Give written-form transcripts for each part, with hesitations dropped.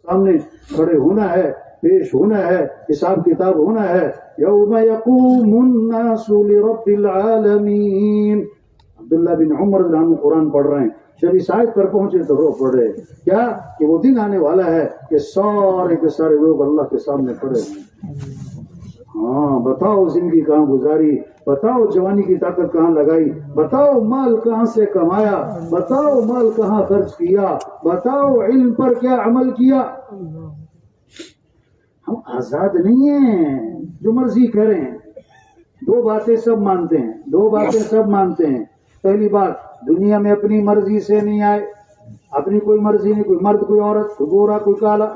سامنے کھڑے ہونا ہے، پیش ہونا ہے، حساب کتاب ہونا ہے. یوم یقوم الناس لرب العالمین. عبداللہ بن عمر رضی اللہ عنہ قرآن پڑھ رہے ہیں، شریف صاحب پر پہنچے تو رو پڑھ رہے کیا کہ وہ دن آنے والا ہے کہ سارے کے سارے لوگ اللہ کے سامنے کھڑے ہیں. ہاں بتاؤ زندگی کہاں گزاری، بتاؤ جوانی کی طاقت کہاں لگائی، بتاؤ مال کہاں سے کمایا، بتاؤ مال کہاں خرچ کیا، بتاؤ علم پر کیا عمل کیا. ہم آزاد نہیں ہیں جو مرضی کریں. دو باتیں سب مانتے ہیں، دو باتیں سب مانتے ہیں. پہلی بات، دنیا میں اپنی مرضی سے نہیں آئے، اپنی کوئی مرضی نہیں. کوئی مرد، کوئی عورت، کوئی گورا، کوئی کالا،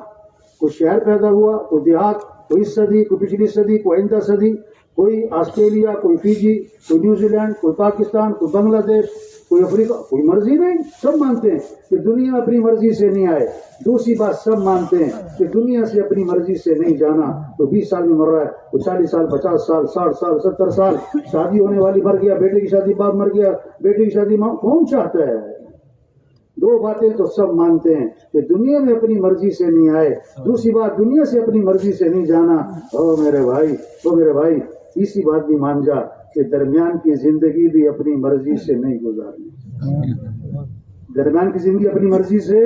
کوئی شہر پیدا ہوا، کوئی دیہات، کوئی اس صدی، کوئی پچھلی صدی، کوئی آئندہ صدی، کوئی آسٹریلیا، کوئی فیجی، کوئی نیوزی لینڈ، کوئی پاکستان، کوئی بنگلہ دیش، کوئی افریقہ. کوئی مرضی نہیں. سب مانتے ہیں کہ دنیا اپنی مرضی سے نہیں آئے. دوسری بات، سب مانتے ہیں کہ دنیا سے اپنی مرضی سے نہیں جانا. تو 20 سال میں مر رہا ہے، کوئی 40 سال، 50 سال، 60 سال، 70 سال. شادی ہونے والی مر گیا، بیٹے کی شادی باپ مر گیا، بیٹے کی شادی ماں. کون چاہتا ہے؟ دو باتیں تو سب مانتے ہیں کہ دنیا میں اپنی مرضی سے نہیں آئے. دوسری بات، دنیا سے اپنی مرضی سے نہیں جانا. او میرے بھائی، تیسری بات بھی مان جا کہ درمیان کی زندگی بھی اپنی مرضی سے نہیں گزارنی. درمیان کی زندگی اپنی مرضی سے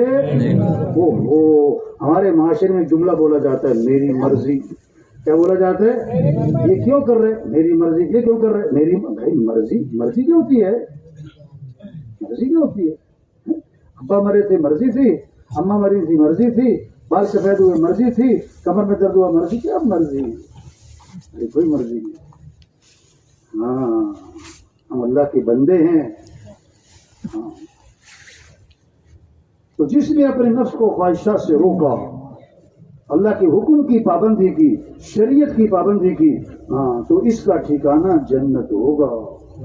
ہمارے معاشرے میں جملہ بولا جاتا ہے، میری مرضی. کیا بولا جاتا ہے؟ یہ کیوں کر رہے؟ میری مرضی. یہ کیوں کر رہے؟ میری. بھائی مرضی کیا ہوتی ہے؟ مرضی کیا ہوتی ہے؟ ابا مرے تھے، مرضی تھی. اماں مری تھی، مرضی تھی. بال سفید ہوئے، مرضی تھی. کمر میں درد ہوا، مرضی. کیا مرضی؟ کوئی مرضی نہیں. ہاں ہم اللہ کے بندے ہیں. ہاں تو جس نے اپنے نفس کو خواہشات سے روکا، اللہ کے حکم کی پابندی کی، شریعت کی پابندی کی، ہاں تو اس کا ٹھکانہ جنت ہوگا.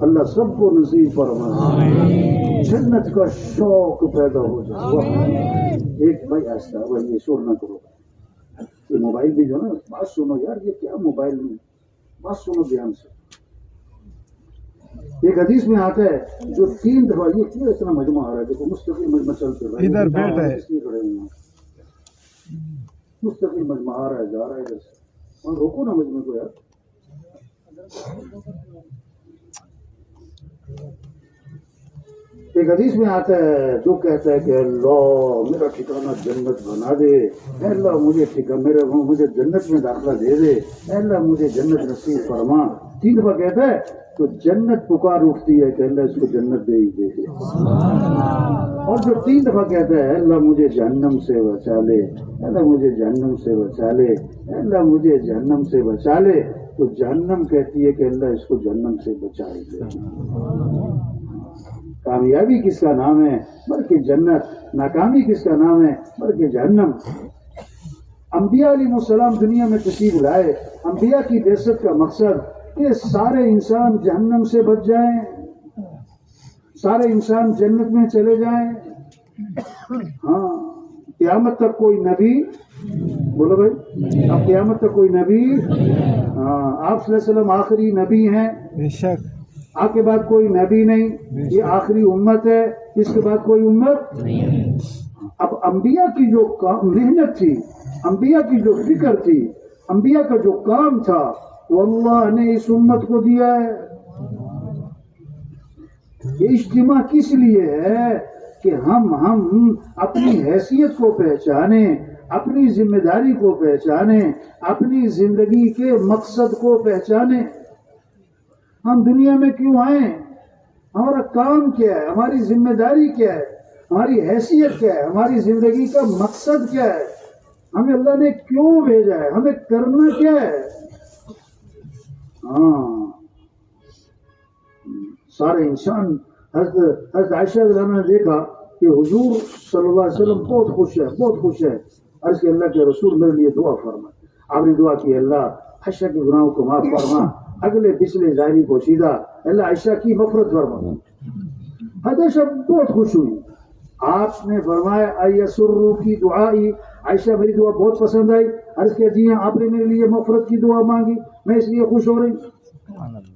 اللہ سب کو نصیب فرمائے. جنت کا شوق پیدا ہو جائے. ایک بھائی ایسا یہ شور نہ کرو. یہ موبائل بھی جو نا، بات سنو یار، یہ کیا موبائل میں بات سنو دھیان سے. ایک حدیث میں آتا ہے جو 3 دفعہ، یہ کیوں اتنا مجمع آ رہا ہے؟ دیکھو مستقل مجمع چلتے رہے، ادھر بیٹھا ہے، مستقل مجمع آ رہا ہے، جا رہا ہے. جیسے اور روکو نا مجمع کو یار. ایک حدیث میں آتا ہے جو کہتا ہے کہ اللہ میرا ٹھکانہ جنت بنا دے، اے اللہ مجھے جنت میں داخلہ دے دے، اے اللہ مجھے جنت نصیب فرما. 3 دفعہ کہتا ہے تو جنت پکار اٹھتی ہے کہ اللہ اس کو جنت دے ہی دے. اور جو 3 دفعہ کہتا ہے اللہ مجھے جہنم سے بچا لے، اللہ مجھے جہنم سے بچا لے، اللہ مجھے جہنم سے بچا لے، تو جہنم کہتی ہے کہ اللہ اس کو جہنم سے بچا ہی دے. کامیابی کس کا نام ہے؟ بلکہ جنت. ناکامی کس کا نام ہے؟ بلکہ جہنم. انبیاء علیہ السلام دنیا میں تشریف لائے. انبیاء کی بعثت کا مقصد کہ سارے انسان جہنم سے بچ جائیں، سارے انسان جنت میں چلے جائیں. ہاں قیامت تک کوئی نبی، بولو بھائی، اب قیامت تک کوئی نبی، ہاں آپ صلی اللہ علیہ وسلم آخری نبی ہیں. بے شک. آپ کے بعد کوئی نبی نہیں، یہ آخری امت ہے. اس کے بعد کوئی امت نہیں. اب انبیاء کی جو محنت تھی، انبیاء کی جو فکر تھی، انبیاء کا جو کام تھا، وہ اللہ نے اس امت کو دیا ہے. یہ اجتماع کس لیے ہے؟ کہ ہم اپنی حیثیت کو پہچانیں، اپنی ذمہ داری کو پہچانیں، اپنی زندگی کے مقصد کو پہچانیں. ہم دنیا میں کیوں آئے؟ ہمارا کام کیا ہے؟ ہماری ذمہ داری کیا ہے؟ ہماری حیثیت کیا ہے؟ ہماری زندگی کا مقصد کیا ہے؟ ہمیں اللہ نے کیوں بھیجا ہے؟ ہمیں کرنا کیا ہے؟ ہاں سارے انسان. حضرت عائشہ رضی اللہ عنہا نے دیکھا کہ حضور صلی اللہ علیہ وسلم بہت خوش ہے. عرض کہ اللہ کے رسول میرے لیے دعا فرما. آپ نے دعا کی، اللہ عائشہ کے گناہوں کو معاف فرما، اگلے پچھلے ظاہری پوشیدہ، اللہ عائشہ کی مغفرت فرما. حضرت بہت خوش ہوئی. آپ نے فرمایا ایسرو کی دعائی، عائشہ میری دعا بہت پسند آئی. عرض کیا جی ہاں، آپ نے میرے لیے مغفرت کی دعا مانگی، میں اس لیے خوش ہو رہی.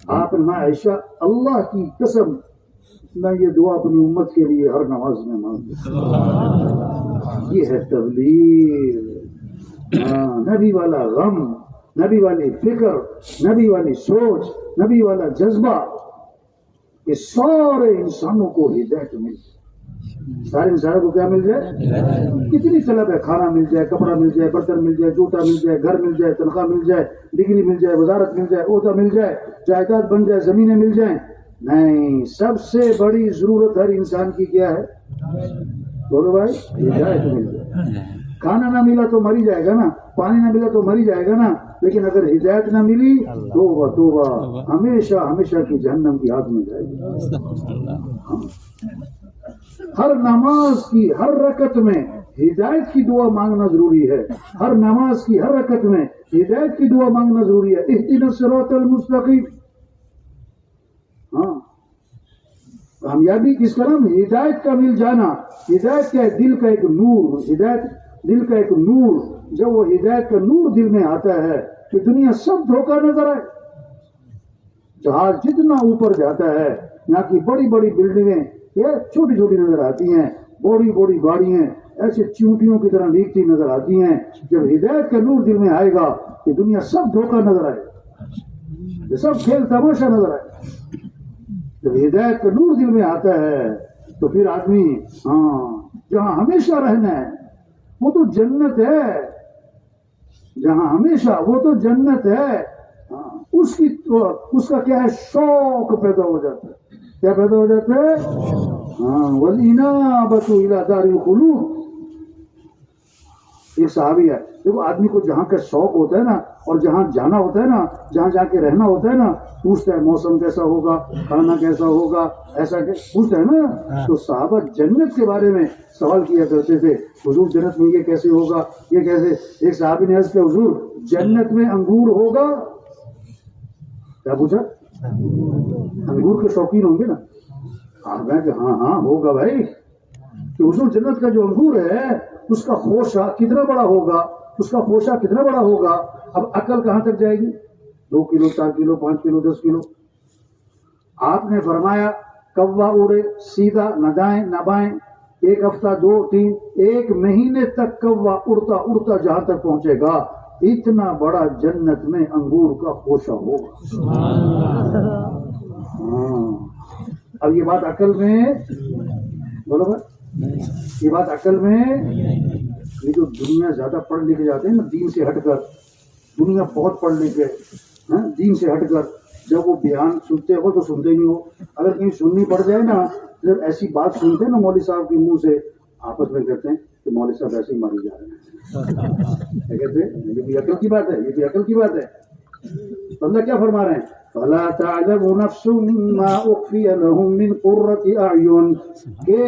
آپ نے فرمایا عائشہ اللہ کی قسم میں یہ دعا اپنی امت کے لیے ہر نماز میں مانگتی. یہ ہے تبلیغ. نبی والا غم، نبی والی فکر، نبی والی سوچ، نبی والا جذبہ، یہ سارے انسانوں کو ہدایت مل جائے. سارے انسانوں کو کیا مل جائے؟ کتنی طلب ہے، کھانا مل جائے، کپڑا مل جائے، برتن مل جائے، جوتا مل جائے، گھر مل جائے، تنخواہ مل جائے، ڈگری مل جائے، وزارت مل جائے، عہدہ مل جائے، جائیداد بن جائے، زمینیں مل جائیں. نہیں، سب سے بڑی ضرورت ہر انسان کی کیا ہے؟ بولو بھائی، ہدایت مل جائے. کھانا نہ ملا تو مر ہی جائے گا نا، پانی نہ ملا تو مر ہی جائے گا نا، لیکن اگر ہدایت نہ ملی توبہ توبہ، ہمیشہ ہمیشہ کی جہنم کی آگ میں جائے گی. ہر نماز کی ہر رکعت میں ہدایت کی دعا مانگنا ضروری ہے. ہر نماز کی ہر رکعت میں ہدایت کی دعا مانگنا ضروری ہے. اہدنا الصراط المستقیم. ہاں، کامیابی کس کا نام؟ ہدایت کا مل جانا. ہدایت کیا ہے؟ دل کا ایک نور. ہدایت دل کا ایک نور. جب وہ ہدایت کا نور دل میں آتا ہے کہ دنیا سب دھوکہ نظر آئے. جہاز جتنا اوپر جاتا ہے، یہاں کی بڑی بڑی بلڈنگیں یہ چھوٹی چھوٹی نظر آتی ہیں، بڑی بڑی گاڑیاں ایسے چیونٹیوں کی طرح لیکتی نظر آتی ہیں. جب ہدایت کا نور دل میں آئے گا کہ دنیا سب دھوکہ نظر آئے، یہ سب کھیل تماشا نظر آئے. جب ہدایت کا نور دل میں آتا ہے تو پھر آدمی جہاں ہمیشہ رہنا ہے وہ تو جنت ہے. جہاں ہمیشہ وہ تو جنت ہے. اس کا کیا ہے؟ شوق پیدا ہو جاتا ہے. کیا پیدا ہو جاتا ہے؟ وَالْإِنَابَةُ إِلَىٰ دَارِ الْخُلُودِ. ایک صحابی ہے، دیکھو آدمی کو جہاں کا شوق ہوتا ہے نا، اور جہاں جانا ہوتا ہے نا، جہاں جا کے رہنا ہوتا ہے نا، پوچھتا ہے موسم کیسا ہوگا، کھانا کیسا ہوگا، ایسا پوچھتا ہے نا. تو صحابہ جنت کے بارے میں سوال کیا کرتے تھے، حضور جنت میں یہ کیسے ہوگا، یہ کیسے. ایک صحابی نے عرض کیا، حضور جنت میں انگور ہوگا؟ کیا پوچھا؟ انگور کے شوقین ہوں گے نا. میں کہ ہاں ہوگا بھائی. کہ حضور جنت کا جو انگور ہے اس کا خوشہ کتنا بڑا ہوگا، اس کا خوشہ کتنا بڑا ہوگا. اب عقل کہاں تک جائے گی؟ 2 کلو، 4 کلو، 5 کلو، 10 کلو. آپ نے فرمایا کوا اڑے سیدھا، نہ دائیں نہ بائیں. 1 ہفتہ، 2، 3، 1 مہینے تک کوا اڑتا اڑتا جہاں تک پہنچے گا، اتنا بڑا جنت میں انگور کا خوشہ ہوگا. اب یہ بات عقل میں، بولو بھائی، یہ بات عقل میں. یہ جو دنیا زیادہ پڑھ لکھ جاتے ہیں نا دین سے ہٹ کر، دنیا بہت پڑھ لکھ گئے دین سے ہٹ کر، جب وہ بیان سنتے ہو تو سنتے نہیں ہو. اگر کہیں سننی پڑ جائے نا، جب ایسی بات سنتے ہیں نا مولوی صاحب کے منہ سے، آپس میں کہتے ہیں کہ مولوی صاحب ایسے ہی ماری جا رہے ہیں. کہتے ہیں یہ بھی عقل کی بات ہے، یہ بھی عقل کی بات ہے. اللہ کیا فرما رہے ہیں؟ فَلَا تَعْلَمُ نَفْسٌ مَّا أُخْفِيَ لَهُم مِّن قُرَّةِ أَعْيُنٍ. کہ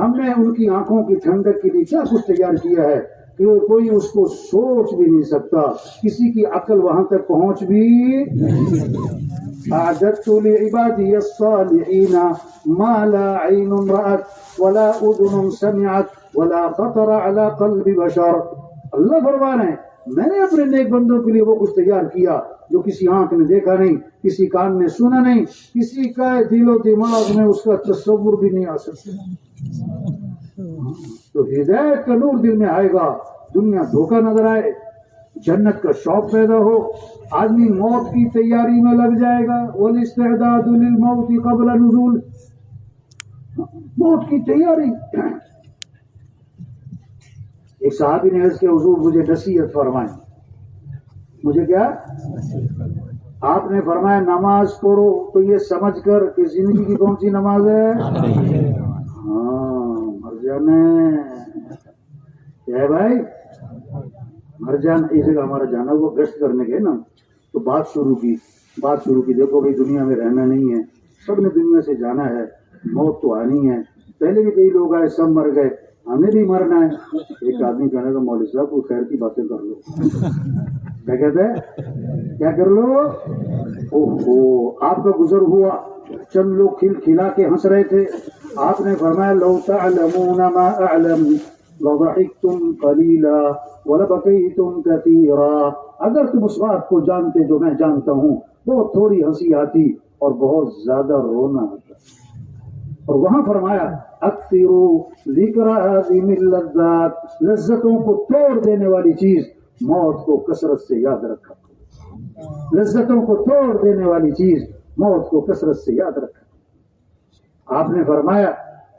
ہم نے ان کی آنکھوں کی ٹھنڈک کے لیے کیا کچھ تیار کیا ہے کہ کوئی اس کو سوچ بھی نہیں سکتا، کسی کی عقل وہاں تک پہنچ بھی. أَعْدَدتُّ لِعِبَادِيَ الصَّالِحِينَ مَا لَا عَيْنٌ رَأَتْ وَلَا أُذُنٌ سَمِعَتْ وَلَا خَطَرَ عَلَى قَلْبِ بَشَرٍ. اللہ فرما رہے ہیں میں نے اپنے نیک بندوں کے لیے وہ کچھ تیار کیا جو کسی آنکھ نے دیکھا نہیں، کسی کان نے سنا نہیں، کسی کا دل و دماغ میں اس کا تصور بھی نہیں آ سکتا. تو ہدایت کا نور دل میں آئے گا، دنیا دھوکہ نظر آئے، جنت کا شوق پیدا ہو، آدمی موت کی تیاری میں لگ جائے گا. والاستعداد للموت قبل نزول. موت کی تیاری. ایک صحابی نے عرض کیا حضور مجھے نصیحت فرمائیں. مجھے کیا؟ آپ نے فرمایا نماز پڑھو تو یہ سمجھ کر کہ زندگی کی کون سی نماز ہے. مرجان کیا ہے بھائی؟ مرجان اس جگہ ہمارا جانا وہ گشت کرنے گئے نا، تو بات شروع کی دیکھو بھائی دنیا میں رہنا نہیں ہے، سب نے دنیا سے جانا ہے، موت تو آنی ہے. پہلے بھی کئی لوگ آئے، سب مر گئے، ہمیں بھی مرنا ہے. ایک آدمی کہنے کا مولوی صاحب کوئی خیر کی باتیں کر لو. کیا کہتے ہیں؟ کیا کر لو؟ آپ کا گزر ہوا، چند لوگ کھل کھلا کے ہنس رہے تھے. آپ نے فرمایا لو تعلمون ما اعلم لضحكتم قليلا ولبكيتم كثيرا. اگر تم اس بات کو جانتے جو میں جانتا ہوں، بہت تھوڑی ہنسی آتی اور بہت زیادہ رونا آتا. اور وہاں فرمایا اکثروا ذکر هذه اللذات، لذتوں کو توڑ دینے والی چیز موت کو کثرت سے یاد رکھا کرو. لذتوں کو توڑ دینے والی چیز موت کو کثرت سے یاد رکھا. آپ نے فرمایا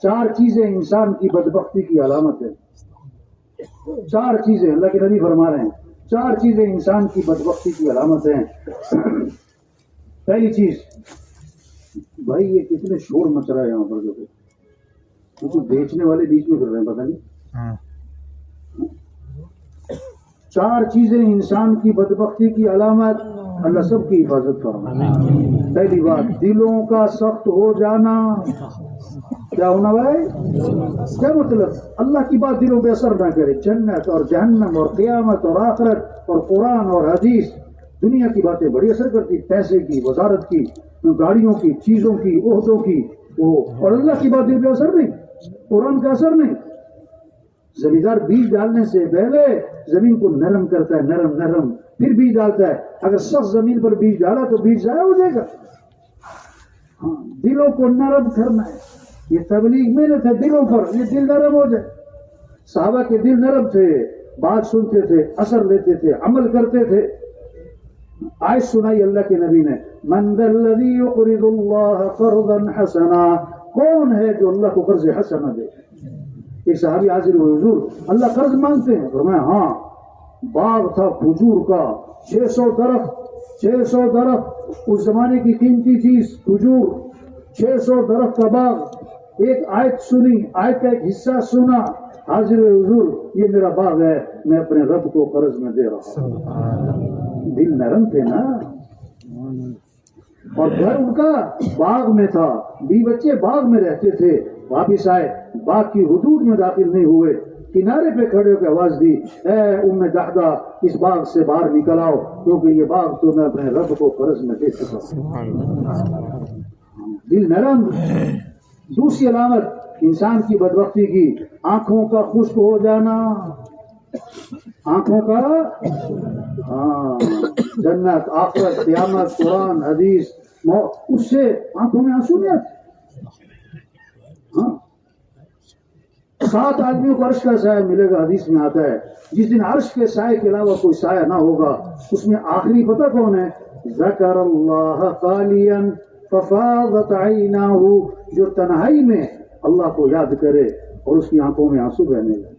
4 چیزیں انسان کی بدبختی کی علامت ہے. 4 چیزیں اللہ کے نبی فرما رہے ہیں 4 چیزیں انسان کی بدبختی کی علامت ہیں. پہلی چیز، بھائی یہ کتنے شور مچ رہا ہے یہاں پر، جو کیونکہ بیچنے والے بیچ میں پھر رہے ہیں، پتہ نہیں. 4 چیزیں انسان کی بدبختی کی علامت. اللہ سب کی حفاظت فرمائے. پہلی بات، دلوں کا سخت ہو جانا. کیا ہونا بھائی؟ کیا مطلب؟ اللہ کی بات دلوں پہ اثر نہ کرے. جنت اور جہنم اور قیامت اور آخرت اور قرآن اور حدیث، دنیا کی باتیں بڑی اثر کرتی، پیسے کی، وزارت کی، گاڑیوں کی، چیزوں کی، عہدوں کی، اور اللہ کی بات دل پہ اثر نہیں، قرآن کا اثر نہیں. زمیندار بیج ڈالنے سے پہلے زمین کو نرم کرتا ہے، نرم نرم، پھر بیج ڈالتا ہے. اگر سخت زمین پر بیج ڈالا تو بیج ضائع ہو جائے گا. ہاں، دلوں کو نرم کرنا ہے. یہ تبلیغ محنت ہے دلوں پر، یہ دل نرم ہو جائے. صحابہ کے دل نرم تھے، بات سنتے تھے، اثر لیتے تھے، عمل کرتے تھے. آیت سنائی اللہ کے نبی نے، من ذا الذی یقرض اللہ قرضا حسنا، کون ہے جو اللہ کو قرض حسنا دے؟ ایک صحابی حاضر ہوئے، حضور اللہ قرض مانگتے ہیں؟ فرمایا ہاں. باغ تھا کھجور کا، 600 درخت، اس زمانے کی قیمتی چیز کھجور، 600 درخت کا باغ. ایک آیت سنی، آیت کا ایک حصہ سنا، حاضر ہوئے، حضور یہ میرا باغ ہے، میں اپنے رب کو قرض میں دے رہا ہوں. دل نرم تھے نا. اور گھر ان کا باغ میں تھا، 20 بچے باغ میں رہتے تھے. واپس آئے، باغ کی حدود میں داخل نہیں ہوئے، کنارے پہ کھڑے ہو کے آواز دی، اے ام دحدہ اس باغ سے باہر نکل آؤ، کیونکہ یہ باغ تو میں اپنے رب کو قرض میں دے چکا ہوں. دل نرم. دوسری علامت انسان کی بدبختی کی، آنکھوں کا خشک ہو جانا. آنکھوں کا، ہاں، جنت، آخرت، قیامت، قرآن، حدیث، اس سے آنکھوں میں آنسو نہیں آتے. ہاں، 7 آدمیوں کو عرش کا سایہ ملے گا، حدیث میں آتا ہے. جس دن عرش کے سائے کے علاوہ کوئی سایہ نہ ہوگا، اس میں آخری پتہ کون ہے؟ ذکر اللہ خالیا ففاضت عیناہ، جو تنہائی میں اللہ کو یاد کرے اور اس کی آنکھوں میں آنسو بہنے لگے.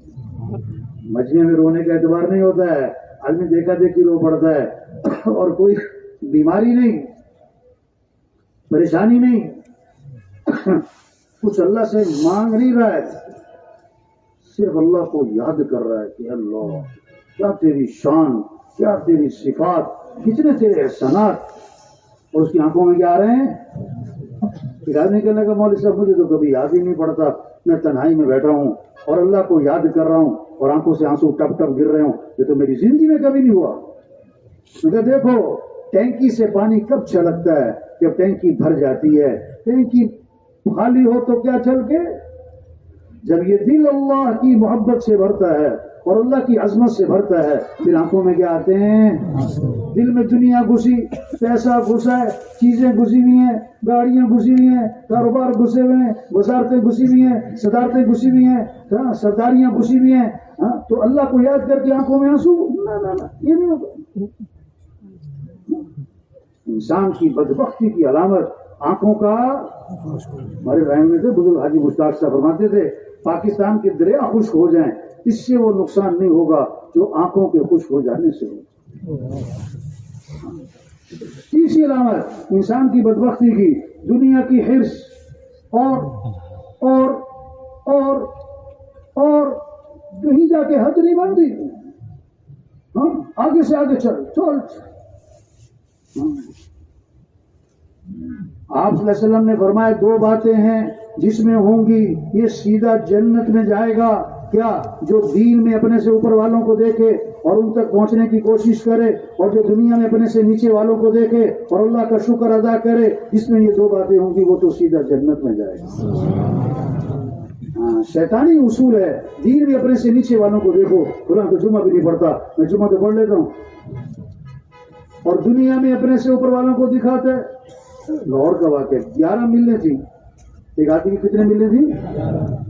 مجمع میں رونے کا اعتبار نہیں ہوتا ہے، آدمی دیکھا دیکھی رو پڑتا ہے، اور کوئی بیماری نہیں، پریشانی نہیں، کچھ اللہ سے مانگ نہیں رہا ہے، صرف اللہ کو یاد کر رہا ہے کہ اللہ کیا تیری شان، کیا تیری صفات، کتنے تیرے احسانات. اور اس کی آنکھوں میں کیا آ رہے ہیں؟ یاد نہیں کرنے کا مولوی صاحب مجھے تو کبھی یاد ہی نہیں پڑتا، میں تنہائی میں بیٹھا ہوں اور اللہ کو یاد کر رہا ہوں اور آنکھوں سے آنسو ٹپ ٹپ گر رہے ہوں. یہ تو میری زندگی میں کبھی نہیں ہوا. مگر دیکھو ٹینکی سے پانی کب چھلکتا ہے؟ جب ٹینکی بھر جاتی ہے. ٹینکی خالی ہو تو کیا چھل کے؟ جب یہ دل اللہ کی محبت سے بھرتا ہے اور اللہ کی عظمت سے بھرتا ہے، پھر آنکھوں میں کیا آتے ہیں؟ دل میں دنیا گھسی، پیسہ گھسا ہے، چیزیں گھسی ہوئی ہیں، گاڑیاں گھسی ہوئی ہیں، کاروبار گھسے ہوئے ہیں، وزارتیں گھسی ہوئی ہیں، صدارتیں گھسی ہوئی ہیں، سرداریاں گھسی ہوئی ہیں. تو اللہ کو یاد کر کے آنکھوں میں آنسو؟ نہ، یہ نہیں ہوگا. انسان کی بدبختی کی علامت آنکھوں کا. ہمارے رائے میں تھے بزرگ حاجی مشتاق صاحب فرماتے تھے، پاکستان کے دریا خشک ہو جائیں اس سے وہ نقصان نہیں ہوگا جو آنکھوں کے خشک ہو جانے سے ہوگا. تیسری علامت انسان کی بدبختی کی، دنیا کی حرص اور کہیں جا کے حد نہیں بنتی. ہاں، آگے سے آگے چل. آپ صلی اللہ علیہ وسلم نے فرمایا 2 باتیں ہیں جس میں ہوں گی یہ سیدھا جنت میں جائے گا. کیا؟ جو دین میں اپنے سے اوپر والوں کو دیکھے اور ان تک پہنچنے کی کوشش کرے، اور جو دنیا میں اپنے سے نیچے والوں کو دیکھے اور اللہ کا شکر ادا کرے. جس میں یہ 2 باتیں ہوں گی وہ تو سیدھا جنت میں جائے گا. ہاں، شیطانی اصول ہے. دین میں اپنے سے نیچے والوں کو دیکھو، فلاں تو جمعہ بھی نہیں پڑھتا، میں جمعہ تو پڑھ لیتا ہوں، اور دنیا میں اپنے سے اوپر والوں کو دکھاتا ہے. لاہور کا واقعہ، 11 ملنے تھی. ایک آدمی کی کتنے ملنے تھی؟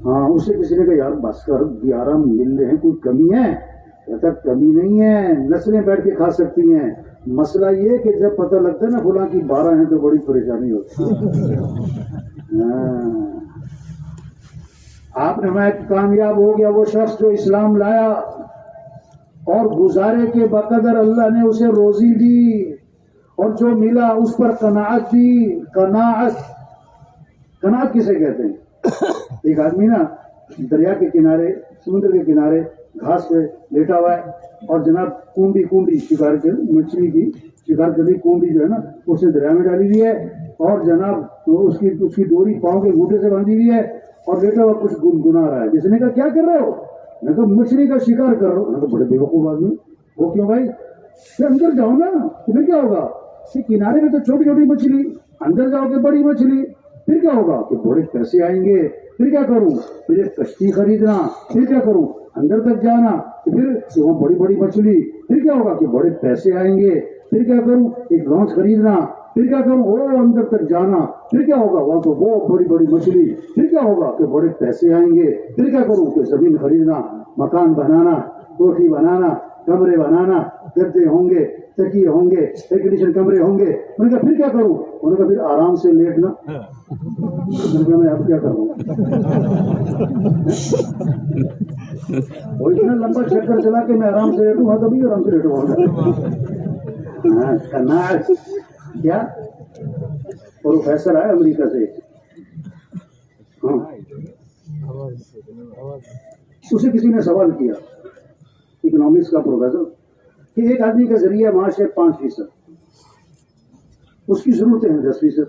ہاں، اس سے کسی نے کہا یار بس کر، 11 ملنے ہیں، کوئی کمی ہے؟ کہتا کمی نہیں ہے، نسلیں بیٹھ کے کھا سکتی ہیں، مسئلہ یہ کہ جب پتہ لگتا ہے نا فلاں کی 12 ہیں تو بڑی پریشانی ہوتی ہے۔ آپ نے میں کامیاب ہو گیا وہ شخص جو اسلام لایا اور گزارے کے بقدر اللہ نے اسے روزی دی، اور جو ملا اس پر قناعت دی۔ قناعت کسے کہتے ہیں؟ ایک آدمی نا دریا کے کنارے، سمندر کے کنارے گھاس پہ لیٹا ہوا ہے، اور جناب کنڈی شکار کے مچھلی کی شکار کرنے کنڈی جو ہے نا اس نے دریا میں ڈالی ہوئی ہے، اور جناب اس کی ڈوری پاؤں کے گھوٹے سے باندھی ہوئی ہے، اور بیٹا ہوا کچھ گنگنا رہا ہے۔ جس نے کہا کیا کر رہے ہو؟ میں کہا مچھلی کا شکار کر رہا ہوں۔ میں کہا بڑے بیوقوف آدمی، وہ کیوں بھائی؟ پھر اندر جاؤ نا، پھر کیا ہوگا؟ کنارے میں تو چھوٹی چھوٹی مچھلی، اندر جاؤ کے بڑی مچھلی، پھر کیا ہوگا؟ کہ بڑے پیسے آئیں گے، پھر کیا کروں؟ پھر ایک کشتی خریدنا، پھر کیا کروں؟ اندر تک جانا، پھر وہاں بڑی بڑی مچھلی، پھر کیا ہوگا؟ کہ بڑے پیسے آئیں گے، پھر کیا کروں؟ ایک لانچ خریدنا، پھر کیا کروں؟ وہ اندر تک جانا، پھر کیا ہوگا؟ وہاں تو بہت بڑی بڑی مچھلی، پھر کیا ہوگا؟ کہ بڑے پیسے آئیں گے، پھر کیا کروں؟ کہ زمین خریدنا، مکان بنانا، کوٹھی بنانا، کمرے بنانا، گدے ہوں گے، تکیے ہوں گے، ایئر کنڈیشن کمرے ہوں گے۔ انہوں نے کہا پھر کیا کروں؟ انہوں نے کہا پھر آرام سے لیٹنا۔ میں نے کہا میں اب کیا کروں؟ وہ اتنا لمبا چکر چلا کہ میں آرام سے لیٹوں گا، تو بھی آرام سے لیٹوں گا۔ قناعت کیا؟ پروفیسر آئے امریکہ سے، ہاں، اسے کسی نے سوال کیا، اکنامکس کا پروفیسر، کہ ایک آدمی کا ذریعہ معاش ہے 5%، اس کی ضرورتیں ہیں 10%،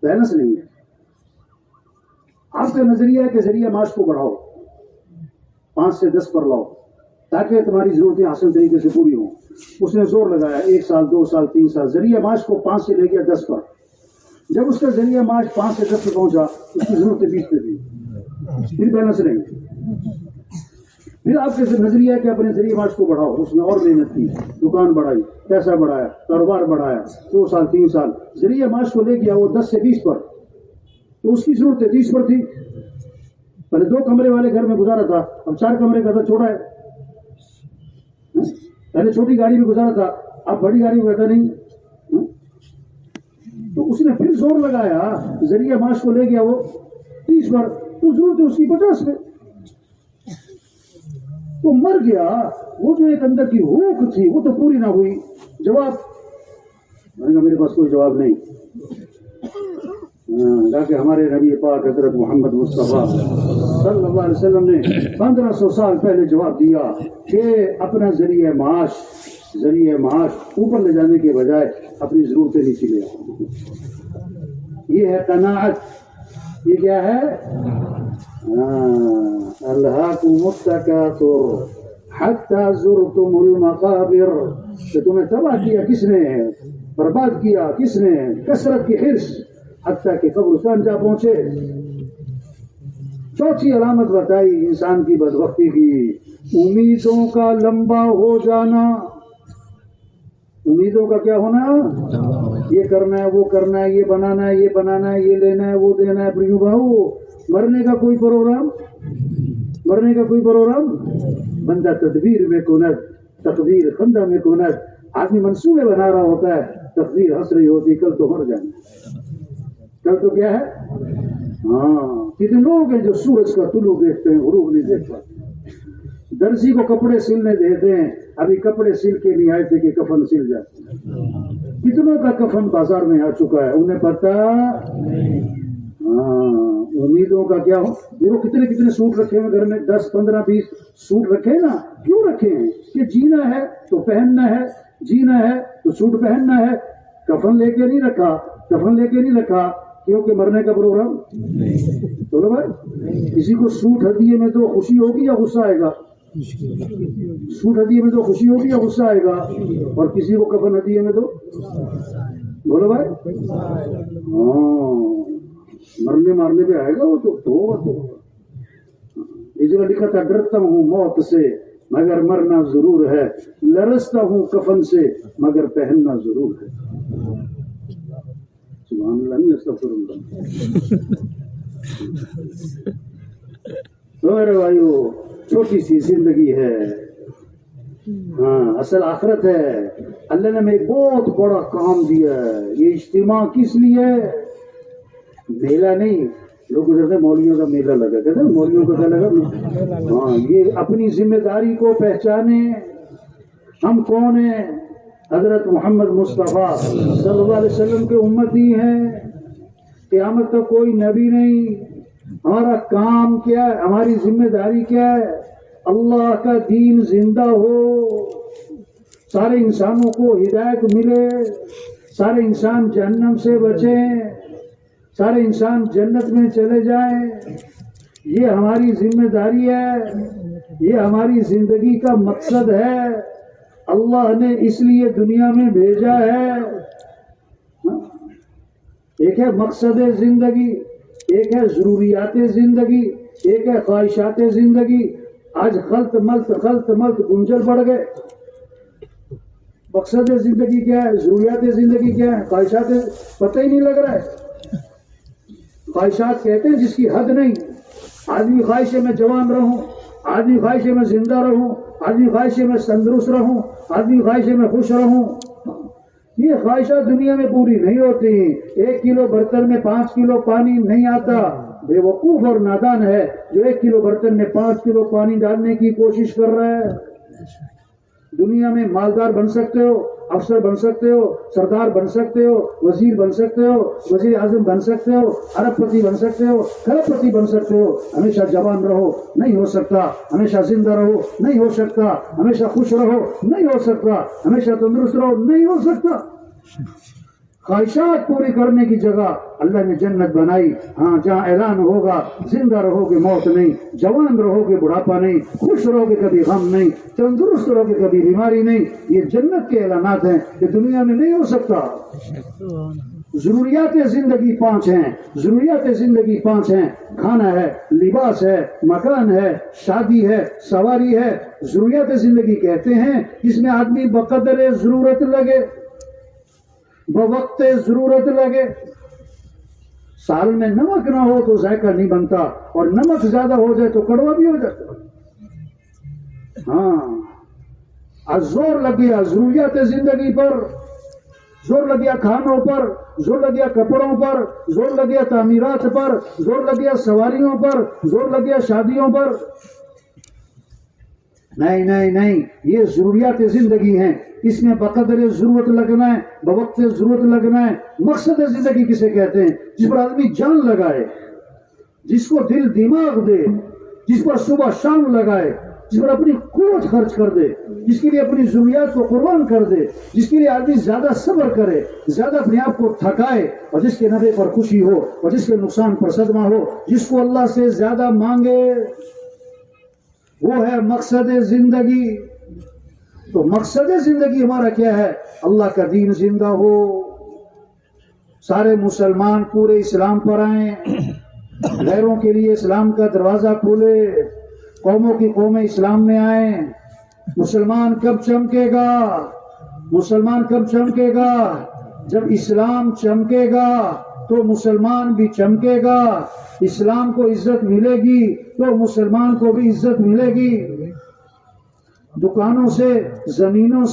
بیلنس نہیں ہے۔ آپ کا نظریہ ہے کہ ذریعہ معاش کو بڑھاؤ، 5 سے 10 پر لاؤ تاکہ تمہاری ضرورتیں آسان طریقے سے پوری ہوں۔ اس نے زور لگایا 1 سال 2 سال 3 سال، ذریعہ معاش کو 5 سے لے گیا 10 پر۔ جب اس کا ذریعہ معاش 5 سے 10 پہ پہنچا، اس کی ضرورتیں 20 پہ تھی، پھر بیلنس نہیں۔ پھر آپ کے نظریہ ہے کہ اپنے ذریعہ معاش کو بڑھاؤ، اس نے اور محنت کی، دکان بڑھائی، پیسہ بڑھایا، کاروبار بڑھایا، 2 سال 3 سال، ذریعہ معاش کو لے گیا وہ 10 سے 20 پر، تو اس کی ضرورتیں 30 پر تھی۔ پہلے 2 کمرے والے گھر میں گزارا تھا، اب 4 کمرے کا تھا، چھوٹا ہے۔ پہلے چھوٹی گاڑی میں گزارا تھا، اب بڑی گاڑی میں بیٹھا نہیں۔ تو اس نے پھر زور لگایا، ذریعہ معاش کو لے گیا وہ 30 پر، تو ضرورت ہے اس کی 50 پہ، تو مر گیا۔ وہ جو ایک اندر کی ہوک تھی وہ تو پوری نہ ہوئی۔ جواب، میں نے کہا میرے پاس کوئی جواب نہیں۔ کہ ہمارے نبی پاک حضرت محمد مصطفیٰ صلی اللہ علیہ وسلم نے 1500 سال پہلے جواب دیا کہ اپنا ذریعہ معاش اوپر لے جانے کے بجائے اپنی ضرورتیں نیچے لے آؤ۔ یہ ہے قناعت۔ یہ کیا ہے؟ الہاکم التکاثر حتی زرتم المقابر، کہ تمہیں تباہ کیا کس نے، برباد کیا کس نے؟ کثرت کی حرص، حتیٰ کہ قبرستان جا پہنچے۔ چوتھی علامت بتائی انسان کی بدبختی کی، امیدوں کا لمبا ہو جانا۔ امیدوں کا کیا ہونا؟ یہ کرنا ہے، وہ کرنا ہے، یہ بنانا ہے، یہ بنانا ہے، یہ لینا ہے، وہ دینا ہے۔ پریو بہو، مرنے کا کوئی پروگرام، مرنے کا کوئی پروگرام؟ بندہ تدبیر میں کند، تقدیر خندہ میں کند۔ آدمی منصوبے بنا رہا ہوتا ہے، تقدیر ہنس رہی ہوتی، کل تو مر جانا، کل تو کیا ہے؟ ہاں، کتنے لوگ ہیں جو سورج کا طلوع دیکھتے ہیں، غروب نہیں دیکھ پاتے۔ درزی کو کپڑے سلنے دیتے ہیں، ابھی کپڑے سل کے نہیں آئے تھے کہ کفن سل جاتے ہیں۔ کتنوں کا کفن بازار میں آ چکا ہے، انہیں پتا۔ ہاں، امیدوں کا کیا ہو؟ دیکھو کتنے سوٹ رکھے ہیں گھر میں، 10 15 20 سوٹ رکھے نا۔ کیوں رکھے ہیں؟ کہ جینا ہے تو پہننا ہے، جینا ہے تو سوٹ پہننا ہے۔ کفن لے کے نہیں رکھا، کفن لے کے نہیں رکھا کیونکہ مرنے کا پروگرام۔ بولو بھائی، کسی کو سوٹ ہدیے میں تو خوشی ہوگی یا غصہ آئے گا؟ سوٹ ہدیے میں تو خوشی ہوگی یا غصہ آئے گا؟ اور کسی کو کفن ہدیے میں تو بولو بھائی، ہاں، مرنے پہ آئے گا وہ تو۔ اس جگہ لکھا تھا، ڈرتا ہوں موت سے مگر مرنا ضرور ہے، لرزتا ہوں کفن سے مگر پہننا ضرور ہے۔ سبحان اللہ، نہیں استغفر اللہ۔ تو میرے بھائیو، چھوٹی سی زندگی ہے، ہاں اصل آخرت ہے. اللہ نے ہمیں ایک بہت بڑا کام دیا ہے. یہ اجتماع کس لیے؟ میلہ نہیں. لوگ گزرتے مولویوں کا میلہ لگا، کہتے ہیں مولویوں کا کیا لگا؟ ہاں یہ اپنی ذمہ داری کو پہچانے. ہم کون ہیں؟ حضرت محمد مصطفیٰ صلی اللہ علیہ وسلم کے امتی ہیں. قیامت تک کوئی نبی نہیں. ہمارا کام کیا ہے؟ ہماری ذمہ داری کیا ہے؟ اللہ کا دین زندہ ہو، سارے انسانوں کو ہدایت ملے، سارے انسان جہنم سے بچیں، سارے انسان جنت میں چلے جائیں. یہ ہماری ذمہ داری ہے، یہ ہماری زندگی کا مقصد ہے. اللہ نے اس لیے دنیا میں بھیجا ہے. ایک ہے مقصد زندگی، ایک ہے ضروریات زندگی، ایک ہے خواہشات زندگی. آج خلط ملط گنجل پڑ گئے. مقصد زندگی کیا ہے؟ ضروریات زندگی کیا ہے؟ خواہشات پتہ ہی نہیں لگ رہا ہے. خواہشات کہتے ہیں جس کی حد نہیں. آدمی خواہش ہے میں جوان رہوں، آدمی خواہش ہے میں زندہ رہوں، آدمی خواہش ہے میں تندرست رہوں، آدمی خواہش ہے میں خوش رہوں. یہ خواہشات دنیا میں پوری نہیں ہوتی. 1 کلو برتن میں 5 کلو پانی نہیں آتا. بے وقوف اور نادان ہے جو 1 کلو برتن میں 5 کلو پانی ڈالنے کی کوشش کر رہا ہے. دنیا میں مالدار بن سکتے ہو، افسر بن سکتے ہو، سردار بن سکتے ہو، وزیر بن سکتے ہو، وزیر اعظم بن سکتے ہو، ارب پتی بن سکتے ہو، کروڑ پتی بن سکتے ہو. ہمیشہ جوان رہو نہیں ہو سکتا، ہمیشہ زندہ رہو نہیں ہو سکتا، ہمیشہ خوش رہو نہیں ہو سکتا، ہمیشہ تندرست رہو نہیں ہو سکتا. خواہشات پوری کرنے کی جگہ اللہ نے جنت بنائی. ہاں جہاں اعلان ہوگا زندہ رہو گے موت نہیں، جوان رہو گے بڑھاپا نہیں، خوش رہو گے کبھی غم نہیں، تندرست رہو گے کبھی بیماری نہیں. یہ جنت کے اعلانات ہیں، یہ دنیا میں نہیں ہو سکتا. ضروریات زندگی 5 ہیں. ضروریات زندگی 5 ہیں. کھانا ہے، لباس ہے، مکان ہے، شادی ہے، سواری ہے. ضروریات زندگی کہتے ہیں جس میں آدمی بقدر ضرورت لگے، بوقت ضرورت لگے. سال میں نمک نہ ہو تو ذائقہ نہیں بنتا، اور نمک زیادہ ہو جائے تو کڑوا بھی ہو جاتا. ہاں آج زور لگ گیا ضروریات زندگی پر، زور لگ گیا کھانوں پر، زور لگ گیا کپڑوں پر، زور لگ گیا تعمیرات پر، زور لگ گیا سواریوں پر، زور لگ گیا شادیوں پر. نہیں نہیں نہیں، یہ ضروریات زندگی ہیں. اس میں بقدر ضرورت لگنا ہے، بوقت ضرورت لگنا ہے. مقصد زندگی کسے کہتے ہیں؟ جس پر آدمی جان لگائے، جس کو دل دماغ دے، جس پر صبح شام لگائے، جس پر اپنی قوت خرچ کر دے، جس کے لیے اپنی ضروریات کو قربان کر دے، جس کے لیے آدمی زیادہ صبر کرے، زیادہ اپنے آپ کو تھکائے، اور جس کے نفع پر خوشی ہو اور جس کے نقصان پر صدمہ ہو، جس کو اللہ سے زیادہ مانگے، وہ ہے مقصد زندگی. تو مقصد زندگی ہمارا کیا ہے؟ اللہ کا دین زندہ ہو، سارے مسلمان پورے اسلام پر آئیں، غیروں کے لیے اسلام کا دروازہ کھولے، قوموں کی قومیں اسلام میں آئیں. مسلمان کب چمکے گا؟ مسلمان کب چمکے گا؟ جب اسلام چمکے گا تو مسلمان بھی چمکے گا. اسلام کو عزت ملے گی تو مسلمان کو بھی عزت ملے گی. دکانوں سے، زمینوں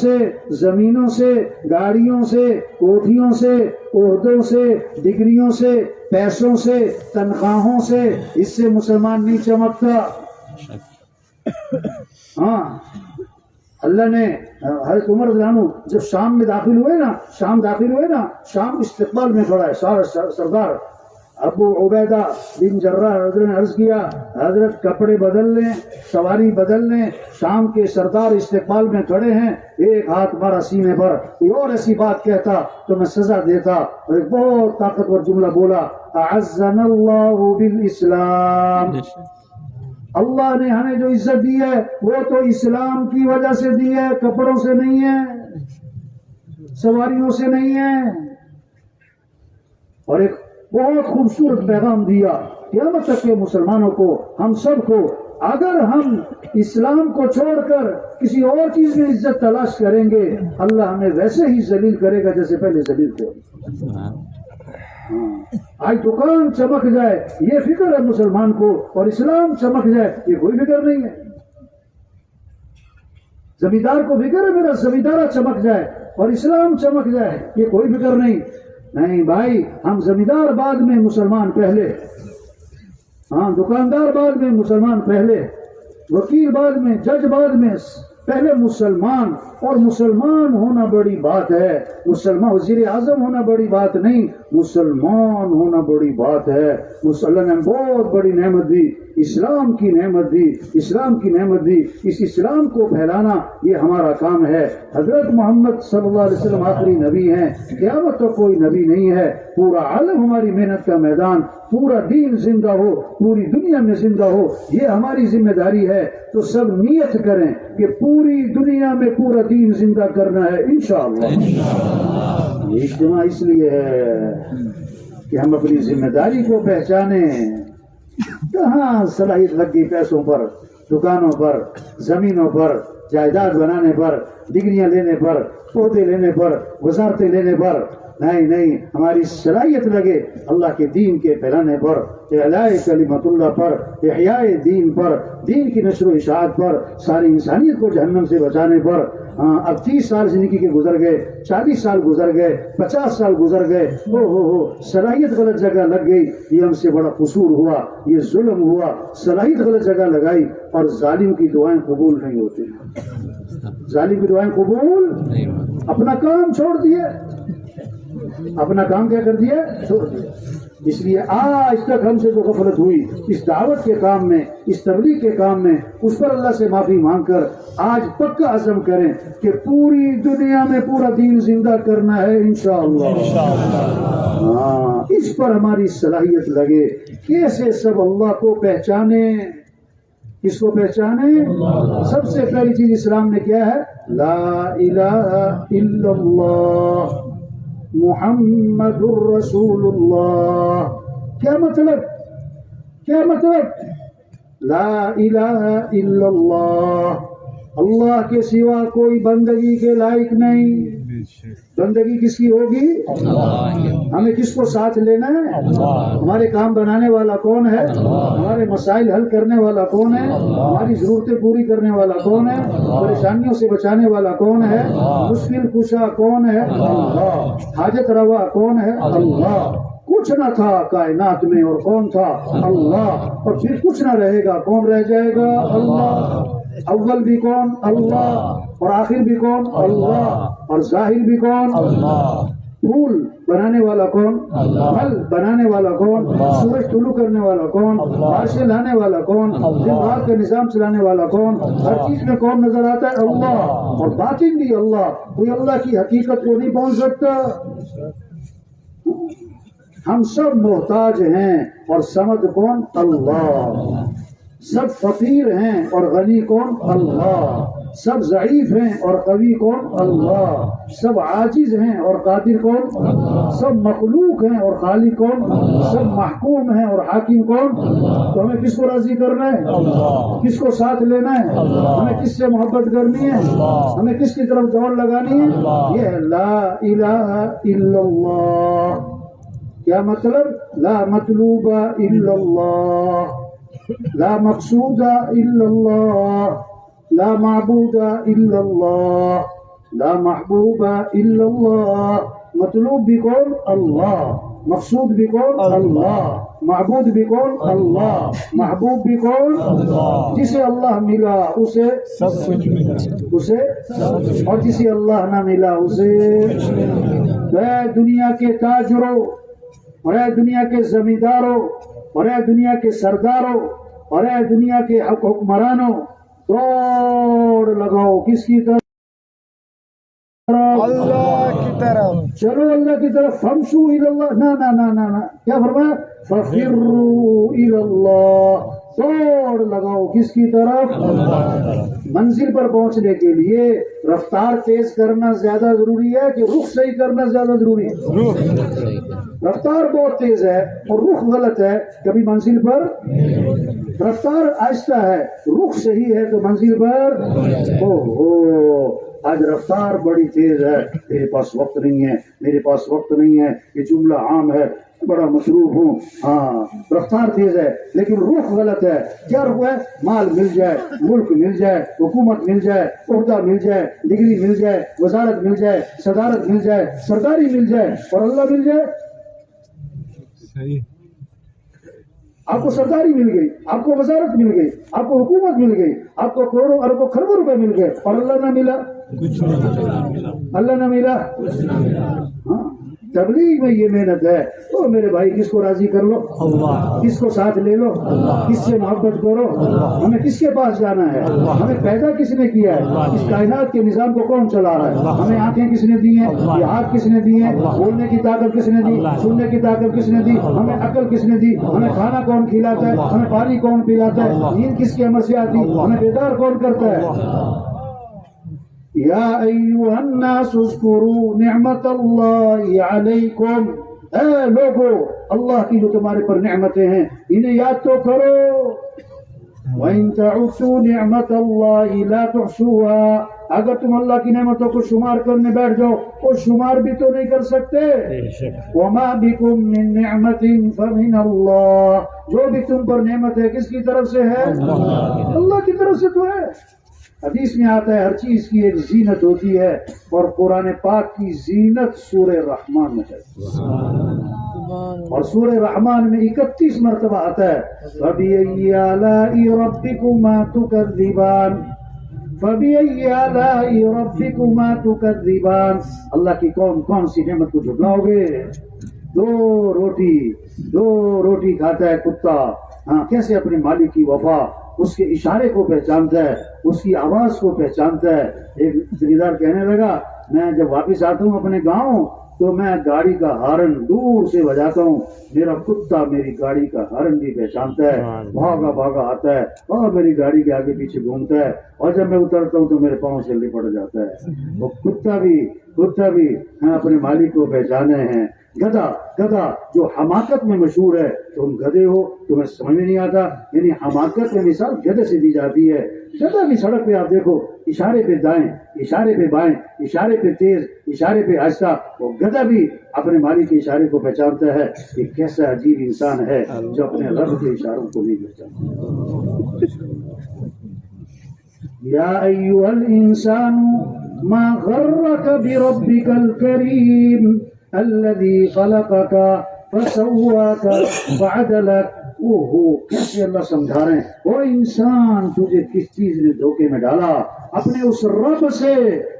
سے، گاڑیوں سے، کوٹھیوں سے، عہدوں سے، ڈگریوں سے، پیسوں سے، تنخواہوں سے اس سے مسلمان نہیں چمکتا. ہاں اللہ نے حضرت عمر رضی اللہ عنہ جب شام میں داخل ہوئے نا، شام استقبال میں کھڑا ہے سردار ابو عبیدہ بن جراح حضرت نے عرض کیا حضرت کپڑے بدل لیں، سواری بدل لیں، شام کے سردار استقبال میں کھڑے ہیں. ایک ہاتھ مارا سینے پر، کوئی اور ایسی بات کہتا تو میں سزا دیتا. اور ایک بہت طاقتور جملہ بولا، اعزنا اللہ بالاسلام. اللہ نے ہمیں جو عزت دی ہے وہ تو اسلام کی وجہ سے دی ہے، کپڑوں سے نہیں ہے، سواریوں سے نہیں ہے. اور ایک بہت خوبصورت پیغام دیا قیامت تک کے مسلمانوں کو، ہم سب کو. اگر ہم اسلام کو چھوڑ کر کسی اور چیز میں عزت تلاش کریں گے، اللہ ہمیں ویسے ہی ذلیل کرے گا جیسے پہلے ذلیل تھے. آج دکان چمک جائے یہ فکر ہے مسلمان کو، اور اسلام چمک جائے یہ کوئی فکر نہیں ہے. زمیندار کو فکر ہے میرا زمیندارہ چمک جائے اور اسلام چمک جائے، یہ کوئی فکر نہیں بھائی، ہم زمیندار بعد میں مسلمان پہلے، ہاں دکاندار بعد میں مسلمان پہلے، وکیل بعد میں، جج بعد میں، پہلے مسلمان، اور مسلمان ہونا بڑی بات ہے، مسلمان وزیر اعظم ہونا بڑی بات نہیں، مسلمان ہونا بڑی بات ہے۔ اللہ نے بہت بڑی نعمت دی، اسلام کی نعمت دی، اسلام کی نعمت دی، اس اسلام کو پھیلانا یہ ہمارا کام ہے۔ حضرت محمد صلی اللہ علیہ وسلم آخری نبی ہیں، قیامت تک کوئی نبی نہیں ہے، پورا عالم ہماری محنت کا میدان، پورا دین زندہ ہو، پوری دنیا میں زندہ ہو، یہ ہماری ذمہ داری ہے۔ تو سب نیت کریں کہ پوری دنیا میں پورا دین زندہ کرنا ہے انشاءاللہ۔ یہ اجتماع اس لیے ہے کہ ہم اپنی ذمہ داری کو پہچانیں۔ کہاں صلاحیت لگ گئی پیسوں پر، دکانوں پر، زمینوں پر، جائیداد بنانے پر، ڈگریاں لینے پر، عہدے لینے پر، وزارتیں لینے پر، نہیں، ہماری صلاحیت لگے اللہ کے دین کے پھیلانے پر، اعلاء کلمت اللہ پر، احیاء دین پر، دین کی نشر و اشاعت پر، ساری انسانیت کو جہنم سے بچانے پر۔ اب 30 سال زندگی کے گزر گئے، 40 سال گزر گئے، 50 سال گزر گئے، صلاحیت غلط جگہ لگ گئی، یہ ہم سے بڑا قصور ہوا، یہ ظلم ہوا، صلاحیت غلط جگہ لگائی، اور ظالم کی دعائیں قبول نہیں ہوتی، ظالم کی دعائیں قبول، اپنا کام چھوڑ دیے، اپنا کام کیا کر دیا، چھوڑ دیا۔ اس لیے آج تک ہم سے جو غفلت ہوئی اس دعوت کے کام میں، اس تبلیغ کے کام میں، اس پر اللہ سے معافی مانگ کر آج پکا عزم کریں کہ پوری دنیا میں پورا دین زندہ کرنا ہے انشاءاللہ۔ ہاں، اس پر ہماری صلاحیت لگے، کیسے سب اللہ کو پہچانے، کس کو پہچانے؟ سب سے پہلی چیز اسلام نے کیا ہے؟ لا الہ الا اللہ محمد الرسول اللہ۔ کیا مطلب؟ لا الہ الا اللہ، اللہ کے سوا کوئی بندگی کے لائق نہیں۔ بندگی کس کی ہوگی؟ ہمیں کس کو ساتھ لینا ہے؟ ہمارے کام بنانے والا کون ہے؟ ہمارے مسائل حل کرنے والا کون ہے؟ ہماری ضرورتیں پوری کرنے والا کون ہے؟ پریشانیوں سے بچانے والا کون ہے؟ مشکل کشا کون ہے؟ اللہ۔ حاجت روا کون ہے؟ اللہ۔ کچھ نہ تھا کائنات میں اور کون تھا؟ اللہ۔ اور پھر کچھ نہ رہے گا، کون رہ جائے گا؟ اللہ۔ اول بھی کون؟ اللہ۔ اور آخر بھی کون؟ اللہ۔ اور ظاہر بھی کون؟ اللہ۔ پھول بنانے والا کون؟ پھل بنانے والا کون؟ سورج طلوع کرنے والا کون؟ بارشیں لانے والا کون؟ دن رات کا نظام چلانے والا کون؟ ہر چیز میں کون نظر آتا ہے؟ اللہ۔ اور باطن بھی اللہ، کوئی اللہ کی حقیقت کو نہیں پہنچ سکتا۔ ہم سب محتاج ہیں، اور سمد کون؟ اللہ۔ سب فقیر ہیں اور غنی کون؟ اللہ۔ سب ضعیف ہیں اور قوی کون؟ اللہ۔ سب عاجز ہیں اور قادر کون؟ سب مخلوق ہیں اور خالق کون؟ سب محکوم ہیں اور حاکم کون؟ تو ہمیں کس کو راضی کرنا ہے؟ کس کو ساتھ لینا ہے؟ ہمیں کس سے محبت کرنی ہے؟ ہمیں کس کی طرف دوڑ لگانی ہے؟ یہ ہے لا الہ الا اللہ۔ کیا مطلب؟ لا مطلوب الا اللہ، لا مقصود الا اللہ، لا معبود الا اللہ، لا محبوب الا اللہ۔ مطلوب بھی کون؟ اللہ۔ مقصود بھی کون؟ اللہ۔ معبود بھی کون؟ اللہ۔ محبوب بھی کون؟ اللہ۔ جسے اللہ ملا اسے سب کچھ ملا، اسے اور جسے اللہ نہ ملا اسے۔ اے دنیا کے تاجروں، اور اے دنیا کے زمینداروں، اور اے دنیا کے سرداروں، اور اے دنیا کے حکمرانوں، دوڑ لگاؤ کس کی طرف؟ اللہ کی طرف۔ چلو اللہ کی طرف۔ فمشوا الی اللہ، نہ کیا فرمایا؟ ففروا الی اللہ، دوڑ لگاؤ کس کی طرف؟ منزل پر پہنچنے کے لیے رفتار تیز کرنا زیادہ ضروری ہے کہ رخ صحیح کرنا زیادہ ضروری ہے؟ رفتار بہت تیز ہے اور رخ غلط ہے، کبھی منزل پر رفتار آہستہ ہے، رخ صحیح ہے تو منزل پر آج رفتار بڑی تیز ہے، میرے پاس وقت نہیں ہے، میرے پاس وقت نہیں ہے، یہ جملہ عام ہے، بڑا مصروف ہوں. ہاں رفتار تیز ہے لیکن روح غلط ہے. کیا روح ہے؟ مال مل جائے، ملک مل جائے، حکومت مل جائے، عہدہ مل جائے، ڈگری مل جائے، وزارت مل جائے، صدارت مل جائے، سرداری مل جائے اور اللہ مل جائے. صحیح. آپ کو سرداری مل گئی، آپ کو وزارت مل گئی، آپ کو حکومت مل گئی، آپ کو کروڑوں اربوں خربوں روپے مل گئے اور اللہ نہ ملا، کچھ نہیں. اللہ نہ ملا. ہاں تبلیغ میں یہ محنت ہے. تو میرے بھائی کس کو راضی کر لو، اللہ. کس کو ساتھ لے لو، کس سے محبت کرو. ہمیں کس کے پاس جانا ہے؟ ہمیں پیدا کس نے کیا ہے؟ اس کائنات کے نظام کو کون چلا رہا ہے؟ ہمیں آنکھیں کس نے دی ہیں؟ یہ ہاتھ کس نے دی ہیں؟ بولنے کی طاقت کس نے دی؟ سننے کی طاقت کس نے دی؟ ہمیں عقل کس نے دی؟ ہمیں کھانا کون کھلاتا ہے؟ ہمیں پانی کون پلاتا ہے؟ نیند کس کے امر سے آتی؟ ہمیں بیدار کون کرتا ہے؟ یا ایھا الناس اذکروا نعمت اللہ علیکم، اے لوگو اللہ کی جو تمہارے پر نعمتیں ہیں انہیں یاد تو کرو. وَإِن تَعُدُّوا نِعْمَتَ اللَّهِ لَا تُحْصُوهَا، اگر تم اللہ کی نعمتوں کو شمار کرنے بیٹھ جاؤ وہ شمار بھی تو نہیں کر سکتے. وَمَا بِكُم مِّن نِّعْمَةٍ فَمِنَ اللَّهِ، جو بھی تم پر نعمت ہے کس کی طرف سے ہے؟ اللہ کی طرف سے تو ہے. حدیث میں آتا ہے ہر چیز کی ایک زینت ہوتی ہے اور قرآن پاک کی زینت سورہ رحمان میں ہے اور سورہ رحمان میں 31 مرتبہ آتا ہے فَبِأَيِّ آلَاءِ رَبِّكُمَا تُكَذِّبَانِ، فَبِأَيِّ آلَاءِ رَبِّكُمَا تُكَذِّبَانِ، اللہ کی کون کون سی نعمت کو جھٹلاؤ گے؟ دو روٹی کھاتا ہے کتا. ہاں کیسے اپنے مالک کی وفا اس کے اشارے کو پہچانتا ہے، اس کی آواز کو پہچانتا ہے. ایک زمیندار کہنے لگا میں جب واپس آتا ہوں اپنے گاؤں تو میں گاڑی کا ہارن دور سے بجاتا ہوں، میرا کتا میری گاڑی کا ہارن بھی پہچانتا ہے، بھاگا بھاگا آتا ہے اور میری گاڑی کے آگے پیچھے گھومتا ہے اور جب میں اترتا ہوں تو میرے پاؤں سے لپٹ جاتا ہے. وہ کتا بھی اپنے مالک کو پہچانے ہیں. گدھا جو حماقت میں مشہور ہے، تم گدھے ہو تمہیں سمجھ میں نہیں آتا، یعنی حماقت میں مثال گدھے سے دی جاتی ہے. گدھا بھی سڑک پہ آپ دیکھو اشارے پہ دائیں، اشارے پہ بائیں، اشارے پہ تیز، اشارے پہ آہستہ. وہ گدھا بھی اپنے مالک کے اشارے کو پہچانتا ہے. کہ کیسا عجیب انسان ہے جو اپنے رب کے اشاروں کو نہیں پہچانتا. یا ایھا الانسان ما غرک بربک الکریم الذی خلقک فسواک فعدلک. کیسے اللہ سمجھا رہے ہیں، وہ انسان تجھے کس چیز نے دھوکے میں ڈالا؟ اپنے اس رب سے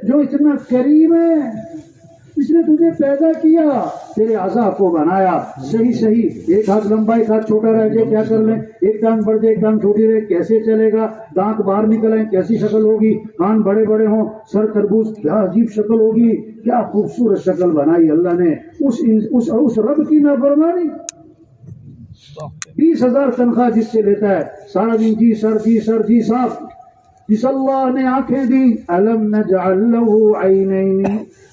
جو اتنا کریم ہے، اس نے تجھے پیدا کیا، تیرے اعضاء کو بنایا صحیح. ایک ہاتھ لمبا ایک ہاتھ چھوٹا رہ جائے کیا کر لیں، ایک ٹانگ بڑھ جائے ایک ٹانگ چھوٹی رہے کیسے چلے گا، دانت باہر نکلیں کیسی شکل ہوگی، کان بڑے بڑے ہوں، سر تربوز کیا عجیب شکل ہوگی. کیا خوبصورت شکل بنائی اللہ نے. اس رب کی نافرمانی. 20,000 تنخواہ جس سے لیتا ہے، سارا دن جی سر صاف. جس اللہ نے آنکھیں دی، الم نجعل له عینین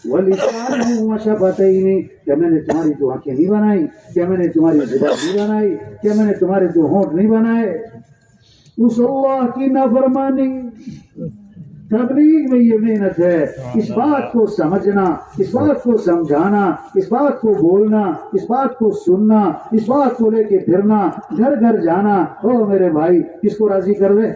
ولسانا وشفتین، کیا میں نے تمہاری دو آنکھیں نہیں بنائی؟ کیا میں نے تمہاری زبان نہیں بنائی؟ کیا میں نے تمہارے دو ہونٹ نہیں بنائے؟ اس اللہ کی نافرمانی. تبلیغ میں یہ محنت ہے، اس بات کو سمجھنا، اس بات کو سمجھانا، اس بات کو بولنا، اس بات کو سننا، اس بات کو لے کے پھرنا، گھر گھر جانا. او میرے بھائی کس کو راضی کر لے،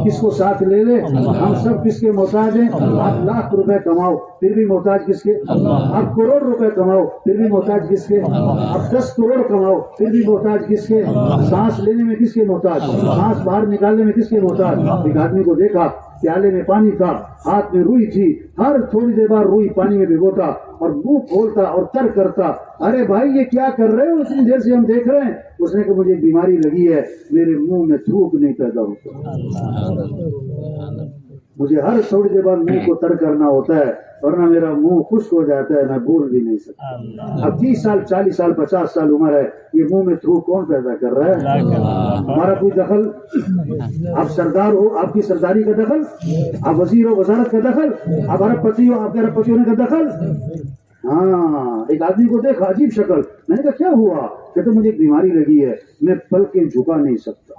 کس کو ساتھ لے لے؟ ہم سب کس کے محتاج ہیں؟ آپ لاکھ روپے کماؤ پھر بھی محتاج کس کے؟ آپ کروڑ روپے کماؤ پھر بھی محتاج کس کے؟ آپ 10 کروڑ کماؤ پھر بھی محتاج کس کے؟ سانس لینے میں کس کے محتاج؟ سانس باہر نکالنے میں کس کے محتاج؟ ایک آدمی کو دیکھا پیالے میں پانی تھا، ہاتھ میں روئی تھی، ہر تھوڑی دیر بعد روئی پانی میں بھگوتا اور منہ کھولتا اور تر کرتا. ارے بھائی یہ کیا کر رہے ہو؟ اتنی دیر سے ہم دیکھ رہے ہیں. اس نے کہا مجھے بیماری لگی ہے، میرے منہ میں تھوک نہیں پیدا ہوتا، مجھے ہر تھوڑی دیر بعد منہ کو تر کرنا ہوتا ہے ورنہ میرا منہ خشک ہو جاتا ہے، میں بول بھی نہیں سکتا. اب 30 سال 40 سال 50 سال عمر ہے، یہ منہ میں تھوک کون پیدا کر رہا ہے؟ ہمارا کوئی دخل؟ آپ سردار ہو آپ کی سرداری کا دخل، آپ وزیر ہو وزارت کا دخل، آپ ارب پتی ہو آپ کے ارب پتی ہونے کا دخل. ہاں ایک آدمی کو دیکھا عجیب شکل، میں نے کہا کیا ہوا؟ کہتے مجھے ایک بیماری لگی ہے، میں پلکیں جھکا نہیں سکتا،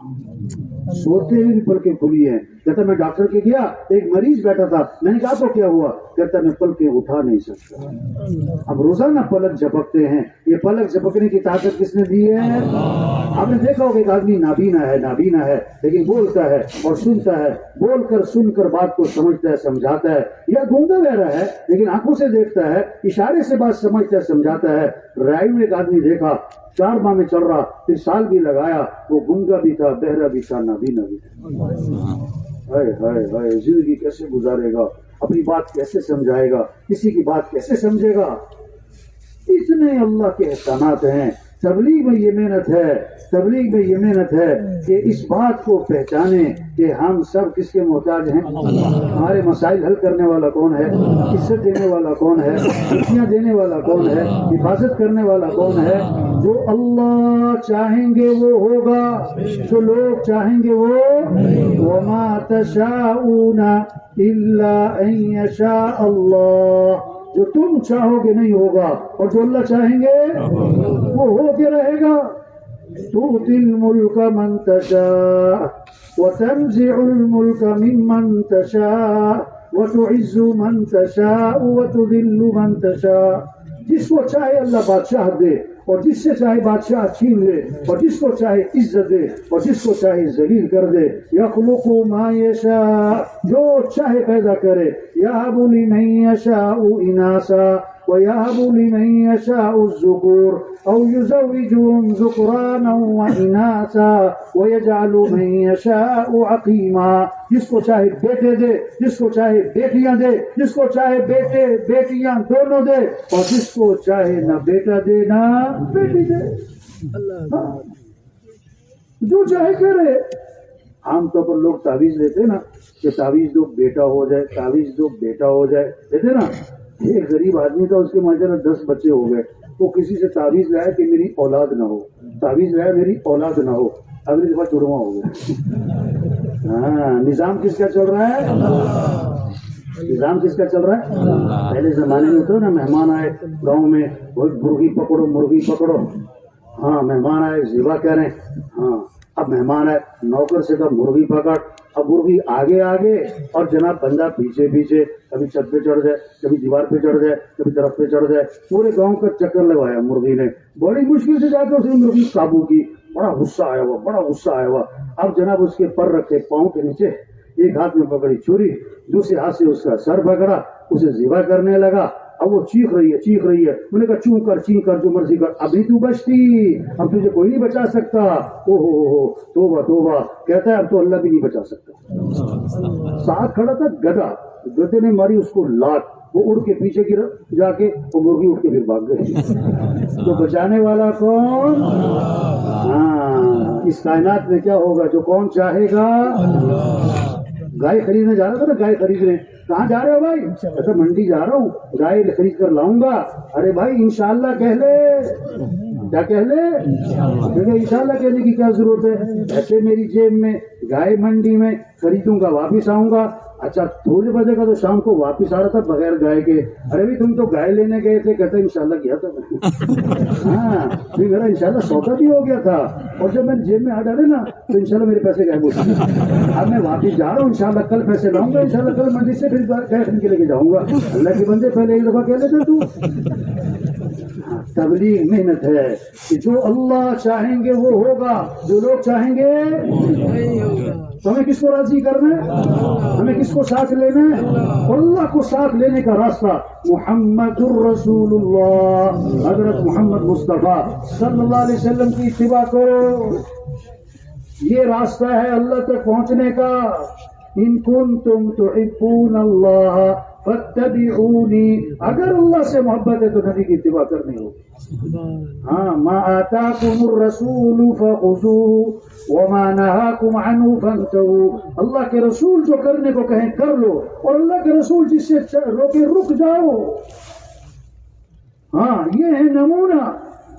سوتے ہوئے بھی پلکیں کھلی ہیں۔ کہتا میں ڈاکٹر کے گیا، ایک مریض بیٹھا تھا، میں نے کہا تو کیا ہوا؟ کہتا میں پلکیں اٹھا نہیں سکتا۔ اب روزانہ پلک جھپکتے ہیں، یہ پلک جھپکنے کی طاقت کس نے دی ہے؟ آپ نے دیکھا ہوگا ایک آدمی نابینا ہے لیکن بولتا ہے اور سنتا ہے، بول کر سن کر بات کو سمجھتا ہے سمجھاتا ہے، یا گونگا بہرا ہے لیکن آنکھوں سے دیکھتا ہے، اشارے سے بات سمجھتا ہے سمجھاتا ہے۔ رائے میں ایک آدمی دیکھا 4 ماہ میں چل رہا، پھر سال بھی لگایا، وہ گونگا بھی تھا، بہرا بھی تھا، نابینا بھی تھا۔ ہائے ہائے ہائے، زندگی کیسے گزارے گا؟ اپنی بات کیسے سمجھائے گا؟ کسی کی بات کیسے سمجھے گا؟ اتنے اللہ کے احسانات ہیں۔ تبلیغ میں یہ محنت ہے کہ اس بات کو پہچانیں کہ ہم سب کس کے محتاج ہیں۔ ہمارے مسائل حل کرنے والا کون ہے؟ عزت دینے والا کون ہے؟ خوشیاں دینے والا کون ہے؟ حفاظت کرنے والا کون ہے؟ جو اللہ چاہیں گے وہ ہوگا، جو لوگ چاہیں گے وہ۔ وَمَا تَشَاءُونَ إِلَّا أَن يَشَاءَ اللَّهُ، جو تم چاہو گے نہیں ہوگا، اور جو اللہ چاہیں گے وہ ہو کے رہے گا۔ تؤتی الملک من تشاء وتنزع الملک ممن تشاء وتعز من تشاء وتذل من تشاء، جس کو چاہے اللہ بادشاہ دے اور جس سے چاہے بادشاہ چھین لے، اور جس کو چاہے عزت دے اور جس کو چاہے ذلیل کر دے۔ یخلق ما یشاء، جو چاہے پیدا کرے۔ یہب لمن یشاء اناثا وَيَهَبُ لِمَن يَشَاءُ الذُّكُورَ أَوْ يُزَوِّجُهُمْ ذُكْرَانًا وَإِنَاثًا وَيَجْعَلُ مَن يَشَاءُ عَقِيمًا، جس کو چاہے بیٹے دے، جس کو چاہے بیٹیاں دے، جس کو چاہے بیٹے بیٹیاں دونوں دے، اور جس کو چاہے نہ بیٹا دے نہ بیٹی دے۔ جو چاہے کرے۔ عام طور پر لوگ تعویذ لیتے نا کہ تعویذ دو بیٹا ہو جائے، تعویذ دو بیٹا ہو جائے، لیتے نا۔ ایک غریب آدمی تھا، اس کے ماجرا 10 بچے ہو گئے، وہ کسی سے تعویذ لایا کہ میری اولاد نہ ہو، تعویذ لایا میری اولاد نہ ہو، اگلی دفعہ چڑواں ہو گیا۔ ہاں، نظام کس کا چل رہا ہے؟ نظام کس کا چل رہا ہے؟ پہلے زمانے میں تو نا مہمان آئے گاؤں میں، وہ مرغی پکڑو مرغی پکڑو، ہاں مہمان آئے ذبح کریں، ہاں اب مہمان آئے نوکر سے کہا مرغی پکڑ، اب مرغی آگے آگے اور جناب بندہ پیچھے پیچھے، کبھی چھت پہ چڑھ جائے، کبھی دیوار پہ چڑھ جائے، کبھی درخت پہ چڑھ جائے، پورے گاؤں کا چکر لگوایا مرغی نے، بڑی مشکل سے جا کے اس نے مرغی قابو کی، بڑا غصہ آیا ہوا، اب جناب اس کے پر رکھے پاؤں کے نیچے، ایک ہاتھ میں پکڑی چھری، دوسرے ہاتھ سے اس کا سر پکڑا، اسے ذبح کرنے لگا۔ اب وہ چیخ رہی ہے، میں نے کہا چوں کر جو مرضی کر، ابھی تو بچتی، اب تجھے کوئی نہیں بچا سکتا۔ او ہو توبہ، کہتا ہے اب تو اللہ بھی نہیں بچا سکتا۔ ساتھ کھڑا تھا گدھا، گدھے نے ماری اس کو لات، وہ اڑ کے پیچھے گرا جا کے، وہ مرغی اٹھ کے پھر بھاگ گئی۔ تو بچانے والا کون؟ ہاں، اس کائنات میں کیا ہوگا؟ جو کون چاہے گا۔ گائے خریدنے جا رہا تھا نا، گائے خریدنے، کہاں جا رہے ہو بھائی؟ ایسا منڈی جا رہا ہوں، گائے خرید کر لاؤں گا۔ ارے بھائی انشاءاللہ کہہ لے، کیا کہہ لے؟ انشاءاللہ کہنے کی کیا ضرورت ہے؟ ایسے میری جیب میں گائے منڈی میں خریدوں گا، واپس آؤں گا۔ اچھا تھوڑے بجے کا تو شام کو واپس آ رہا تھا بغیر گائے کے۔ ارے بھائی تم تو گائے لینے گئے تھے، کہتے انشاءاللہ کیا تھا۔ ہاں پھر میرا انشاءاللہ سودا بھی ہو گیا تھا، اور جب میں جیب میں آ ڈالے نا تو انشاءاللہ میرے پیسے غائب ہو گئے۔ اب میں واپس جا رہا ہوں، انشاءاللہ کل پیسے لاؤں گا، انشاءاللہ کل منڈی سے پھر گائے خرید کے لے کے جاؤں گا۔ اللہ کے بندے پہلے ایک دفعہ کہہ لیتے تو۔ تبلیغ محنت ہے کہ جو اللہ چاہیں گے وہ ہوگا، جو لوگ چاہیں گے تو ہمیں کس کو راضی کرنا ہے؟ ہمیں کس کو ساتھ لینا ہے؟ اللہ کو ساتھ لینے کا راستہ محمد الرسول اللہ، حضرت محمد مصطفیٰ صلی اللہ علیہ وسلم کی اتباع کرو۔ یہ راستہ ہے اللہ تک پہنچنے کا۔ ان کنتم تحبون اللہ فاتبعونی، اگر اللہ سے محبت ہے تو نبی کی اتباع کرنی ہوگی۔ ہاں، ما آتاکم الرسول فخذوہ وما نہاکم عنہ فانتہوا، اللہ کے رسول جو کرنے کو کہیں کر لو، اور اللہ کے رسول جس سے روکے رک جاؤ۔ ہاں یہ ہے نمونہ،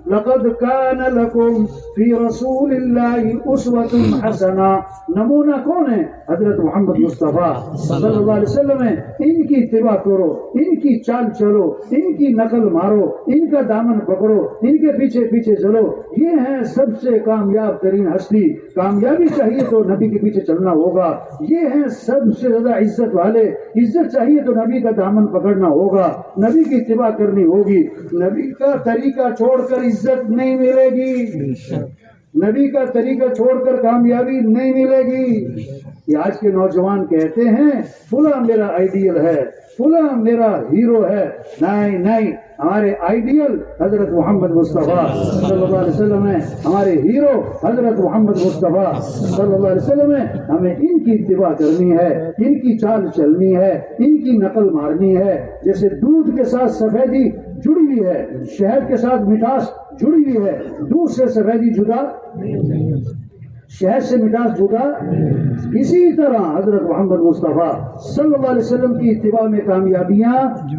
لقد كان لكم في رسول الله اسوة حسنہ. نمونہ کون ہے؟ حضرت محمد مصطفیٰ صلی اللہ علیہ وسلم ہے. ان کی اتباع کرو، ان کی چال چلو، ان کی نقل مارو، ان کا دامن پکڑو، ان کے پیچھے پیچھے چلو. یہ ہے سب سے کامیاب ترین ہستی. کامیابی چاہیے تو نبی کے پیچھے چلنا ہوگا. یہ ہے سب سے زیادہ عزت والے. عزت چاہیے تو نبی کا دامن پکڑنا ہوگا، نبی کی اتباع کرنی ہوگی. نبی کا طریقہ چھوڑ کر عزت نہیں ملے گی، نبی کا طریقہ چھوڑ کر کامیابی نہیں ملے گی. یہ آج کے نوجوان کہتے ہیں فلاں میرا آئیڈیل ہے، فلاں میرا ہیرو ہے. نہیں نہیں، ہمارے آئیڈیل حضرت محمد مصطفیٰ صلی اللہ علیہ وسلم ہے. ہمارے ہیرو حضرت محمد مصطفیٰ صلی اللہ علیہ وسلم ہے. ہمیں ان کی اتباع کرنی ہے، ان کی چال چلنی ہے، ان کی نقل مارنی ہے. جیسے دودھ کے ساتھ سفیدی جڑی ہوئی ہے، شہد کے ساتھ مٹاس جڑی ہوئی ہے. دودھ سے سفیدی جدا، شہد سے مٹاس جدا. اسی طرح حضرت محمد مصطفیٰ صلی اللہ علیہ وسلم کی اتباع میں کامیابیاں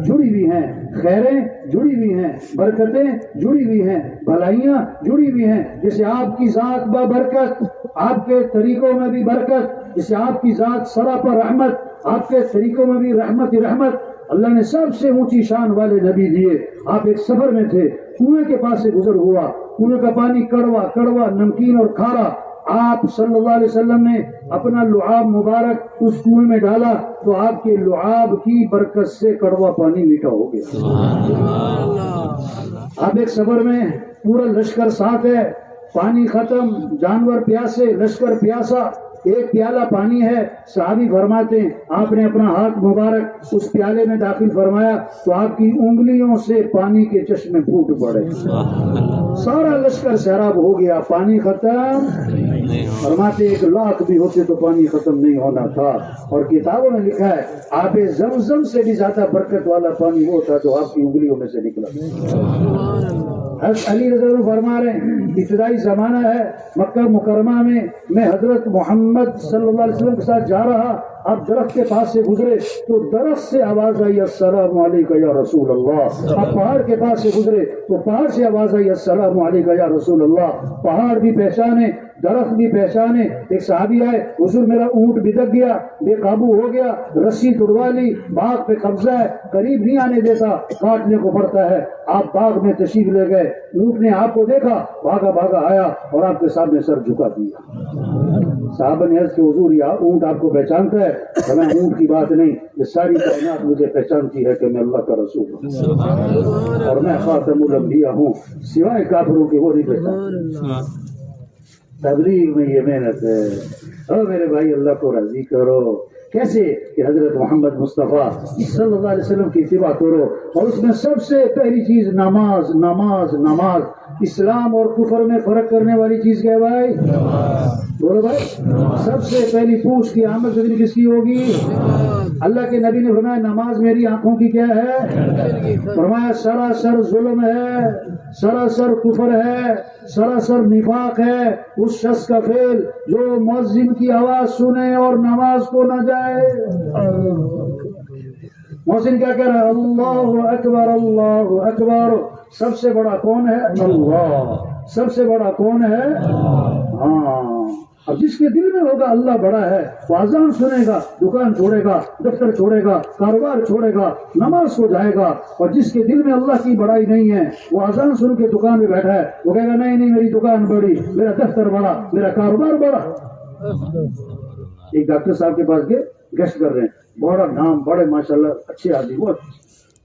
جڑی ہوئی ہیں، خیریں جڑی ہوئی ہیں، برکتیں جڑی ہوئی ہیں، بھلائیاں جڑی ہوئی ہیں. جیسے آپ کی ذات با برکت، آپ کے طریقوں میں بھی برکت. جیسے آپ کی ذات سراپا رحمت، آپ کے طریقوں میں بھی رحمت ہی رحمت. اللہ نے سب سے اونچی شان والے نبی دیے. آپ ایک سفر میں تھے، کنویں کے پاس سے گزر ہوا، کنویں کا پانی کڑوا کڑوا، نمکین اور کھارا. آپ صلی اللہ علیہ وسلم نے اپنا لعاب مبارک اس کنویں میں ڈالا تو آپ کے لعاب کی برکت سے کڑوا پانی میٹھا ہو گیا. آپ ایک سفر میں، پورا لشکر ساتھ ہے، پانی ختم، جانور پیاسے، لشکر پیاسا، ایک پیالہ پانی ہے. صحابی فرماتے ہیں آپ نے اپنا ہاتھ مبارک اس پیالے میں داخل فرمایا تو آپ کی انگلیوں سے پانی کے چشمے پھوٹ پڑے. سارا لشکر سیراب ہو گیا، پانی ختم. فرماتے 1,00,000 بھی ہوتے تو پانی ختم نہیں ہونا تھا. اور کتابوں میں لکھا ہے آب زمزم سے بھی زیادہ برکت والا پانی وہ تھا جو آپ کی انگلیوں میں سے نکلا. حضرت علی رضی اللہ عنہ فرما رہے ہیں ابتدائی زمانہ ہے، مکہ مکرمہ میں حضرت محمد صلی اللہ علیہ وسلم کے ساتھ جا رہا. آپ درخت کے پاس سے گزرے تو درخت سے آواز آئی السلام علیکم یا رسول اللہ. آپ پہاڑ کے پاس سے گزرے تو پہاڑ سے آواز آئی السلام علیکم یا رسول اللہ. پہاڑ بھی پہچانے، درخت بھی پہچانے. ایک صحابی آئے، حضور میرا اونٹ بدک گیا، بے قابو ہو گیا، رسی توڑوا لی، باغ پہ قبضہ ہے، قریب نہیں آنے دیتا، کاٹنے کو پڑتا ہے. آپ باغ میں تشریف لے گئے، اونٹ نے آپ کو دیکھا، بھاگا بھاگا آیا اور آپ کے سامنے سر جھکا دیا. صحابہ نے عرض کہ حضور یا اونٹ آپ کو پہچانتا ہے؟ میں اونٹ کی بات نہیں، یہ ساری کائنات مجھے پہچانتی ہے کہ میں اللہ کا رسول ہوں اور میں خاتم الانبیاء ہوں، سوائے کافروں کے وہ نہیں پہچانتے. تبلیغ میں یہ محنت ہے. اور میرے بھائی اللہ کو راضی کرو. کیسے کہ حضرت محمد مصطفیٰ صلی اللہ علیہ وسلم کی اتباع کرو. اور اس میں سب سے پہلی چیز نماز نماز نماز. اسلام اور کفر میں فرق کرنے والی چیز کیا ہے بھائی؟ بولو بھائی. سب سے پہلی پوچھ کی آمد کس کی ہوگی؟ اللہ کے نبی نے فرمایا نماز میری آنکھوں کی کیا ہے؟ فرمایا سراسر ظلم ہے، سراسر کفر ہے، سراسر نفاق ہے اس شخص کا فعل جو مؤذن کی آواز سنے اور نماز کو نہ جائے. مؤذن کیا کہہ رہا ہے؟ اللہ اکبر اللہ اکبر. سب سے بڑا کون ہے؟ اللہ. سب سے بڑا کون ہے؟ ہاں. اب جس کے دل میں ہوگا اللہ بڑا ہے وہ اذان سنے گا، دکان چھوڑے گا، دفتر چھوڑے گا، کاروبار چھوڑے گا، نماز کو جائے گا. اور جس کے دل میں اللہ کی بڑائی نہیں ہے وہ اذان سن کے دکان میں بیٹھا ہے، وہ کہے گا نہیں نہیں میری دکان بڑی، میرا دفتر بڑا، میرا کاروبار بڑا. ایک ڈاکٹر صاحب کے پاس گئے، گشت کر رہے ہیں، بڑا نام، بڑے ماشاءاللہ اچھے آدمی بہت.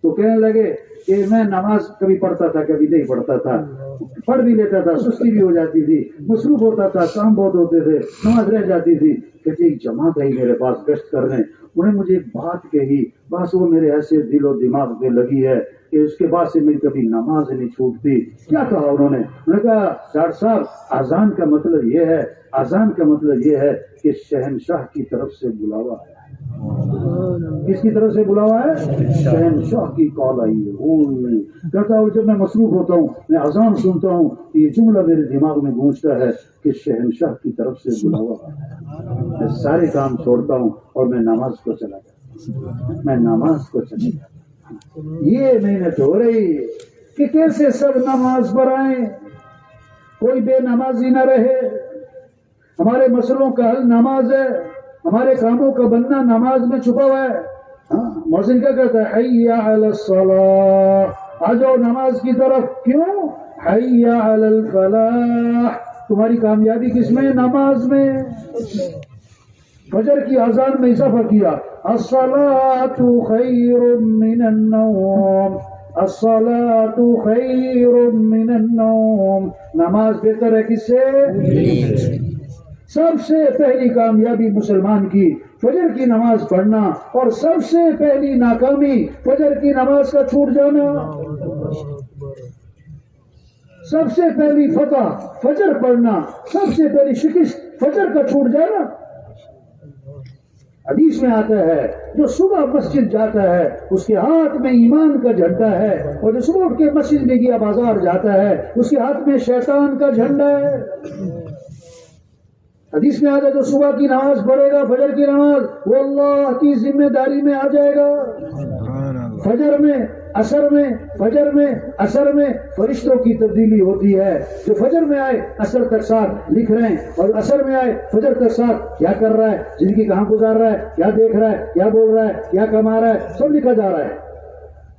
تو کہنے لگے کہ میں نماز کبھی پڑھتا تھا کبھی نہیں پڑھتا تھا، پڑھ بھی لیتا تھا، سستی بھی ہو جاتی تھی، مصروف ہوتا تھا، کام بہت ہوتے تھے، نماز رہ جاتی تھی. کہتے ایک جماعت آئی میرے پاس گشت کرنے، انہوں نے مجھے ایک بات کہی، بس وہ میرے ایسے دل و دماغ پہ لگی ہے کہ اس کے بعد سے میری کبھی نماز نہیں چھوٹتی. کیا کہا انہوں نے کہا ڈاکٹر صاحب اذان کا مطلب یہ ہے، اذان کا مطلب یہ ہے کہ شہنشاہ کی طرف سے بلاوا ہے. کس کی طرف سے بلاوا ہے؟ شہنشاہ کی کال آئی ہے. کہتا ہوں جب میں مصروف ہوتا ہوں، میں اذان سنتا ہوں، یہ جملہ میرے دماغ میں گونجتا ہے کہ شہنشاہ کی طرف سے بلاوا ہے. میں سارے کام چھوڑتا ہوں اور میں نماز کو چلا جاتا ہوں، میں نماز کو چلا جاتا ہوں. یہ محنت ہو رہی. کہ کیسے سب نماز پڑھائیں، کوئی بے نمازی نہ رہے. ہمارے مسئلوں کا حل نماز ہے، ہمارے کاموں کا بننا نماز میں چھپا ہوا ہے. مؤذن کیا کہتا ہے؟ حی علی الصلاۃ، آ جاؤ نماز کی طرف. کیوں؟ حی علی الفلاح، تمہاری کامیابی کس میں؟ نماز میں. فجر کی اذان میں اضافہ کیا، الصلاۃ خیر من النوم، الصلاۃ خیر من النوم، نماز بہتر ہے کس سے؟ سب سے پہلی کامیابی مسلمان کی فجر کی نماز پڑھنا، اور سب سے پہلی ناکامی فجر کی نماز کا چھوٹ جانا. سب سے پہلی فتح فجر پڑھنا، سب سے پہلی شکست فجر کا چھوٹ جانا. حدیث میں آتا ہے جو صبح مسجد جاتا ہے اس کے ہاتھ میں ایمان کا جھنڈا ہے، اور جو صبح اٹھ کے مسجد میں گیا بازار جاتا ہے اس کے ہاتھ میں شیطان کا جھنڈا ہے. حدیث میں آتا ہے جو صبح کی نماز پڑھے گا، فجر کی نماز، وہ اللہ کی ذمہ داری میں آ جائے گا. فجر میں، عصر میں، فجر میں، عصر میں فرشتوں کی تبدیلی ہوتی ہے. جو فجر میں آئے عصر تک ساتھ لکھ رہے ہیں، اور عصر میں آئے فجر تک ساتھ کیا کر رہا ہے، زندگی کہاں گزار رہا ہے، کیا دیکھ رہا ہے، کیا بول رہا ہے، کیا کما رہا ہے، سب لکھا جا رہا ہے.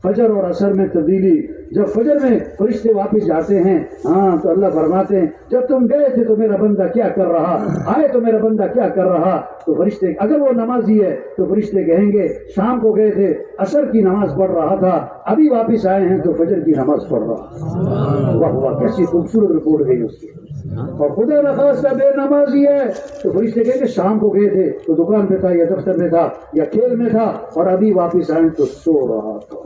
فجر اور عصر میں تبدیلی. جب فجر میں فرشتے واپس جاتے ہیں، تو اللہ فرماتے ہیں جب تم گئے تھے تو میرا بندہ کیا کر رہا، آئے تو میرا بندہ کیا کر رہا. تو فرشتے اگر وہ نمازی ہے تو فرشتے کہیں گے شام کو گئے تھے عصر کی نماز پڑھ رہا تھا، ابھی واپس آئے ہیں تو فجر کی نماز پڑھ رہا. واہ واہ، کیسی خوبصورت رپورٹ گئی اس کی. اور خدا نخواستہ بے نمازی ہے تو فرشتے کہیں گے شام کو گئے تھے تو دکان پہ تھا یا دفتر میں تھا یا کھیل میں تھا، اور ابھی واپس آئے تو سو رہا تھا.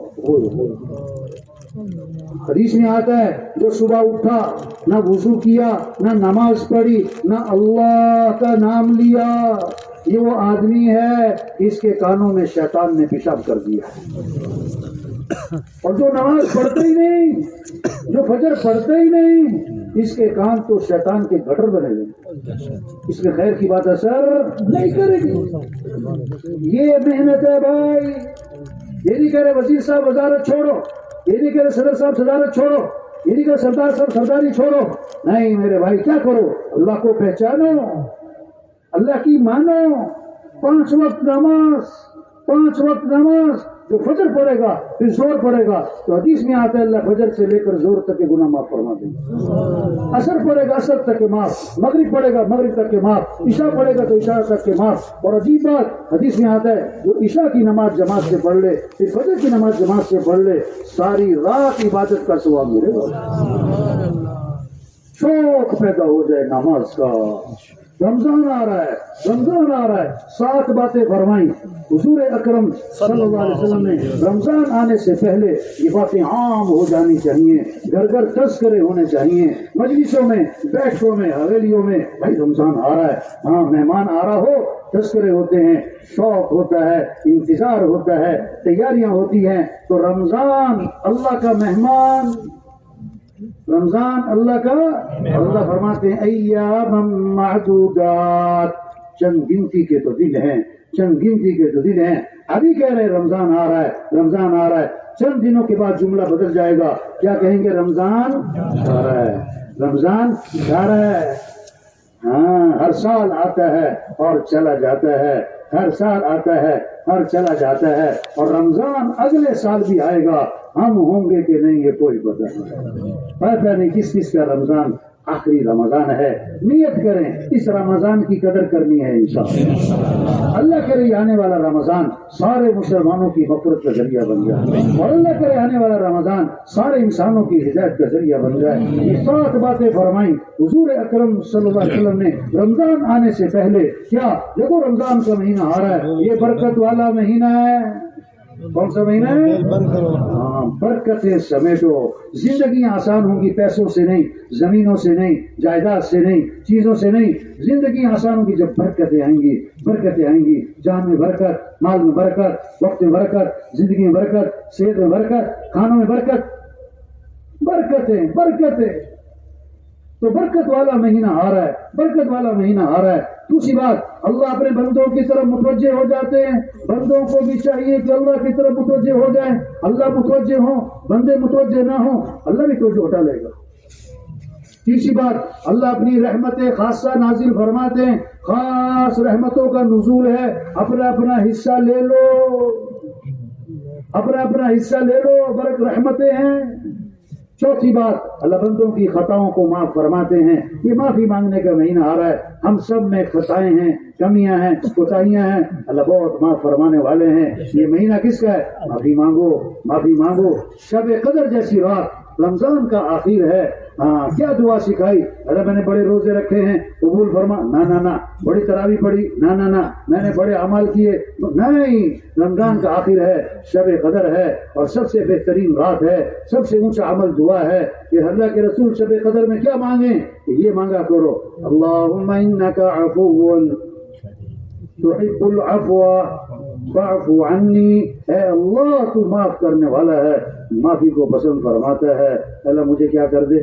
حدیث میں آتا ہے جو صبح اٹھا، نہ وضو کیا، نہ نماز پڑھی، نہ اللہ کا نام لیا، یہ وہ آدمی ہے اس کے کانوں میں شیطان نے پیشاب کر دیا. اور جو نماز پڑھتے ہی نہیں، جو فجر پڑھتے ہی نہیں، اس کے کان تو شیطان کے گٹر بنے گئے، اس میں خیر کی بات اثر نہیں کرے گی. یہ محنت ہے بھائی. یہ نہیں کہہ رہے وزیر صاحب وزارت چھوڑو، یہ نہیں کہہ رہے صدر صاحب صدارت چھوڑو، یہ نہیں کہہ رہے سردار صاحب سرداری چھوڑو. نہیں میرے بھائی، کیا کرو؟ اللہ کو پہچانو، اللہ کی مانو. 5 وقت نماز، 5 وقت نماز. جو فجر پڑے گا پھر زور پڑے گا تو حدیث میں آتا ہے اللہ فجر سے لے کر زور تک کے گناہ معاف فرما دیں گے. عصر پڑے گا عصر تک کے معاف، مغرب پڑے گا مغرب تک کے معاف، عشاء پڑے گا تو عشاء تک کے معاف. اور عجیب بات حدیث میں آتا ہے جو عشاء کی نماز جماعت سے پڑھ لے، پھر فجر کی نماز جماعت سے پڑھ لے، ساری رات عبادت کا ثواب ملے گا. شوق پیدا ہو جائے نماز کا. رمضان آ رہا ہے، رمضان آ رہا ہے. 7 باتیں فرمائیں حضور اکرم صلی اللہ علیہ وسلم نے. رمضان آنے سے پہلے یہ باتیں عام ہو جانی چاہیے، گھر گھر تذکرے ہونے چاہیے، مجلسوں میں، بیٹھکوں میں، حویلیوں میں. بھائی رمضان آ رہا ہے، مہمان آ رہا ہو، تذکرے ہوتے ہیں، شوق ہوتا ہے، انتظار ہوتا ہے، تیاریاں ہوتی ہیں. تو رمضان اللہ کا مہمان، رمضان اللہ کا، اللہ فرماتے ہیں ایام معدودات، چند گنتی کے تو دن ہیں، چند گنتی کے تو دن ہیں. ابھی کہہ رہے رمضان آ رہا ہے، رمضان آ رہا ہے. چند دنوں کے بعد جملہ بدل جائے گا، کیا کہیں گے؟ رمضان آ رہا ہے، رمضان آ رہا ہے. ہر سال آتا ہے اور چلا جاتا ہے، ہر سال آتا ہے اور چلا جاتا ہے. اور رمضان اگلے سال بھی آئے گا، ہم ہوں گے کہ نہیں یہ کوئی پتہ نہیں. کس کس کا رمضان آخری رمضان ہے. نیت کریں اس رمضان کی قدر کرنی ہے انشاءاللہ. اللہ کرے آنے والا رمضان سارے مسلمانوں کی مغفرت کا ذریعہ بن جائے، اور اللہ کرے آنے والا رمضان سارے انسانوں کی ہدایت کا ذریعہ بن جائے. یہ 7 باتیں فرمائیں حضور اکرم صلی اللہ علیہ وسلم نے رمضان آنے سے پہلے. کیا؟ دیکھو رمضان کا مہینہ آ رہا ہے، یہ برکت والا مہینہ ہے. کون سا مہینہ ہے؟ برکتیں سمیٹو. زندگیاں آسان ہوں گی، پیسوں سے نہیں، زمینوں سے نہیں، جائیداد سے نہیں، چیزوں سے نہیں. زندگی آسان ہوگی جب برکتیں آئیں گی، برکتیں آئیں گی. جان میں برکت، مال میں برکت، وقت میں برکت، زندگی میں برکت، صحت میں برکت، کھانوں میں برکت، برکتیں برکتیں. تو برکت والا مہینہ آ رہا ہے، برکت والا مہینہ آ رہا ہے. دوسری بات اللہ اپنے بندوں کی طرف متوجہ ہو جاتے ہیں. بندوں کو بھی چاہیے کہ اللہ کی طرف متوجہ ہو جائیں. اللہ متوجہ ہوں, بندے متوجہ نہ ہوں, اللہ بھی توجہ ہٹا لے گا. تیسری بات اللہ اپنی رحمت خاصہ نازل فرماتے ہیں. خاص رحمتوں کا نزول ہے. اپنا اپنا حصہ لے لو, اپنا اپنا حصہ لے لو, برک رحمتیں ہیں. چوتھی بات اللہ بندوں کی خطاؤں کو معاف فرماتے ہیں. یہ معافی مانگنے کا مہینہ آ رہا ہے. ہم سب میں خطائیں ہیں, کمیاں ہیں, کوتاہیاں ہیں. اللہ بہت معاف فرمانے والے ہیں. یہ مہینہ کس کا ہے؟ معافی مانگو, معافی مانگو. شب قدر جیسی رات, رمضان کا آخر ہے. ہاں, کیا دعا سکھائی؟ ارے میں نے بڑے روزے رکھے ہیں, قبول فرما. نہ بڑی تراویح پڑھی. نہ میں نے بڑے اعمال کیے. نہیں, رمضان کا آخر ہے, شب قدر ہے, اور سب سے بہترین رات ہے. سب سے اونچا عمل دعا ہے کہ اللہ کے رسول شب قدر میں کیا مانگیں؟ یہ مانگا کرو, اللہم انک عفو تحب العفو فاعف عنی. اے اللہ تو معاف کرنے والا ہے, معافی کو پسند فرماتا ہے. اللہ مجھے کیا کر دے,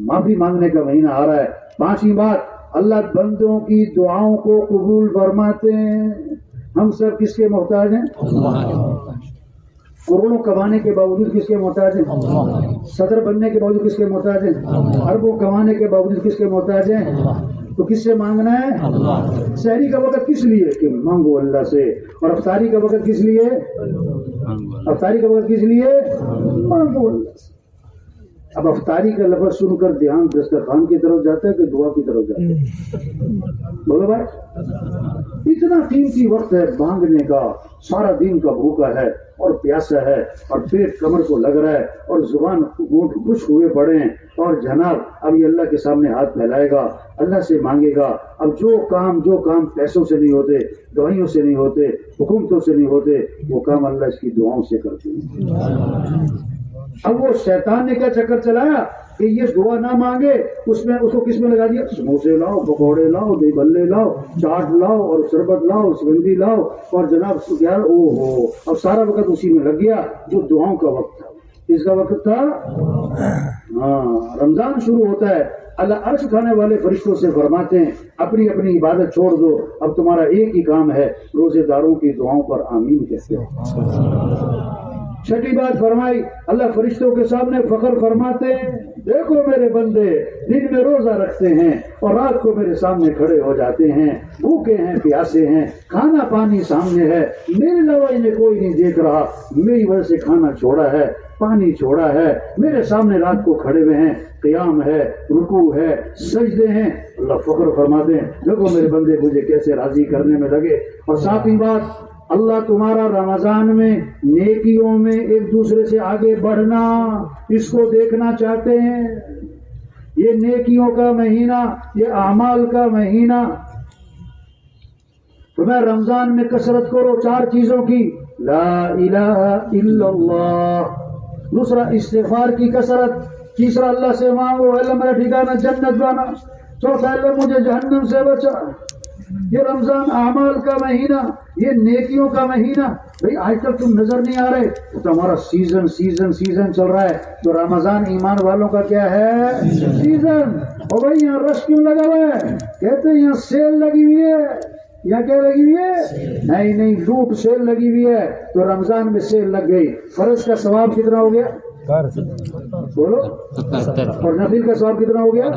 معافی مانگنے کا مہینہ آ رہا ہے. پانچویں بات اللہ بندوں کی دعاؤں کو قبول فرماتے ہیں. ہم سب کس کے محتاج ہیں؟ کروڑوں کمانے کے باوجود کس کے محتاج ہیں؟ صدر بننے کے باوجود کس کے محتاج ہیں؟ اربوں کمانے کے باوجود کس کے محتاج ہیں؟ تو کس سے مانگنا ہے؟ سحری کا وقت کس لیے کہ مانگو اللہ سے, اور افطاری کا وقت کس لیے؟ افطاری کا وقت کس لیے؟ مانگو اللہ سے. اب افطاری کا لفظ سن کر دھیان دسترخوان کی طرف جاتا ہے کہ دعا کی طرف جاتا ہے؟ بولو بھائی, اتنا قیمتی وقت ہے مانگنے کا. سارا دن کا بھوکا ہے اور پیاسا ہے, اور پیٹ کمر کو لگ رہا ہے, اور زبان گونٹ خشک ہوئے پڑے ہیں, اور جناب اب یہ اللہ کے سامنے ہاتھ پھیلائے گا, اللہ سے مانگے گا. اب جو کام پیسوں سے نہیں ہوتے, دوائیوں سے نہیں ہوتے, حکومتوں سے نہیں ہوتے, وہ کام اللہ اس کی دعاؤں سے کرتے ہیں. اب وہ شیطان نے کیا چکر چلایا کہ یہ دعا نہ مانگے, اس کو کس میں لگا دیا؟ سموسے لاؤ, پکوڑے لاؤ, دہی بھلے لاؤ, چاٹ لاؤ, اور شربت لاؤ, سگندی لاؤ, اور جناب یار او ہو, اب سارا وقت اسی میں لگ گیا جو دعاؤں کا وقت تھا. اس کا وقت تھا. ہاں, رمضان شروع ہوتا ہے. اللہ عرش اٹھانے والے فرشتوں سے فرماتے ہیں اپنی اپنی عبادت چھوڑ دو, اب تمہارا ایک ہی کام ہے, روزے داروں کی دعاؤں پر آمین کہتے ہیں. چھٹی بات فرمائی, اللہ فرشتوں کے سامنے فخر فرماتے ہیں, دیکھو میرے بندے دن میں روزہ رکھتے ہیں اور رات کو میرے سامنے کھڑے ہو جاتے ہیں, بھوکے ہیں, پیاسے ہیں, کھانا پانی سامنے ہے, میرے علاوہ انہیں کوئی نہیں دیکھ رہا, میری وجہ سے کھانا چھوڑا ہے, پانی چھوڑا ہے, میرے سامنے رات کو کھڑے ہوئے ہیں, قیام ہے, رکوع ہے, سجدے ہیں. اللہ فخر فرماتے ہیں, دیکھو میرے بندے مجھے کیسے راضی کرنے میں لگے. اور ساتویں بات, اللہ تمہارا رمضان میں نیکیوں میں ایک دوسرے سے آگے بڑھنا, اس کو دیکھنا چاہتے ہیں. یہ نیکیوں کا مہینہ, یہ اعمال کا مہینہ. تمہیں رمضان میں کثرت کرو 4 چیزوں کی, لا الہ الا اللہ. دوسرا استغفار کی کثرت. تیسرا اللہ سے مانگو, اللہ میرا ٹھکانہ جنت بنا. چوتھا اللہ مجھے جہنم سے بچا. یہ رمضان اعمال کا مہینہ, یہ نیکیوں کا مہینہ. بھئی آج تک تم نظر نہیں آ رہے, تو ہمارا سیزن چل رہا ہے. تو رمضان ایمان والوں کا کیا ہے؟ سیزن. اور بھائی یہاں رش کیوں لگا ہوا ہے؟ کہتے ہیں یہاں سیل لگی ہوئی ہے. یا کیا لگی ہوئی ہے؟ نہیں, لوٹ سیل لگی ہوئی ہے. تو رمضان میں سیل لگ گئی. فرض کا ثواب کتنا ہو گیا؟ بولو. اور نفل کا ثواب کتنا ہو گیا؟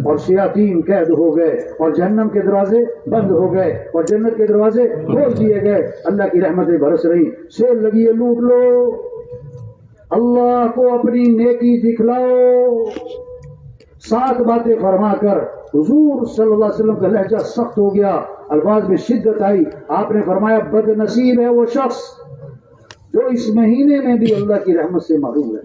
اور شیاطین قید ہو گئے, اور جہنم کے دروازے بند ہو گئے, اور جنت کے دروازے کھول دیے گئے. اللہ کی رحمتیں برس رہی. سیل لگی ہے, لوٹ لو. اللہ کو اپنی نیکی دکھلاؤ. 7 باتیں فرما کر حضور صلی اللہ علیہ وسلم کا لہجہ سخت ہو گیا, الفاظ میں شدت آئی. آپ نے فرمایا بد نصیب ہے وہ شخص جو اس مہینے میں بھی اللہ کی رحمت سے محروم ہے.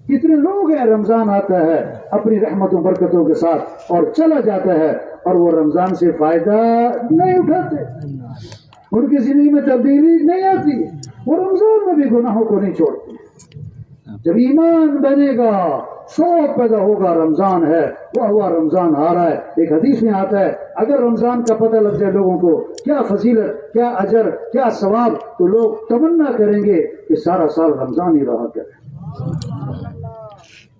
کتنے لوگ ہیں, رمضان آتا ہے اپنی رحمتوں برکتوں کے ساتھ اور چلا جاتا ہے, اور وہ رمضان سے فائدہ نہیں اٹھاتے, ان کی زندگی میں تبدیلی نہیں آتی, وہ رمضان میں بھی گناہوں کو نہیں چھوڑتے. جب ایمان بنے گا, شوق پیدا ہوگا, رمضان ہے, وہ رمضان آ رہا ہے. ایک حدیث میں آتا ہے اگر رمضان کا پتہ لگ جائے لوگوں کو کیا فضیلت, کیا اجر, کیا ثواب, تو لوگ تمنا کریں گے کہ سارا سال رمضان ہی رہا کرے.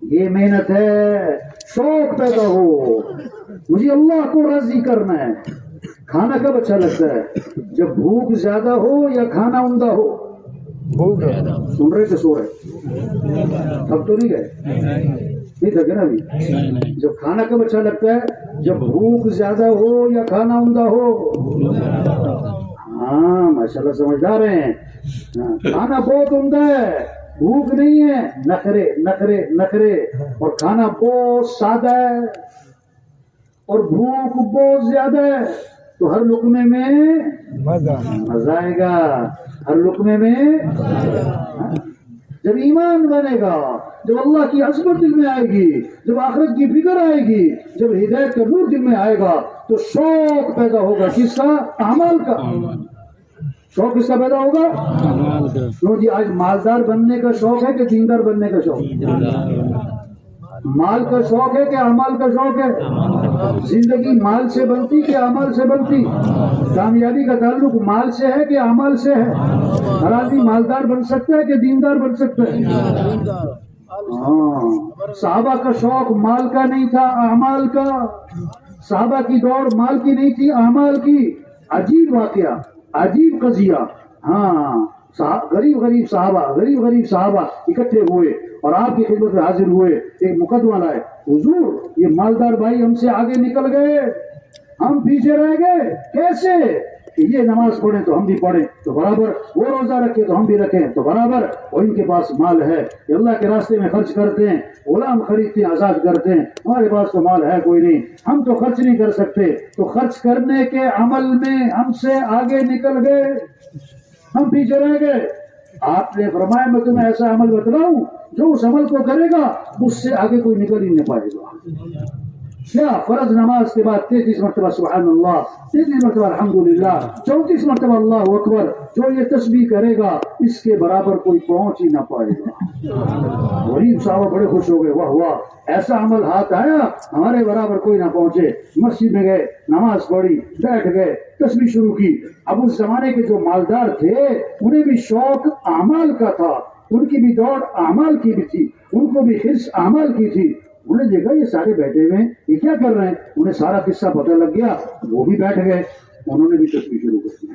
یہ محنت ہے. شوق پیدا ہو, مجھے اللہ کو راضی کرنا ہے. کھانا کب اچھا لگتا ہے؟ جب بھوک زیادہ ہو یا کھانا عمدہ ہو. سن رہے کہ سو رہے؟ اب تو نہیں گئے, نہیں تھا کہ نا ابھی. جب کھانا کب اچھا لگتا ہے؟ جب بھوک زیادہ ہو یا کھانا عمدہ ہو. ہاں ماشاء اللہ سمجھدار ہیں. کھانا بہت عمدہ ہے, بھوک نہیں ہے, نخرے نخرے نخرے. اور کھانا بہت سادہ ہے اور بھوک بہت زیادہ ہے. تو ہر لقمے میں مزہ آئے گا, ہر لقمے میں. جب ایمان بنے گا, جب اللہ کی عظمت دل میں آئے گی, جب آخرت کی فکر آئے گی, جب ہدایت کا نور دل میں آئے گا, تو شوق پیدا ہوگا. کس کا؟ اعمال کا. شوق کس کا پیدا ہوگا؟ کیوں جی آج مالدار بننے کا شوق ہے کہ دیندار بننے کا شوق؟ مال کا شوق ہے کہ اعمال کا شوق ہے؟ زندگی مال سے بنتی کہ اعمال سے بنتی؟ کامیابی کا تعلق مال سے ہے کہ اعمال سے ہے؟ ہر آدمی مالدار بن سکتا ہے کہ دیندار بن سکتا ہے؟ ہاں, صحابہ کا شوق مال کا نہیں تھا, اعمال کا. صحابہ کی دوڑ مال کی نہیں تھی, اعمال کی. عجیب واقعہ, عجیب قضیہ. ہاں, غریب غریب صحابہ اکٹھے ہوئے اور آپ کی خدمت میں حاضر ہوئے. ایک مقدمہ لائے, حضور یہ مالدار بھائی ہم سے آگے نکل گئے, ہم پیچھے رہ گئے, کیسے؟ کہ یہ نماز پڑھیں تو ہم بھی پڑھیں تو برابر, وہ روزہ رکھے تو ہم بھی رکھیں تو برابر, اور ان کے پاس مال ہے, یہ اللہ کے راستے میں خرچ کرتے ہیں, غلام خریدتے ہیں, آزاد کرتے ہیں. ہمارے پاس تو مال ہے کوئی نہیں, ہم تو خرچ نہیں کر سکتے. تو خرچ کرنے کے عمل میں ہم سے آگے نکل گئے, ہم پیچھے رہ گئے. آپ نے فرمایا میں تمہیں ایسا عمل بتلاؤں جو اس عمل کو کرے گا اس سے آگے کوئی نکل ہی نہیں پائے گا. کیا فرض نماز کے بعد 33 مرتبہ سبحان اللہ, 33 مرتبہ الحمدللہ, 34 مرتبہ اللہ اکبر, جو یہ تسبیح کرے گا اس کے برابر کوئی پہنچ ہی نہ پائے گا. غریب صاحب بڑے خوش ہو گئے, واہ واہ, ایسا عمل ہاتھ آیا ہمارے برابر کوئی نہ پہنچے. مسجد میں گئے, نماز پڑھی, بیٹھ گئے, تسبیح شروع کی. اب اس زمانے کے جو مالدار تھے انہیں بھی شوق اعمال کا تھا, ان کی بھی دوڑ اعمال کی بھی تھی, ان کو بھی حرص اعمال کی تھی. انہیں دیکھا یہ سارے بیٹھے ہوئے ہیں, یہ کیا کر رہے ہیں؟ انہیں سارا قصہ پتہ لگ گیا, وہ بھی بیٹھ گئے, انہوں نے بھی تسبیح شروع کر دی.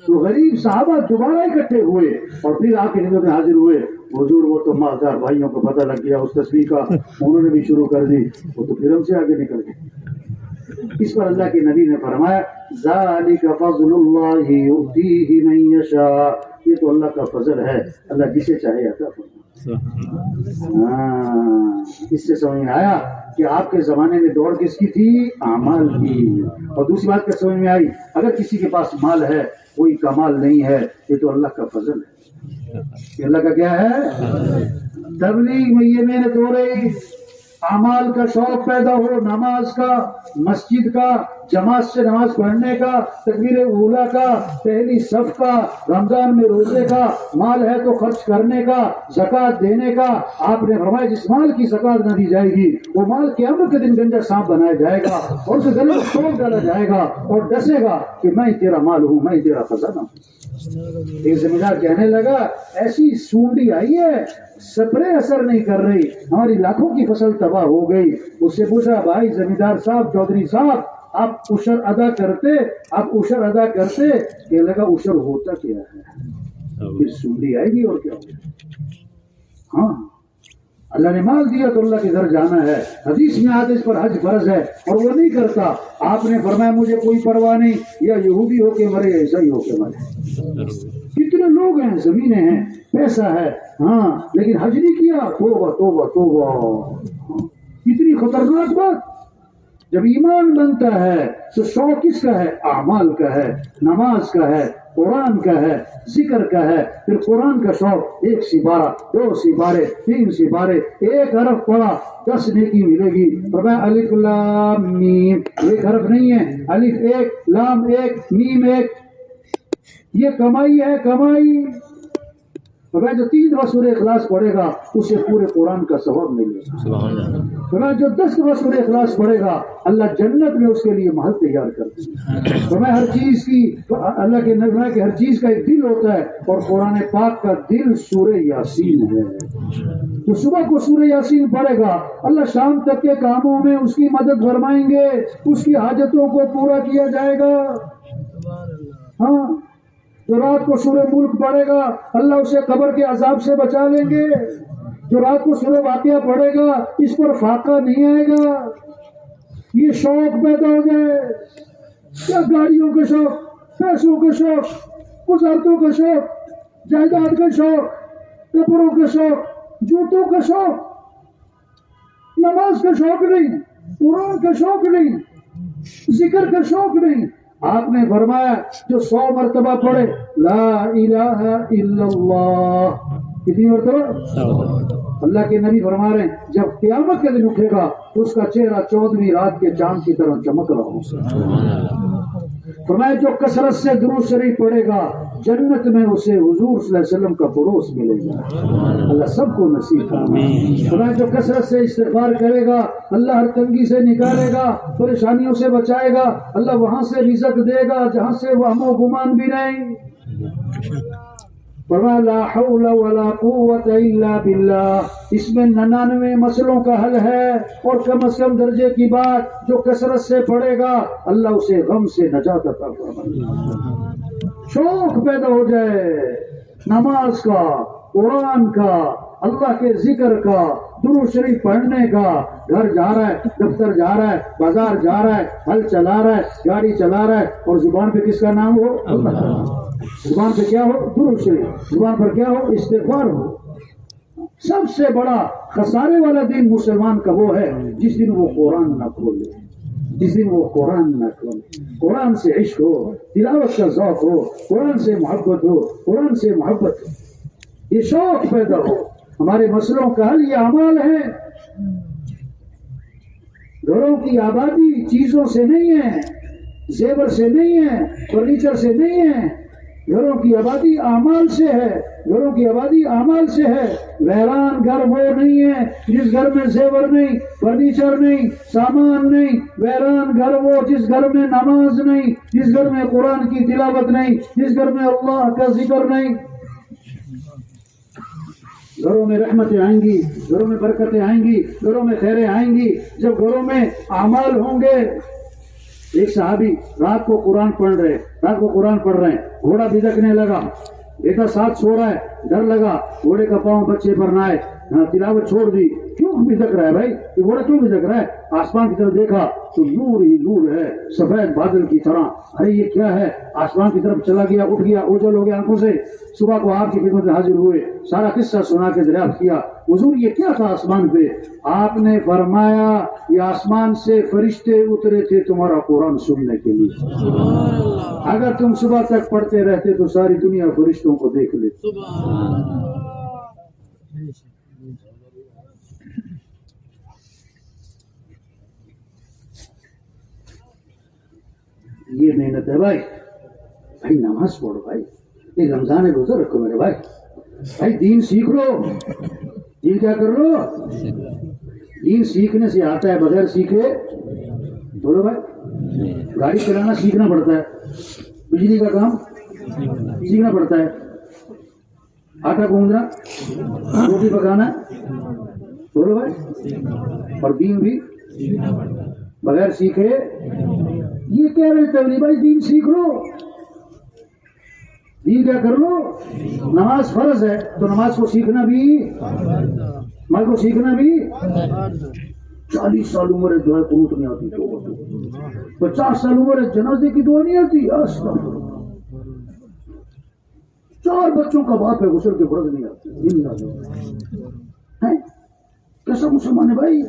تو غریب صحابہ دوبارہ اکٹھے ہوئے اور پھر آپ کی خدمت میں حاضر ہوئے. حضور وہ تو مالدار بھائیوں کو پتہ لگ گیا اس تسبیح کا, انہوں نے بھی شروع کر دی, وہ تو پھر ہم سے آگے نکل گئے. اس پر اللہ کے نبی نے فرمایا ذالک فضل اللہ یؤتیہ من یشاء, یہ تو اللہ کا فضل ہے, اللہ جسے چاہے عطا فرمائے. اس سے سمجھ میں آیا کہ آپ کے زمانے میں دوڑ کس کی تھی؟ اعمال کی. اور دوسری بات کیا سمجھ میں آئی؟ اگر کسی کے پاس مال ہے کوئی کمال نہیں ہے, یہ تو اللہ کا فضل ہے. یہ اللہ کا کیا ہے؟ تبلیغ میں یہ محنت ہو رہی, اعمال کا شوق پیدا ہو, نماز کا, مسجد کا, جماعت سے نماز پڑھنے کا, تکبیر اولیٰ کا, پہلی صف کا, رمضان میں روزے کا, مال ہے تو خرچ کرنے کا, زکوٰۃ دینے کا. آپ نے فرمایا جس مال کی زکوٰۃ نہ دی جائے گی وہ مال قیامت کے دن گنجا سانپ بنایا جائے گا اور اسے گلے میں توڑ ڈالا جائے گا اور ڈسے گا کہ میں تیرا مال ہوں, میں تیرا خزانہ ہوں. ایک زمیندار کہنے لگا ایسی سونڈی آئی ہے, سپرے اثر نہیں کر رہی, ہماری لاکھوں کی فصل تباہ ہو گئی. اس سے پوچھا بھائی زمیندار صاحب, چودھری صاحب, آپ عشر ادا کرتے, آپ عشر ادا کرتے؟ کہنے لگا عشر ہوتا کیا ہے؟ پھر سونڈی آئے گی اور کیا ہوگا. ہاں اللہ نے مال دیا تو اللہ کے گھر جانا ہے. حدیث میں آتے اس پر حج فرض ہے اور وہ نہیں کرتا. آپ نے فرمایا مجھے کوئی پرواہ نہیں, یا یہودی ہو کے مرے ایسا ہی ہو کے مرے. کتنے لوگ ہیں, زمینیں ہیں, پیسہ ہے, ہاں, لیکن حج نہیں کیا. توبہ توبہ توبہ, کتنی خطرناک بات. جب ایمان بنتا ہے تو شوق کس کا ہے؟ اعمال کا ہے, نماز کا ہے, قرآن کا ہے, ذکر کا ہے. پھر قرآن کا شوق 1 سپارہ, 2 سپارے, 3 سپارے, 1 حرف پڑھا 10 نیکی ملے گی. فرمایا الف لام میم, 1 حرف نہیں ہے, الف 1, لام 1, میم 1, یہ کمائی ہے, کمائی. فرمایا جو 3 دفعہ سورہ اخلاص پڑھے گا اسے پورے قرآن کا ثواب ملے گا. فرمایا جو 10 دفعہ سورہ اخلاص پڑھے گا اللہ جنت میں اس کے لیے محل تیار کر دے گا. فرمایا ہر چیز کی اللہ کے نبی کہ ہر چیز کا ایک دل ہوتا ہے اور قرآن پاک کا دل سورہ یاسین ہے. جو صبح کو سورہ یاسین پڑھے گا اللہ شام تک کے کاموں میں اس کی مدد فرمائیں گے, اس کی حاجتوں کو پورا کیا جائے گا. ہاں جو رات کو سورہ ملک پڑھے گا اللہ اسے قبر کے عذاب سے بچا لیں گے. جو رات کو سورہ واقعہ پڑھے گا اس پر فاقہ نہیں آئے گا. یہ شوق پیدا ہو جائے, کیا گاڑیوں کا شوق, پیسوں کا شوق, وزارتوں کا شوق, جائیداد کا شوق, کپڑوں کا شوق, جوتوں کا شوق, نماز کا شوق نہیں, قرآن کا شوق نہیں, ذکر کا شوق نہیں. آپ نے فرمایا جو 100 مرتبہ پڑھے لا الہ الا اللہ, کتنی مرتبہ؟ اللہ کے نبی فرما رہے ہیں جب قیامت کے دن اٹھے گا تو اس کا چہرہ 14ویں رات کے چاند کی طرح چمک رہا ہوگا. فرمایا جو کثرت سے درود شریف پڑھے گا جنت میں اسے حضور صلی اللہ علیہ وسلم کا پڑوس ملے گا. اللہ سب کو نصیب فرمائے. فرمایا جو کثرت سے استغفار کرے گا اللہ ہر تنگی سے نکالے گا, پریشانیوں سے بچائے گا, اللہ وہاں سے رزق دے گا جہاں سے وہم و گمان بھی نہیں. فرمایا لا حول ولا قوت الا باللہ. اس میں 99 مسئلوں کا حل ہے اور کم از کم درجے کی بات جو کثرت سے پڑھے گا اللہ اسے غم سے نجات عطا فرمائے. شوق پیدا ہو جائے نماز کا, قرآن کا, اللہ کے ذکر کا, درود شریف پڑھنے کا. گھر جا رہا ہے, دفتر جا رہا ہے, بازار جا رہا ہے, ہل چلا رہا ہے, گاڑی چلا رہا ہے اور زبان پہ کس کا نام ہو؟ اللہ. زبان پہ کیا ہو؟ درود شریف. زبان پر کیا ہو؟ استغفار ہو. سب سے بڑا خسارے والا دن مسلمان کا وہ ہے جس دن وہ قرآن نہ کھولے, جس دن وہ قرآن نہ کھولے. قرآن سے عشق ہو, تلاوت کا ذوق ہو, قرآن سے محبت ہو, قرآن سے محبت ہو, یہ شوق پیدا ہو. ہمارے مسئلوں کا حل یہ اعمال ہے. گھروں کی آبادی چیزوں سے نہیں ہے, زیور سے نہیں ہے, فرنیچر سے نہیں ہے. گھروں کی آبادی اعمال سے ہے, گھروں کی آبادی اعمال سے ہے. ویران گھر وہ نہیں ہے جس گھر میں زیور نہیں, فرنیچر نہیں, سامان نہیں. ویران گھر وہ جس گھر میں نماز نہیں, جس گھر میں قرآن کی تلاوت نہیں, جس گھر میں اللہ کا ذکر نہیں. گھروں میں رحمتیں آئیں گی, گھروں میں برکتیں آئیں گی, گھروں میں خیریں آئیں گی جب گھروں میں اعمال ہوں گے. ایک صحابی رات کو قرآن پڑھ رہے ہیں, گھوڑا بھدکنے لگا. بیٹا ساتھ سو رہا ہے, ڈر لگا گھوڑے کا پاؤں بچے پر نہ آئے, تلاوت چھوڑ دی. کیوں بھدک رہا ہے بھائی, یہ گھوڑا کیوں بھدک رہا ہے؟ آسمان کی طرف دیکھا تو نور ہی نور ہے, سفید بادل کی طرح. ارے یہ کیا ہے؟ آسمان کی طرف چلا گیا, اٹھ گیا, اوجل ہو گیا آنکھوں سے. صبح کو آپ کی خدمت میں حاضر ہوئے, سارا قصہ سنا کے دریافت کیا, حضور یہ کیا تھا آسمان پہ؟ آپ نے فرمایا یہ آسمان سے فرشتے اترے تھے تمہارا قرآن سننے کے لیے. اگر تم صبح تک پڑھتے رہتے تو ساری دنیا فرشتوں کو دیکھ لیتی. یہ محنت ہے بھائی. بھائی نماز پڑھو بھائی, ایک رمضان روزہ رکھو میرے بھائی. بھائی دین سیکھ لو. دین کیا کر لو؟ دین سیکھنے سے آتا ہے, بغیر سیکھے بولو بھائی. گاڑی چلانا سیکھنا پڑتا ہے, بجلی کا کام سیکھنا پڑتا ہے, آٹا گوندنا, روٹی پکانا, بولو بھائی. اور دین بھی بغیر سیکھے. یہ کہہ رہے تبلیغ بھائی دین سیکھ لو. دین کیا کر لو؟ نماز فرض ہے تو نماز کو سیکھنا بھی, مال کو سیکھنا بھی. 40 سال عمر ہے دعا قنوت نہیں آتی, 50 سال عمر ہے جنازے کی دعا نہیں آتی. 4 بچوں کا باپ ہے, غسل کے فرض نہیں آتی. کیسا مسلمان ہے بھائی؟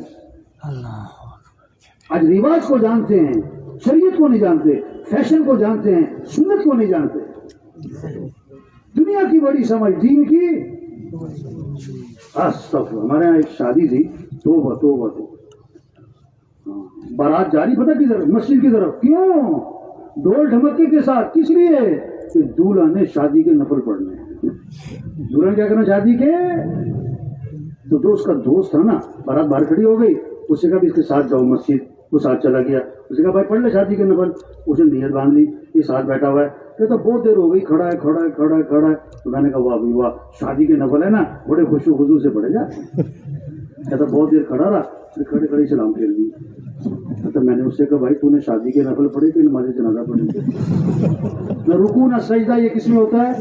آج رواج کو جانتے ہیں, شریعت کو نہیں جانتے, فیشن کو جانتے ہیں, سنت کو نہیں جانتے. دنیا کی بڑی سمجھ, دین کی. ہمارے یہاں ایک شادی تھی, توبہ بارات جاری پتہ کی طرف, مسجد کی طرف. کیوں؟ ڈھول ڈھمکے کے ساتھ. کس لیے؟ کہ دولہا نے شادی کے نفل پڑھنے. دولہا کیا کرنا شادی کے؟ تو دوست کا دوست تھا نا, بارات باہر کھڑی ہو گئی, اس نے کہا بھی اس کے ساتھ جاؤ مسجد. وہ ساتھ چلا گیا. اس نے کہا بھائی پڑھ لے شادی کے نفل. اس نے نیت باندھ لی, یہ ساتھ بیٹھا ہوا ہے. کہتا بہت دیر ہو گئی, کھڑا ہے کھڑا ہے کھڑا ہے کھڑا ہے. تو میں نے کہا واہ بھائی واہ, شادی کے نفل ہے نا بڑے خوشی خضو سے پڑھے جاتے ہیں. کہتا بہت دیر کھڑا رہا, کھڑے کھڑے سلام پھیر دی. تو میں نے اس سے کہا بھائی تو نے شادی کے نفل پڑھے کہ نماز جنازہ پڑھی؟ نہ رکوع نہ سجدہ یہ کس میں ہوتا ہے؟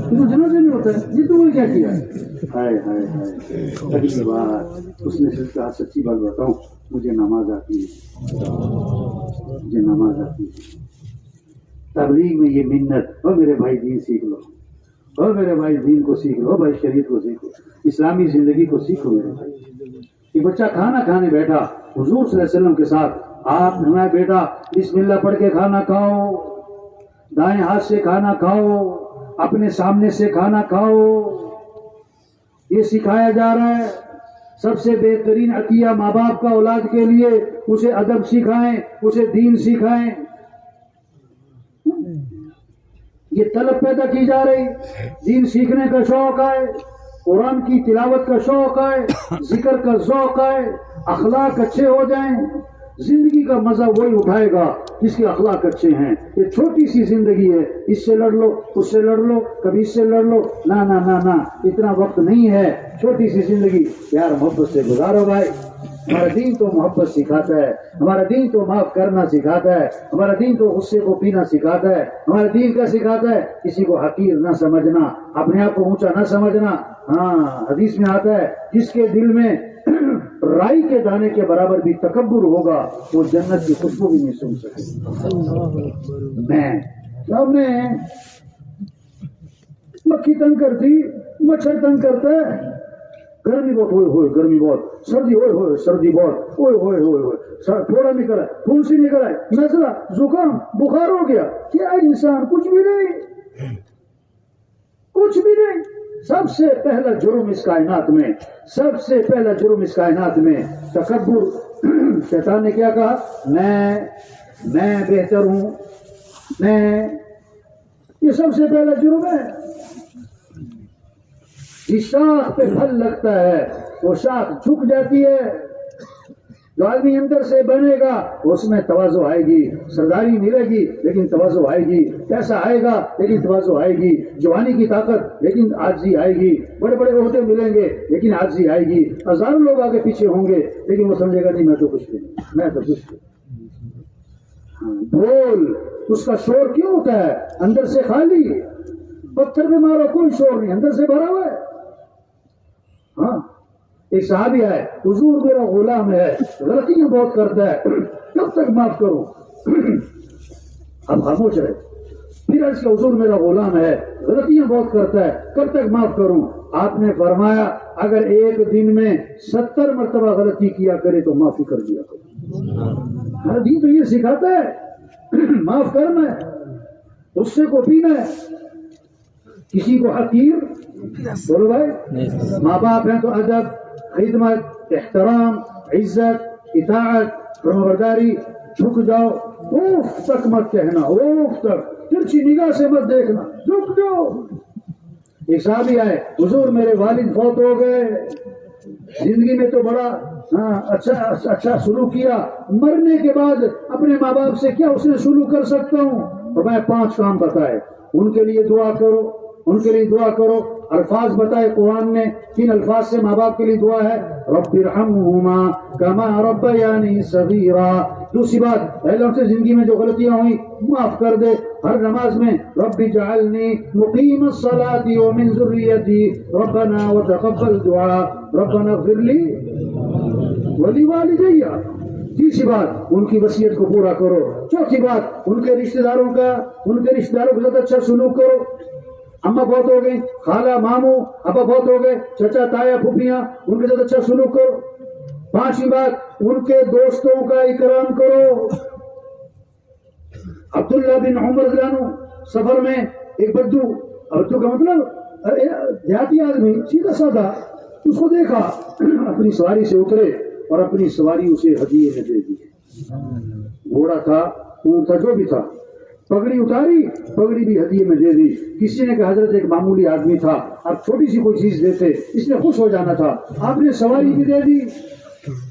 تو جنازے میں ہوتا ہے. یہ تو نے کیا کیا ہے؟ ہائے ہائے ہائے. اگلی بار اس نے صرف کہا سچی بات بتاؤں, مجھے نماز آتی ہے, مجھے نماز آتی ہے. تبلیغ میں یہ منت, اور میرے بھائی دین سیکھ لو, اور میرے بھائی دین کو سیکھ لو, بھائی شریعت کو سیکھو, اسلامی زندگی کو سیکھو. میرے بھائی کہ بچہ کھانا کھانے بیٹھا حضور صلی اللہ علیہ وسلم کے ساتھ, آپ ہمارا بیٹا بسم اللہ پڑھ کے کھانا کھاؤ, دائیں ہاتھ سے کھانا کھاؤ, اپنے سامنے سے کھانا کھاؤ, یہ سکھایا جا رہا ہے. سب سے بہترین عطیہ ماں باپ کا اولاد کے لیے, اسے ادب سکھائیں, اسے دین سکھائیں. یہ طلب پیدا کی جا رہی, دین سیکھنے کا شوق ہے, قرآن کی تلاوت کا شوق ہے, ذکر کا ذوق ہے, اخلاق اچھے ہو جائیں. زندگی کا مزہ وہی اٹھائے گا جس کے اخلاق اچھے ہیں. یہ چھوٹی سی زندگی ہے, اس سے لڑ لو اس سے لڑ لو, کبھی اس سے لڑ لو, نہ نہ نہ نہ, اتنا وقت نہیں ہے. چھوٹی سی زندگی پیار محبت سے گزارو بھائی. ہمارا دین تو محبت سکھاتا ہے, ہمارا دین تو معاف کرنا سکھاتا ہے, ہمارا دین تو غصے کو پینا سکھاتا ہے. ہمارا دین کیا سکھاتا ہے؟ کسی کو حقیر نہ سمجھنا, اپنے آپ کو اونچا نہ سمجھنا. ہاں حدیث میں آتا ہے جس کے دل میں رائی کے دانے کے برابر بھی تکبر ہوگا وہ جنت کی خوشبو بھی نہیں سن سکے. میں مکھی تنگ کرتی, مچھر تنگ کرتا ہے, گرمی بہت ہوئے ہوئے گرمی بہت, سردی ہوئے ہوئے سردی بہت, ہوئے ہوئے ہوئے ہوئے تھوڑا نکلا, پھنسی نکلا, نزلہ, زکام, بخار ہو گیا. کیا انسان کچھ بھی نہیں, کچھ بھی نہیں. سب سے پہلا جرم اس کائنات میں, سب سے پہلا جرم اس کائنات میں تکبر. شیطان نے کیا کہا؟ میں بہتر ہوں, میں, یہ سب سے پہلا جرم ہے. جس شاخ پہ پھل لگتا ہے وہ شاخ جھک جاتی ہے. جو آدمی اندر سے بنے گا اس میں تواضع آئے گی, سرداری ملے گی لیکن تواضع آئے گی, پیسہ آئے گا لیکن تواضع آئے گی, جوانی کی طاقت لیکن عاجزی آئے گی, بڑے بڑے عہدے ملیں گے لیکن عاجزی آئے گی, ہزاروں لوگ آگے پیچھے ہوں گے لیکن وہ سمجھے گا نہیں میں تو کچھ نہیں, میں تو کچھ نہیں. بول, اس کا شور کیوں ہوتا ہے؟ اندر سے خالی. پتھر میں مارو کوئی شور نہیں, اندر سے بھرا ہوا ہے. ہاں ایک صحابی ہے, حضور میرا غلام ہے, غلطیاں بہت کرتا ہے, کب تک معاف کروں؟ اب خاموش رہے. پھر اس کا حضور میرا غلام ہے, غلطیاں بہت کرتا ہے, کب تک معاف کروں؟ آپ نے فرمایا اگر ایک دن میں 70 مرتبہ غلطی کیا کرے تو معافی کر دیا کرو. ہر دین تو یہ سکھاتا ہے معاف کرنا ہے, غصے کو پینا ہے, کسی کو حقیر. بولو بھائی, ماں باپ ہیں تو ادب, خدمت, احترام, عزت, اطاعت, فرمانبرداری. جھک جاؤ, اوف تک مت کہنا, اوف تک, ترچھی نگاہ سے مت دیکھنا, جھک جاؤ. ایک صحابی آئے, حضور میرے والد فوت ہو گئے, زندگی میں تو بڑا اچھا سلوک کیا, مرنے کے بعد اپنے ماں باپ سے کیا اس نے سلوک کر سکتا ہوں؟ اور میں 5 کام بتائے, ان کے لیے دعا کرو, ان کے لیے دعا کرو. الفاظ بتائے قرآن نے, 3 الفاظ سے ماں باپ کے لیے دعا ہے, رب ارحمہما کما ربیانی صغیرا. دوسری بات, اے اللہ سے زندگی میں جو غلطیاں ہوئی معاف کر دے. ہر نماز میں رب اجعلنی مقیم الصلاۃ ومن ذریتی ربنا وتقبل دعاء ربنا اغفر لی ولوالدی. تیسری بات, ان کی وصیت کو پورا کرو. چوتھی بات, ان کے رشتہ داروں کے ساتھ اچھا سلوک کرو. اماں بہت ہو گئی, خالہ ماموں, ابا بہت ہو گئے, چچا تایا پھوپھیاں, ان کے ساتھ اچھا سلوک کرو. 5ویں بات, ان کے دوستوں کا اکرام کرو. عبداللہ بن عمر رضی اللہ عنہ سفر میں ایک بدو کا مطلب دیہاتی آدمی, سیدھا سادہ, اس کو دیکھا, اپنی سواری سے اترے اور اپنی سواری اسے ہدیے میں دے دی. گھوڑا تھا, اونٹ تھا, جو بھی تھا, پگڑی اتاری, پگڑی بھی ہدیے میں دے دی. کسی نے کہا حضرت ایک معمولی آدمی تھا, آپ چھوٹی سی کوئی چیز دیتے, اس نے خوش ہو جانا تھا, آپ نے سواری بھی دے دی.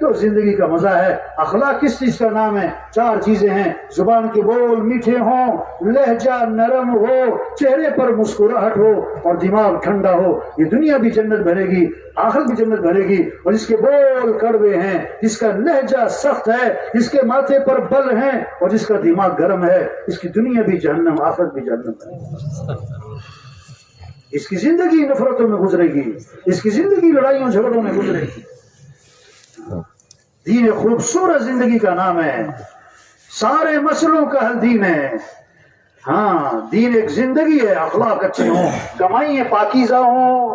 تو زندگی کا مزہ ہے۔ اخلاق کس چیز کا نام ہے؟ 4 چیزیں ہیں، زبان کے بول میٹھے ہوں، لہجہ نرم ہو، چہرے پر مسکراہٹ ہو اور دماغ ٹھنڈا ہو، یہ دنیا بھی جنت بنے گی، آخرت بھی جنت بنے گی۔ اور جس کے بول کڑوے ہیں، جس کا لہجہ سخت ہے، جس کے ماتھے پر بل ہیں اور جس کا دماغ گرم ہے، اس کی دنیا بھی جہنم، آخرت بھی جہنم بنے گی۔ اس کی زندگی نفرتوں میں گزرے گی، اس کی زندگی لڑائیوں جھگڑوں میں گزرے گی۔ دین خوبصورت زندگی کا نام ہے، سارے مسئلوں کا حل دین ہے۔ ہاں، دین ایک زندگی ہے، اخلاق اچھے ہوں، کمائیاں پاکیزہ ہوں،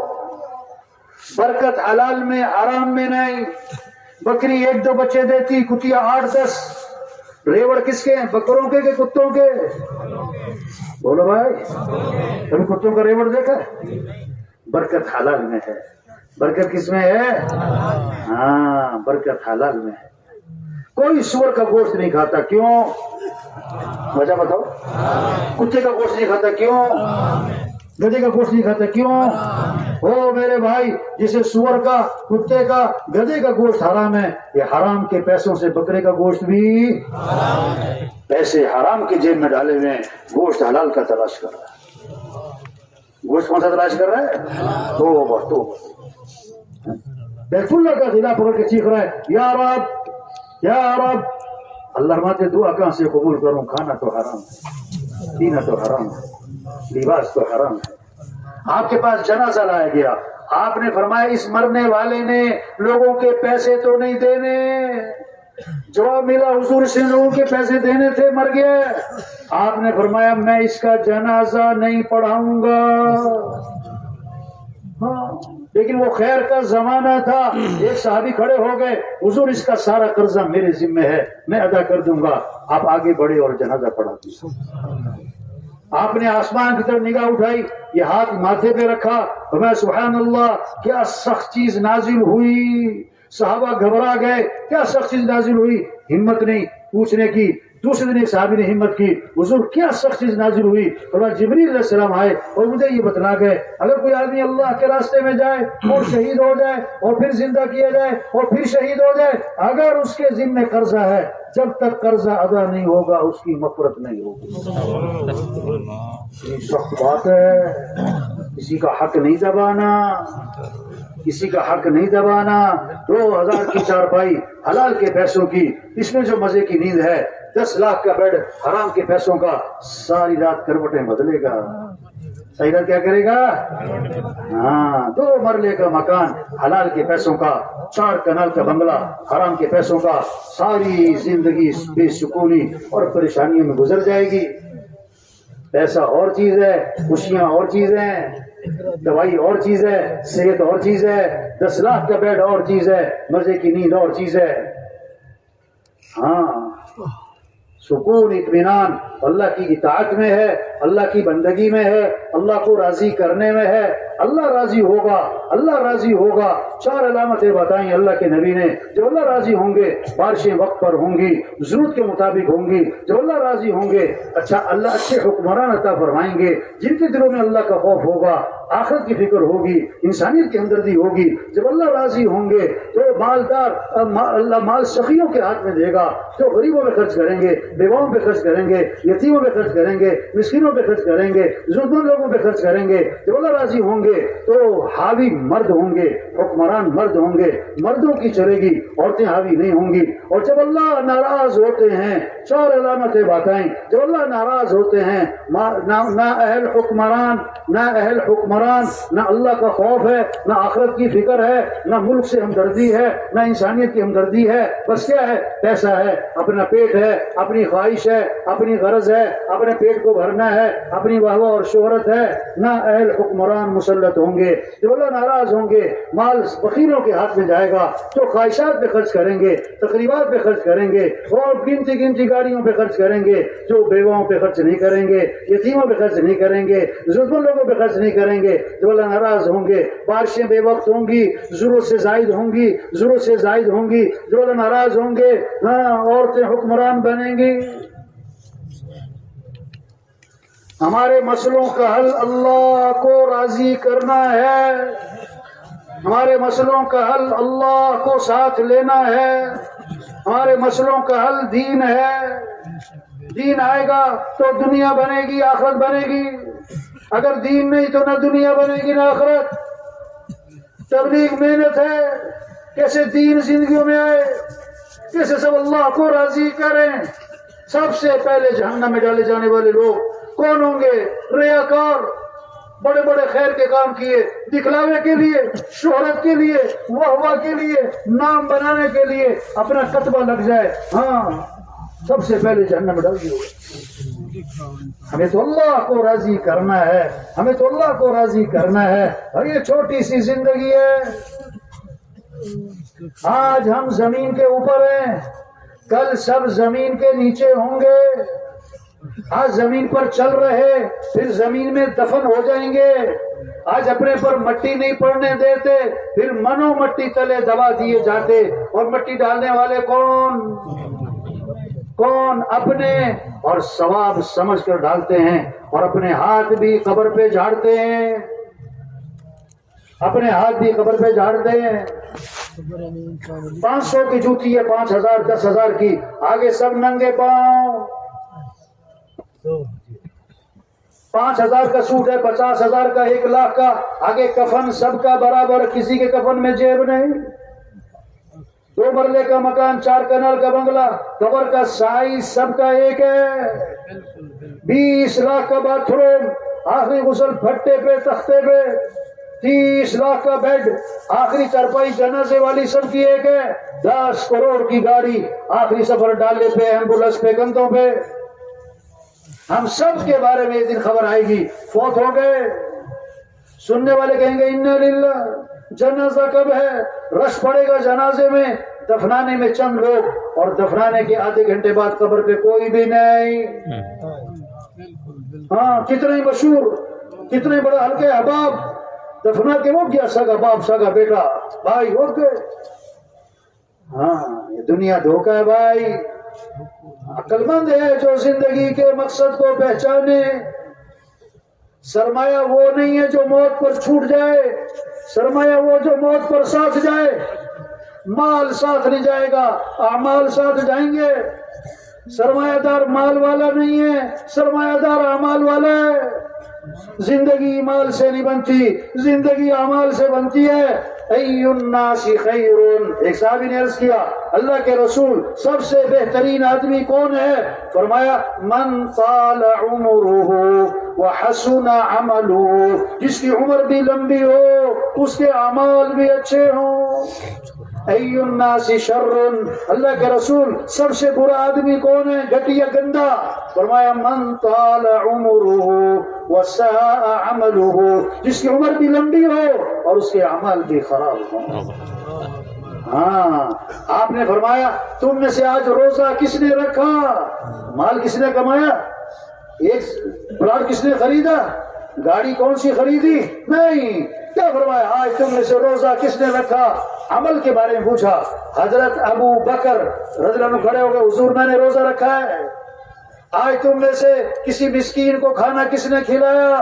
برکت حلال میں حرام میں نہیں۔ بکری 1-2 بچے دیتی، کتیا 8-10۔ ریوڑ کس کے ہیں؟ بکروں کے کتوں کے؟ بولو بھائی، کبھی کتوں کا ریوڑ دیکھا؟ برکت حلال میں ہے۔ برکت کس میں ہے؟ ہاں، برکت حلال میں ہے۔ کوئی سور کا گوشت نہیں کھاتا، کیوں؟ وجہ بتاؤ۔ کتے کا گوشت نہیں کھاتا، کیوں؟ گدھے کا گوشت نہیں کھاتا، کیوں؟ او میرے بھائی، جسے سور کا، کتے کا، گدھے کا گوشت حرام ہے، یہ حرام کے پیسوں سے بکرے کا گوشت بھی پیسے حرام کے جیب میں ڈالے ہوئے ہیں، گوشت حلال کا تلاش کر رہا ہے۔ گوشت کون سا تلاش کر رہا ہے؟ توبہ توبہ۔ بیت اللہ کا خلا پکڑ کے چیخ رہا ہے، یا رب یا رب۔ اللہ فرماتے دعا کہاں سے قبول کروں؟ کھانا تو حرام ہے، پینا تو حرام ہے، لباس تو حرام ہے۔ آپ کے پاس جنازہ لایا گیا، آپ نے فرمایا اس مرنے والے نے لوگوں کے پیسے تو نہیں دینے۔ جواب ملا حضور سے لوگوں کے پیسے دینے تھے، مر گیا۔ آپ نے فرمایا میں اس کا جنازہ نہیں پڑھاؤں گا۔ ہاں، لیکن وہ خیر کا زمانہ تھا، ایک صحابی کھڑے ہو گئے، حضور اس کا سارا قرضہ میرے ذمہ ہے، میں ادا کر دوں گا۔ آپ آگے بڑھے اور جنازہ پڑھا دیا۔ آپ نے آسمان کی طرف نگاہ اٹھائی، یہ ہاتھ ماتھے پہ رکھا، فرمایا سبحان اللہ، کیا سخت چیز نازل ہوئی۔ صحابہ گھبرا گئے، کیا سخت چیز نازل ہوئی؟ ہمت نہیں پوچھنے کی۔ دوسرے دن ایک صحابی نے ہمت کی، حضور کیا سخت چیز نازل ہوئی؟ فرمایا جبریل علیہ السلام آئے اور مجھے یہ بتلا گئے اگر کوئی آدمی اللہ کے راستے میں جائے اور شہید ہو جائے اور پھر زندہ کیا جائے اور پھر شہید ہو جائے، اگر اس کے ذمہ قرضہ ہے، جب تک قرضہ ادا نہیں ہوگا اس کی مغفرت نہیں ہوگی۔ یہ سخت بات ہے، کسی کا حق نہیں دبانا، کسی کا حق نہیں دبانا۔ 2000 کی چارپائی حلال کے پیسوں کی، اس میں جو مزے کی نیند ہے، 10 لاکھ کا بیڈ حرام کے پیسوں کا، ساری رات کروٹیں بدلے گا، صحیح رات کیا کرے گا؟ ہاں، 2 مرلے کا مکان حلال کے پیسوں کا، 4 کنال کا بنگلہ حرام کے پیسوں کا، ساری زندگی بے سکونی اور پریشانیوں میں گزر جائے گی۔ پیسہ اور چیز ہے، خوشیاں اور چیز ہیں، دوائی اور چیز ہے، صحت اور چیز ہے، 10 لاکھ کا بیڈ اور چیز ہے، مزے کی نیند اور چیز ہے۔ ہاں، سکون اطمینان اللہ کی اطاعت میں ہے، اللہ کی بندگی میں ہے، اللہ کو راضی کرنے میں ہے۔ اللہ راضی ہوگا، اللہ راضی ہوگا۔ 4 علامتیں بتائیں اللہ کے نبی نے، جو اللہ راضی ہوں گے بارشیں وقت پر ہوں گی، ضرورت کے مطابق ہوں گی۔ جو اللہ راضی ہوں گے، اللہ اچھے حکمران عطا فرمائیں گے، جن کے دلوں میں اللہ کا خوف ہوگا، آخرت کی فکر ہوگی، انسانیت کی ہمدردی ہوگی۔ جب اللہ راضی ہوں گے تو مالدار اللہ مال سخیوں کے ہاتھ میں دے گا، جو غریبوں پہ خرچ کریں گے، بیواؤں پہ خرچ کریں گے، یتیموں پہ خرچ کریں گے، مسکینوں پہ خرچ کریں گے، ضرورت مند لوگوں پہ خرچ کریں گے۔ جب اللہ راضی ہوں گے تو حاوی مرد ہوں گے، حکمران مرد ہوں گے، مردوں کی چلے گی، عورتیں حاوی نہیں ہوں گی۔ اور جب اللہ ناراض ہوتے ہیں، 4 علامتیں بتائیں، جب اللہ ناراض ہوتے ہیں، نہ اہل حکمران، نہ اللہ کا خوف ہے، نہ آخرت کی فکر ہے، نہ ملک سے ہمدردی ہے، نہ انسانیت کی ہمدردی ہے، بس کیا ہے؟ پیسہ ہے، اپنا پیٹ ہے، اپنی خواہش ہے، اپنی غرض ہے، اپنے پیٹ کو بھرنا ہے، اپنی واہ واہ اور شہرت ہے۔ نہ اہل حکمران مسلط ہوں گے۔ جب اللہ ناراض ہوں گے، مال فقیروں کے ہاتھ میں جائے گا، جو خواہشات پہ خرچ کریں گے، تقریبات پہ خرچ کریں گے، اور گنتی گاڑیوں پہ خرچ کریں گے، جو بیواؤں پہ خرچ نہیں کریں گے، یتیموں پہ خرچ نہیں کریں گے، ضرورت مند لوگوں پہ خرچ نہیں کریں گے۔ جب اللہ ناراض ہوں گے، بارشیں بے وقت ہوں گی، ضرورت سے زائد ہوں گی، جب اللہ ناراض ہوں گے، عورتیں حکمران بنیں گی۔ ہمارے مسئلوں کا حل اللہ کو راضی کرنا ہے۔ ہمارے مسئلوں کا حل اللہ کو ساتھ لینا ہے، ہمارے مسئلوں کا حل دین ہے۔ دین آئے گا تو دنیا بنے گی، آخرت بنے گی، اگر دین نہیں تو نہ دنیا بنے گی نہ آخرت۔ تبلیغ محنت ہے، کیسے دین زندگیوں میں آئے، کیسے سب اللہ کو راضی کریں۔ سب سے پہلے جہنم میں ڈالے جانے والے لوگ کون ہوں گے؟ ریاکار، بڑے بڑے خیر کے کام کیے، دکھلاوے کے لیے، شہرت کے لیے، واہ کے لیے، نام بنانے کے لیے، اپنا کتبہ لگ جائے، ہاں سب سے پہلے جہنم میں ڈال دیے۔ ہمیں تو اللہ کو راضی کرنا ہے، ہمیں تو اللہ کو راضی کرنا ہے، اور یہ چھوٹی سی زندگی ہے۔ آج ہم زمین کے اوپر ہیں، کل سب زمین کے نیچے ہوں گے۔ آج زمین پر چل رہے، پھر زمین میں دفن ہو جائیں گے۔ آج اپنے پر مٹی نہیں پڑنے دیتے، پھر منو مٹی تلے دبا دیے جاتے، اور مٹی ڈالنے والے کون؟ اپنے، اور ثواب سمجھ کر ڈالتے ہیں، اور اپنے ہاتھ بھی قبر پہ جھاڑتے ہیں، اپنے ہاتھ بھی قبر پہ جھاڑتے ہیں۔ 500 کی جوتی ہے، 5000 10,000 کی، آگے سب ننگے پاؤں۔ 5000 کا سوٹ ہے، 50,000 کا، 1,00,000 کا، آگے کفن سب کا برابر، کسی کے کفن میں جیب نہیں۔ 2 مرلے کا مکان، 4 کنال کا بنگلہ، قبر کا سائز سب کا ایک ہے۔ 20 لاکھ کا باتھ روم، آخری غسل پھٹے پہ، تختے پہ۔ 30 لاکھ کا بیڈ، آخری چارپائی جنازے والی سب کی ایک ہے۔ 10 کروڑ کی گاڑی، آخری سفر ڈالے پہ، ایمبولینس پہ، کندھوں پہ۔ ہم سب کے بارے میں ایک دن خبر آئے گی، فوت ہو گئے۔ سننے والے کہیں گے انا للہ، جنازہ کب ہے؟ رش پڑے گا جنازے میں، دفنانے میں چند لوگ، اور دفنانے کے آدھے گھنٹے بعد قبر پہ کوئی بھی نہیں۔ ہاں، کتنے مشہور، کتنے بڑے ہلکے احباب دفنا کے وہ گیا، سگا باپ، سگا بیٹا، بھائی ہو گئے۔ ہاں، یہ دنیا دھوکہ ہے بھائی۔ عقل مند ہے جو زندگی کے مقصد کو پہچانے۔ سرمایہ وہ نہیں ہے جو موت پر چھوٹ جائے، سرمایہ وہ جو موت پر ساتھ جائے۔ مال ساتھ نہیں جائے گا، اعمال ساتھ جائیں گے۔ سرمایہ دار مال والا نہیں ہے، سرمایہ دار اعمال والا ہے۔ زندگی مال سے نہیں بنتی، زندگی اعمال سے بنتی ہے۔ ای الناس خیر، ایک صحابی نے عرض کیا اللہ کے رسول سب سے بہترین آدمی کون ہے؟ فرمایا من طال عمرہ وحسن عملہ، جس کی عمر بھی لمبی ہو، اس کے اعمال بھی اچھے ہوں۔ ای الناس شر، اللہ کے رسول سب سے برا آدمی کون ہے، گھٹیا گندا؟ فرمایا من طال عمرہ وساء عملہ، جس کی عمر بھی لمبی ہو اور اس کے اعمال بھی خراب ہوں۔ ہاں، آپ نے فرمایا تم میں سے آج روزہ کس نے رکھا؟ مال کس نے کمایا؟ ایک پلاٹ کس نے خریدا؟ گاڑی کون سی خریدی؟ نہیں۔ کیا فرمایا آج تم میں سے روزہ کس نے رکھا؟ عمل کے بارے میں پوچھا۔ حضرت ابو بکر رضی اللہ عنہ کھڑے ہو گئے، حضور میں نے روزہ رکھا ہے۔ آج تم میں سے کسی مسکین کو کھانا کس نے کھلایا؟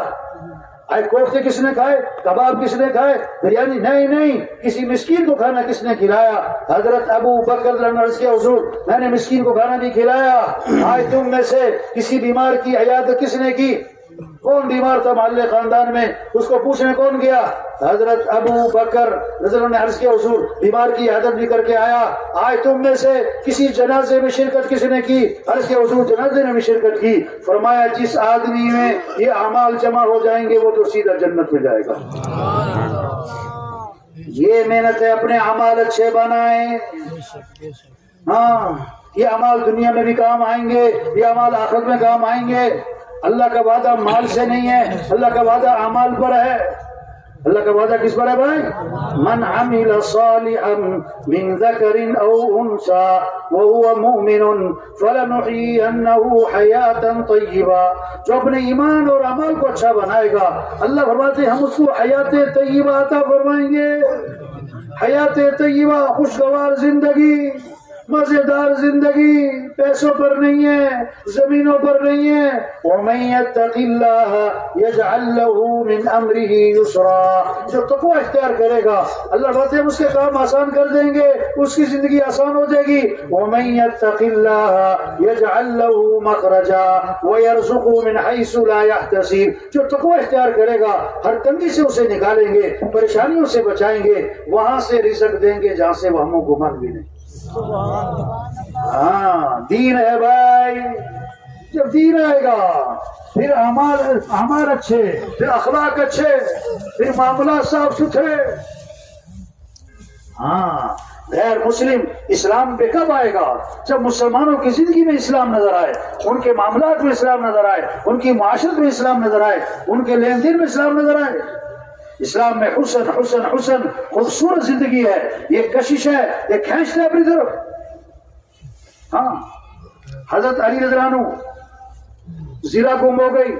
آج کوفتے کس نے کھائے؟ کباب کس نے کھائے؟ بریانی؟ نہیں، کسی مسکین کو کھانا کس نے کھلایا؟ حضرت ابو بکر رضی اللہ عنہ عرض کیا حضور میں نے مسکین کو کھانا نہیں کھلایا۔ آج تم میں سے کسی بیمار کی عیادت کس نے کی؟ کون بیمار تھا محلے خاندان میں؟ اس کو پوچھنے کون گیا؟ حضرت ابو بکر رضی اللہ عنہ نے عرض کیا حضور بیمار کی عیادت بھی کر کے آیا۔ آج تم میں سے کسی جنازے میں شرکت کس نے کی؟ عرض کیا حضور جنازے میں بھی شرکت کی۔ فرمایا جس آدمی میں یہ اعمال جمع ہو جائیں گے وہ تو سیدھا جنت میں جائے گا۔ یہ محنت ہے، اپنے اعمال اچھے بنائیں۔ ہاں، یہ اعمال دنیا میں بھی کام آئیں گے، یہ اعمال آخرت میں کام آئیں گے۔ اللہ کا وعدہ مال سے نہیں ہے، اللہ کا وعدہ اعمال پر ہے۔ اللہ کا وعدہ کس پر ہے بھائی؟ من عمل صالحا من ذکر او انثى وهو مؤمن فلنحيينه حیاتا طیبہ، جو اپنے ایمان اور عمل کو اچھا بنائے گا اللہ فرماتے ہیں ہم اس کو حیات طیبہ عطا فرمائیں گے۔ حیات طیبہ، خوشگوار زندگی۔ مزیدار زندگی پیسوں پر نہیں ہے، زمینوں پر نہیں ہے۔ وَمَن يَتَّقِ اللَّهَ يَجْعَل لَّهُ مِنْ أَمْرِهِ يُسْرًا، جو تقوی اختیار کرے گا اللہ باتیں اس کے کام آسان کر دیں گے، اس کی زندگی آسان ہو جائے گی۔ وَمَن يَتَّقِ اللَّهَ يَجْعَل لَّهُ مَخْرَجًا وَيَرْزُقْهُ مِنْ حَيْثُ لَا يَحْتَسِبُ، جو تقوی اختیار کرے گا ہر تنگی سے اسے نکالیں گے، پریشانیوں سے بچائیں گے، وہاں سے رزق دیں گے جہاں سے وہ ہم گمان بھی نہیں۔ ہاں دین ہے بھائی، جب دین آئے گا پھر اعمال اچھے، پھر اخلاق اچھے، پھر معاملات صاف ستھرے۔ ہاں غیر مسلم اسلام پہ کب آئے گا؟ جب مسلمانوں کی زندگی میں اسلام نظر آئے، ان کے معاملات میں اسلام نظر آئے، ان کی معاشرت میں اسلام نظر آئے، ان کے لین دین میں اسلام نظر آئے۔ اسلام میں حسن حسن حسن خوبصورت زندگی ہے، یہ کشش ہے، یہ کھینچتا ہے اپنی طرف۔ ہاں حضرت علی رضی اللہ عنہ زرہ گم ہو گئی،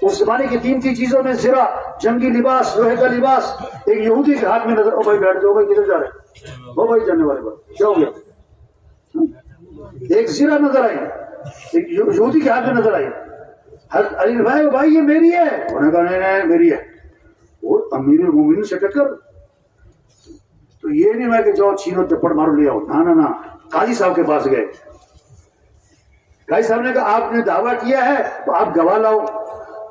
اس زمانے کی قیمتی چیزوں میں زرہ، جنگی لباس، لوہے کا لباس، ایک یہودی کے ہاتھ میں نظر، او بھائی بیٹھ جاؤ بھائی، کدھر جا رہے ہو بھائی، جانے والے بھائی کیا ہو گیا؟ ایک زرہ نظر آئی، ایک یہودی کے ہاتھ میں نظر آئی۔ حضرت علی بھائی یہ میری ہے، انہوں نے کہا نہیں نہیں میری ہے۔ وہ امیر المومنین سے ٹکر، تو یہ نہیں میں کہ جاؤ چھینو تپڑ مارو لے آؤ، نہ نہ، قاضی صاحب کے پاس گئے۔ قاضی صاحب نے کہا آپ نے دعویٰ کیا ہے تو آپ گواہ لاؤ۔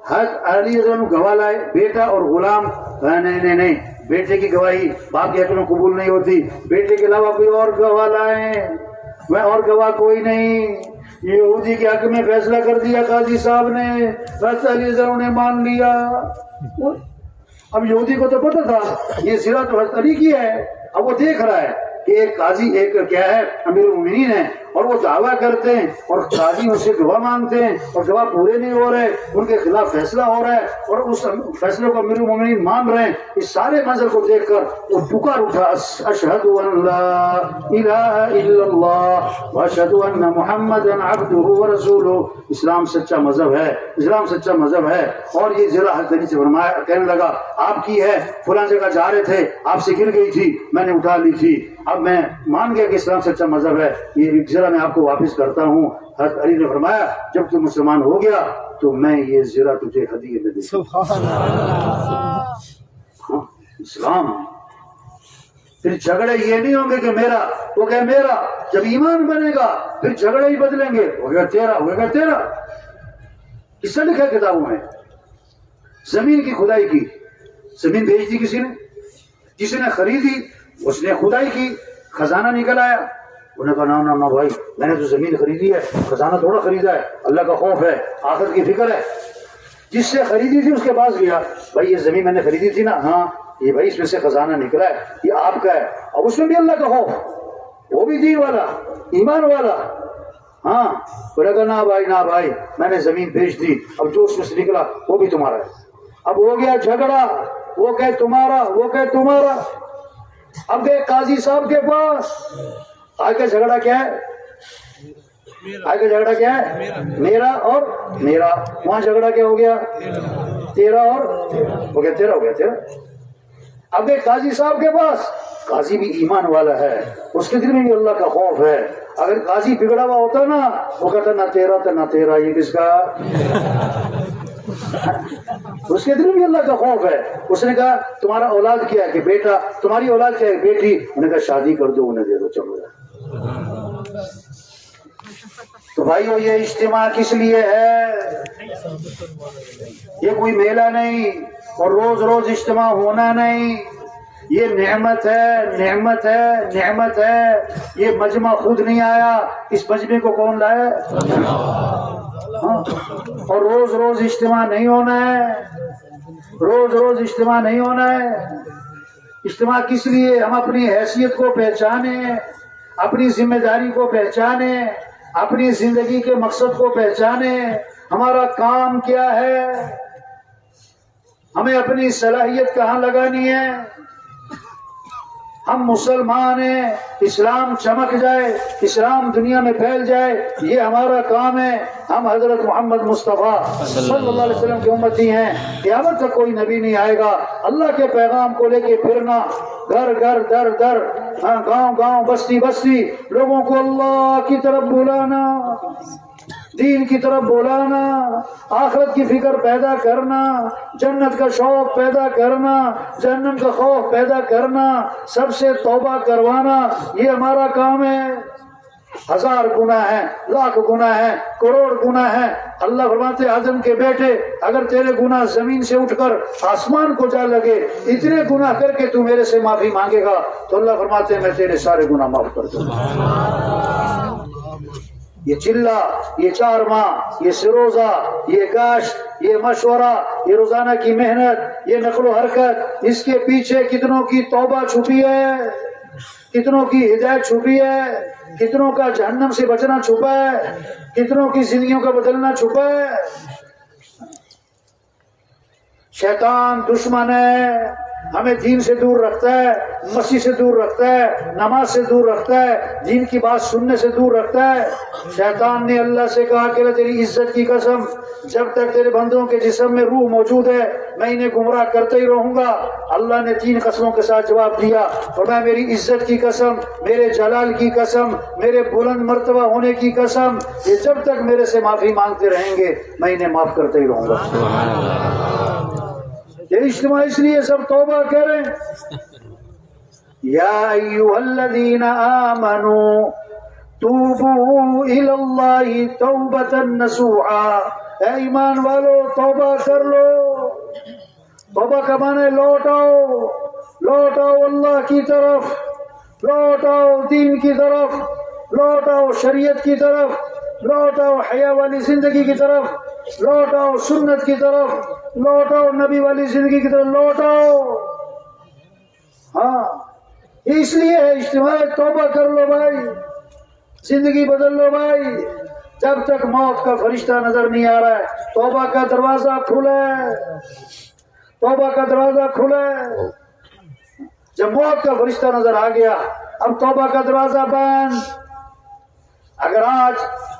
حضرت علی رضی اللہ عنہ گواہ لائے، بیٹا اور غلام۔ نہیں، بیٹے کی گواہی باپ کے حق میں قبول نہیں ہوتی، بیٹے کے علاوہ کوئی اور گواہ لائیں۔ میں اور گواہ کوئی نہیں، یہودی کے حق میں فیصلہ کر دیا قاضی صاحب نے، حضرت علی رضی اللہ عنہ نے مان لیا۔ اب یہودی کو تو پتہ تھا یہ زرہ تو حضرت علی کی ہے، اب وہ دیکھ رہا ہے کہ ایک قاضی ایک کیا ہے امیر المومنین ہے، اور وہ دعویٰ کرتے ہیں اور قاضی ان سے گواہ مانگتے ہیں اور گواہ پورے نہیں ہو رہے، ان کے خلاف فیصلہ ہو رہا ہے اور اس فیصلے کو امیر المومنین مان رہے ہیں۔ اس سارے منظر کو دیکھ کر وہ پکار اٹھا، اشہد ان لا الہ الا اللہ واشہد ان محمدا عبدہ ورسولہ۔ اسلام سچا مذہب ہے، اسلام سچا مذہب ہے۔ اور یہ زرہ حضرت علی سے فرمایا، کہنے لگا آپ کی ہے، فلاں جگہ جا رہے تھے، آپ سے گر گئی تھی، میں نے اٹھا لی تھی، اب میں مان گیا کہ اسلام سچا مذہب ہے، یہ زرہ میں آپ کو واپس کرتا ہوں۔ حضرت علی نے فرمایا جب تو مسلمان ہو گیا تو میں یہ زرہ تجھے ہدیے میں دے دوں۔ سبحان اللہ۔ ہاں اسلام، پھر جھگڑے یہ نہیں ہوں گے کہ میرا، وہ کہ میرا، جب ایمان بنے گا پھر جھگڑے ہی بدلیں گے، ہوگا تیرا، ہوگا تیرا۔ اس سے لکھا کتابوں میں زمین کی کھدائی کی، زمین بھیج دی کسی نے، کسی نے خریدی، اس نے کھدائی کی، خزانہ نکل آیا، انہوں نے کہا نہ بھائی میں نے تو زمین خریدی ہے، خزانہ تھوڑا خریدا ہے، اللہ کا خوف ہے، آخرت کی فکر ہے۔ جس سے خریدی تھی اس کے پاس گیا، بھائی یہ زمین میں نے خریدی تھی نا، ہاں یہ بھائی اس میں سے خزانہ نکلا ہے، یہ آپ کا ہے، اب اس میں بھی اللہ کا خوف، وہ بھی دین والا، ایمان والا۔ ہاں بولے گا نہ بھائی میں نے زمین بیچ دی، اب جو اس میں سے نکلا وہ بھی تمہارا ہے۔ اب ہو گیا جھگڑا، وہ کہ تمہارا، وہ کہ تمہارا۔ اب گئے قاضی صاحب کے پاس، آگے جھگڑا کیا ہے؟ آگے جھگڑا کیا ہے؟ میرا اور میرا۔ وہاں جھگڑا کیا ہو گیا؟ تیرا اور ہو گیا، تیرا ہو گیا، تیرا۔ اب گئے قاضی صاحب کے پاس، قاضی بھی ایمان والا ہے، اس کے دل میں بھی اللہ کا خوف ہے۔ اگر قاضی بگڑا ہوا ہوتا نا، وہ کہتا نہ تیرا تو نہ تیرا، یہ کس کا؟ اس کے دل میں بھی اللہ کا خوف ہے۔ اس نے کہا تمہارا اولاد کیا ہے کہ بیٹا، تمہاری اولاد کیا ہے بیٹی؟ انہوں نے کہا شادی کر دو، انہیں دے دو، چلو جا۔ تو بھائیو یہ اجتماع کس لیے ہے؟ یہ کوئی میلہ نہیں اور روز روز اجتماع ہونا نہیں، یہ نعمت ہے، نعمت ہے، نعمت ہے۔ یہ مجمع خود نہیں آیا، اس مجمع کو کون لایا؟ اور روز روز اجتماع نہیں ہونا ہے، روز روز اجتماع نہیں ہونا ہے۔ اجتماع کس لیے؟ ہم اپنی حیثیت کو پہچانیں، اپنی ذمہ داری کو پہچانیں، اپنی زندگی کے مقصد کو پہچانیں، ہمارا کام کیا ہے، ہمیں اپنی صلاحیت کہاں لگانی ہے۔ ہم مسلمان ہیں، اسلام چمک جائے، اسلام دنیا میں پھیل جائے، یہ ہمارا کام ہے۔ ہم حضرت محمد مصطفیٰ صلی اللہ علیہ وسلم کی امتی ہیں۔ قیامت تک کوئی نبی نہیں آئے گا اللہ کے پیغام کو لے کے پھرنا، گھر گھر در در، گاؤں گاؤں، بستی بستی، لوگوں کو اللہ کی طرف بلانا، دین کی طرف بلانا، آخرت کی فکر پیدا کرنا، جنت کا شوق پیدا کرنا، جہنم کا خوف پیدا کرنا، سب سے توبہ کروانا، یہ ہمارا کام ہے۔ 1000 گناہ ہیں، لاکھ گناہ ہیں، کروڑ گناہ ہیں۔ اللہ فرماتے آدم کے بیٹے اگر تیرے گناہ زمین سے اٹھ کر آسمان کو جا لگے، اتنے گناہ کر کے تو میرے سے معافی مانگے گا تو اللہ فرماتے میں تیرے سارے گناہ معاف کر دوں گا۔ یہ چلہ، یہ 4 ماہ، یہ سروزہ، یہ گاشت، یہ مشورہ، یہ روزانہ کی محنت، یہ نقل و حرکت، اس کے پیچھے کتنوں کی توبہ چھپی ہے، کتنوں کی ہدایت چھپی ہے، کتنوں کا جہنم سے بچنا چھپا ہے، کتنوں کی زندگیوں کا بدلنا چھپا ہے۔ شیطان دشمن ہے، ہمیں دین سے دور رکھتا ہے، مسیح سے دور رکھتا ہے، نماز سے دور رکھتا ہے، دین کی بات سننے سے دور رکھتا ہے۔ شیطان نے اللہ سے کہا کہ تیری عزت کی قسم، جب تک تیرے بندوں کے جسم میں روح موجود ہے میں انہیں گمراہ کرتے ہی رہوں گا۔ اللہ نے 3 قسموں کے ساتھ جواب دیا، اور میں میری عزت کی قسم، میرے جلال کی قسم، میرے بلند مرتبہ ہونے کی قسم، یہ جب تک میرے سے معافی مانگتے رہیں گے میں انہیں معاف کرتے ہی رہوں گا۔ یہ اجتماع اس لیے سب توبہ کریں۔ یا ایھا الذین آمنوا توبوا الی اللہ توبۃ نصوحا، اے ایمان والو توبہ کر لو۔ توبہ کا معنی لوٹ آؤ، لوٹ آؤ اللہ کی طرف، لوٹ آؤ دین کی طرف، لوٹ آؤ شریعت کی طرف، لوٹ آؤ حیا والی زندگی کی طرف، لوٹ آؤ سنت کی طرف، لوٹ آؤ نبی والی زندگی کی طرف، لوٹ آؤ۔ ہاں اس لیے ہے اجتماع، توبہ کر لو بھائی، زندگی بدل لو بھائی۔ جب تک موت کا فرشتہ نظر نہیں آ رہا ہے توبہ کا دروازہ کھلا ہے، توبہ کا دروازہ کھلا ہے۔ جب موت کا فرشتہ نظر آ گیا اب توبہ کا دروازہ بند۔ اگر آج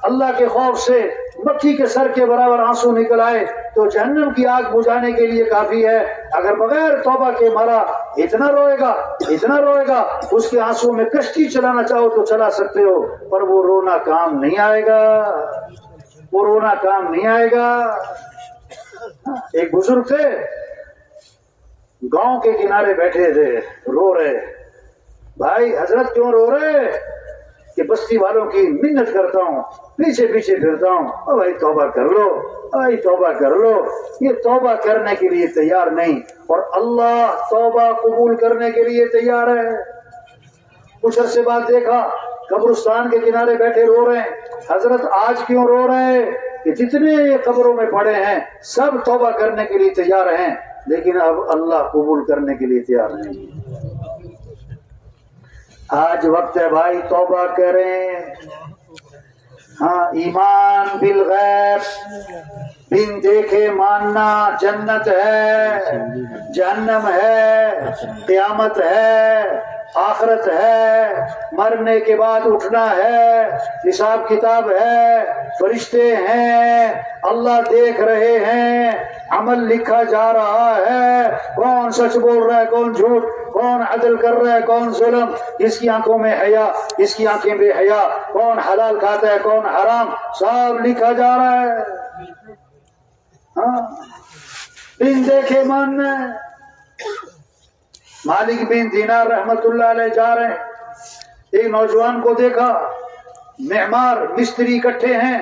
اللہ کے خوف سے مکھی کے سر کے برابر آنسو نکل آئے تو جہنم کی آگ بجھانے کے لیے کافی ہے۔ اگر بغیر توبہ کے مرا اتنا روئے گا، اتنا روئے گا، اس کے آنسو میں کشتی چلانا چاہو تو چلا سکتے ہو، پر وہ رونا کام نہیں آئے گا، وہ رونا کام نہیں آئے گا۔ ایک بزرگ تھے، گاؤں کے کنارے بیٹھے تھے، رو رہے۔ بھائی حضرت کیوں رو رہے؟ کہ بستی والوں کی منت کرتا ہوں، پیچھے پیچھے پھرتا ہوں۔ او بھائی توبہ کر لو، بھائی توبہ کر لو۔ یہ توبہ کرنے کے لیے تیار نہیں، اور اللہ توبہ قبول کرنے کے لیے تیار ہے۔ کچھ عرصے بعد دیکھا قبرستان کے کنارے بیٹھے رو رہے ہیں۔ حضرت آج کیوں رو رہے ہیں؟ کہ جتنے یہ قبروں میں پڑے ہیں سب توبہ کرنے کے لیے تیار ہیں، لیکن اب اللہ قبول کرنے کے لیے تیار نہیں۔ آج وقت ہے بھائی توبہ کریں۔ ہاں ایمان بالغیب، بن دیکھے ماننا، جنت ہے، جہنم ہے، قیامت ہے، آخرت ہے، مرنے کے بعد اٹھنا ہے، حساب کتاب ہے، فرشتے ہیں، اللہ دیکھ رہے ہیں، عمل لکھا جا رہا ہے، کون سچ بول رہا ہے کون جھوٹ، کون عدل کر رہا ہے کون ظلم، کس کی آنکھوں میں حیا کس کی آنکھیں بے حیا، کون حلال کھاتا ہے کون حرام، سب لکھا جا رہا ہے۔ ہاں بن دیکھے ماننا ہے۔ مالک بن دینار رحمت اللہ علیہ جا رہے ہیں، ایک نوجوان کو دیکھا، معمار مستری اکٹھے ہیں،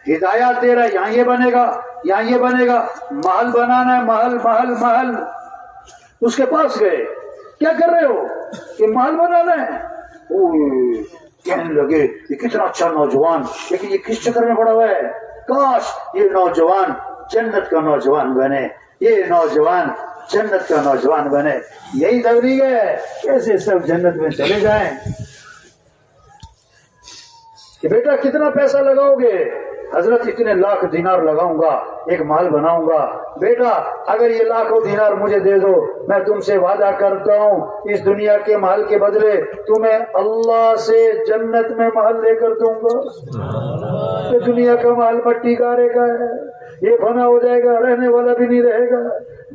ہدایات دے رہا ہے، یہاں یہ بنے گا، یہاں یہ بنے گا، محل بنانا ہے، محل محل محل۔ اس کے پاس گئے، کیا کر رہے ہو؟ کہ محل بنانا ہے۔ اوہ کہنے لگے یہ کتنا اچھا نوجوان، لیکن یہ کس چکر میں پڑا ہوا ہے؟ کاش یہ نوجوان جنت کا نوجوان بنے، یہ نوجوان جنت کا نوجوان بنے۔ یہی تبلیغ ہے، کیسے سب جنت میں چلے جائیں۔ کہ بیٹا کتنا پیسہ لگاؤ گے؟ حضرت اتنے لاکھ دینار لگاؤں گا، ایک محل بناؤں گا، بیٹا اگر یہ لاکھوں دینار مجھے دے دو، میں تم سے وعدہ کرتا ہوں اس دنیا کے محل کے بدلے تمہیں اللہ سے جنت میں محل لے کر دوں گا۔ یہ دنیا کا محل مٹی گارے کا ہے، یہ فنا ہو جائے گا، رہنے والا بھی نہیں رہے گا۔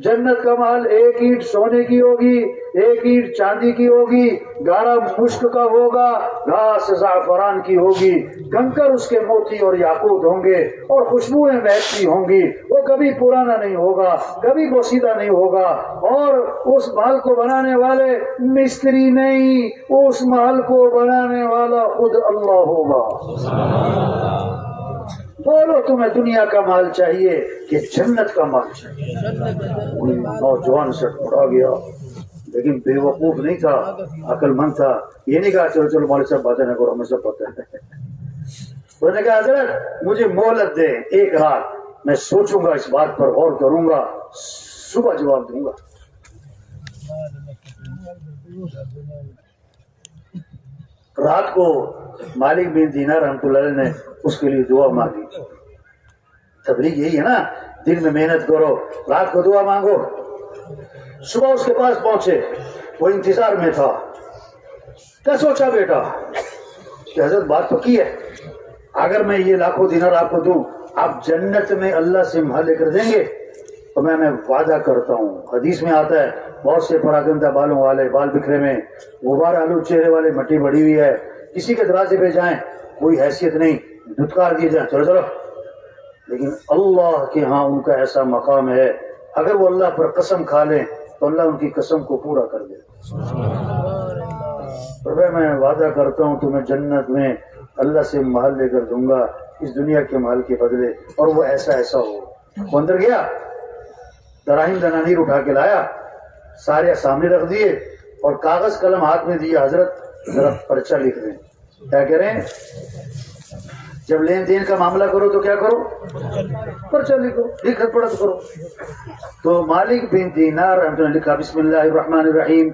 جنت کا محل ایک اینٹ سونے کی ہوگی، ایک اینٹ چاندی کی ہوگی، گارا مشک کا ہوگا، گھاس زعفران کی ہوگی، کنکر اس کے موتی اور یاقوت ہوں گے، اور خوشبوئیں مہکتی ہوں گی۔ وہ کبھی پرانا نہیں ہوگا، کبھی بوسیدہ نہیں ہوگا، اور اس محل کو بنانے والے مستری نہیں، اس محل کو بنانے والا خود اللہ ہوگا۔ بولو تمہیں دنیا کا مال چاہیے کہ جنت کا مال چاہیے؟ کوئی نوجوان سٹ پڑا گیا، لیکن بے وقوف نہیں تھا، عقل مند تھا۔ یہ نہیں کہا چلو چلو مولوی صاحب باتیں نہ کرو، ہمیں سب پتہ ہے۔ انہوں نے کہا حضرت مجھے مہلت دیں ایک رات، میں سوچوں گا، اس بات پر غور کروں گا، صبح جواب دوں گا۔ رات کو مالک بن دینار رحمۃ اللہ علیہ نے اس کے لیے دعا مانگی۔ تبلیغ یہی ہے نا، دن میں محنت کرو، رات کو دعا مانگو۔ صبح اس کے پاس پہنچے، وہ انتظار میں تھا۔ کیا سوچا بیٹا کہ حضرت بات تو کی ہے، اگر میں یہ لاکھوں دینار آپ کو دوں، آپ جنت میں اللہ سے محل لے کر دیں گے؟ تو میں وعدہ کرتا ہوں، حدیث میں آتا ہے بہت سے پراگندہ بالوں والے، بال بکھرے میں، غبار آلود چہرے والے، مٹی بڑی ہوئی ہے، کسی کے دروازے پہ جائیں کوئی حیثیت نہیں، دھتکار دیے جائیں چلو چلو، لیکن اللہ کے ہاں ان کا ایسا مقام ہے، اگر وہ اللہ پر قسم کھا لیں تو اللہ ان کی قسم کو پورا کر دے۔ میں وعدہ کرتا ہوں تمہیں جنت میں اللہ سے محل لے کر دوں گا اس دنیا کے محل کے بدلے، اور وہ ایسا ایسا ہو۔ وہ اندر گیا، دراہیم دنانیر اٹھا کے لایا، سارے سامنے رکھ دیے، اور کاغذ قلم ہاتھ میں دیا، حضرت ذرا پرچہ لکھ دیں۔ کیا کہہ رہے ہیں؟ جب لین دین کا معاملہ کرو تو کیا کرو؟ پرچہ لکھو، لکھت پڑھت کرو۔ تو مالک بن دینار رحمۃ اللہ نے لکھا بسم اللہ الرحمن الرحیم،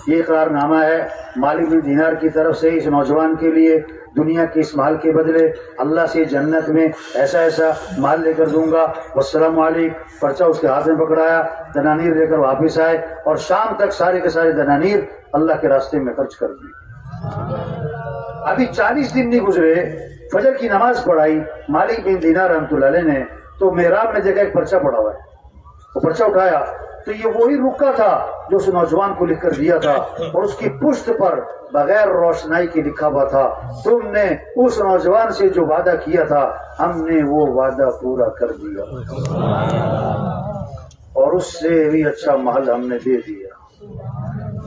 یہ اقرار نامہ ہے مالک بن دینار کی طرف سے اس نوجوان کے لیے، دنیا کے اس مال کے بدلے اللہ سے جنت میں ایسا ایسا مال لے کر دوں گا، والسلام علیکم۔ پرچہ اس کے ہاتھ میں پکڑایا، دنانیر لے کر واپس آئے، اور شام تک سارے کے سارے دنانیر اللہ کے راستے میں خرچ کر دی۔ ابھی 40 دن نہیں گزرے، فجر کی نماز پڑھائی مالک بن دینار رحمۃ اللہ علیہ نے، تو محراب میں دیکھا ایک پرچہ پڑا ہوا ہے۔ وہ پرچہ اٹھایا تو یہ وہی رکا تھا جو اس نوجوان کو لکھ کر دیا تھا، اور اس کی پشت پر بغیر روشنائی کے لکھا ہوا تھا، تم نے اس نوجوان سے جو وعدہ کیا تھا ہم نے وہ وعدہ پورا کر دیا، اور اس سے بھی اچھا محل ہم نے دے دیا۔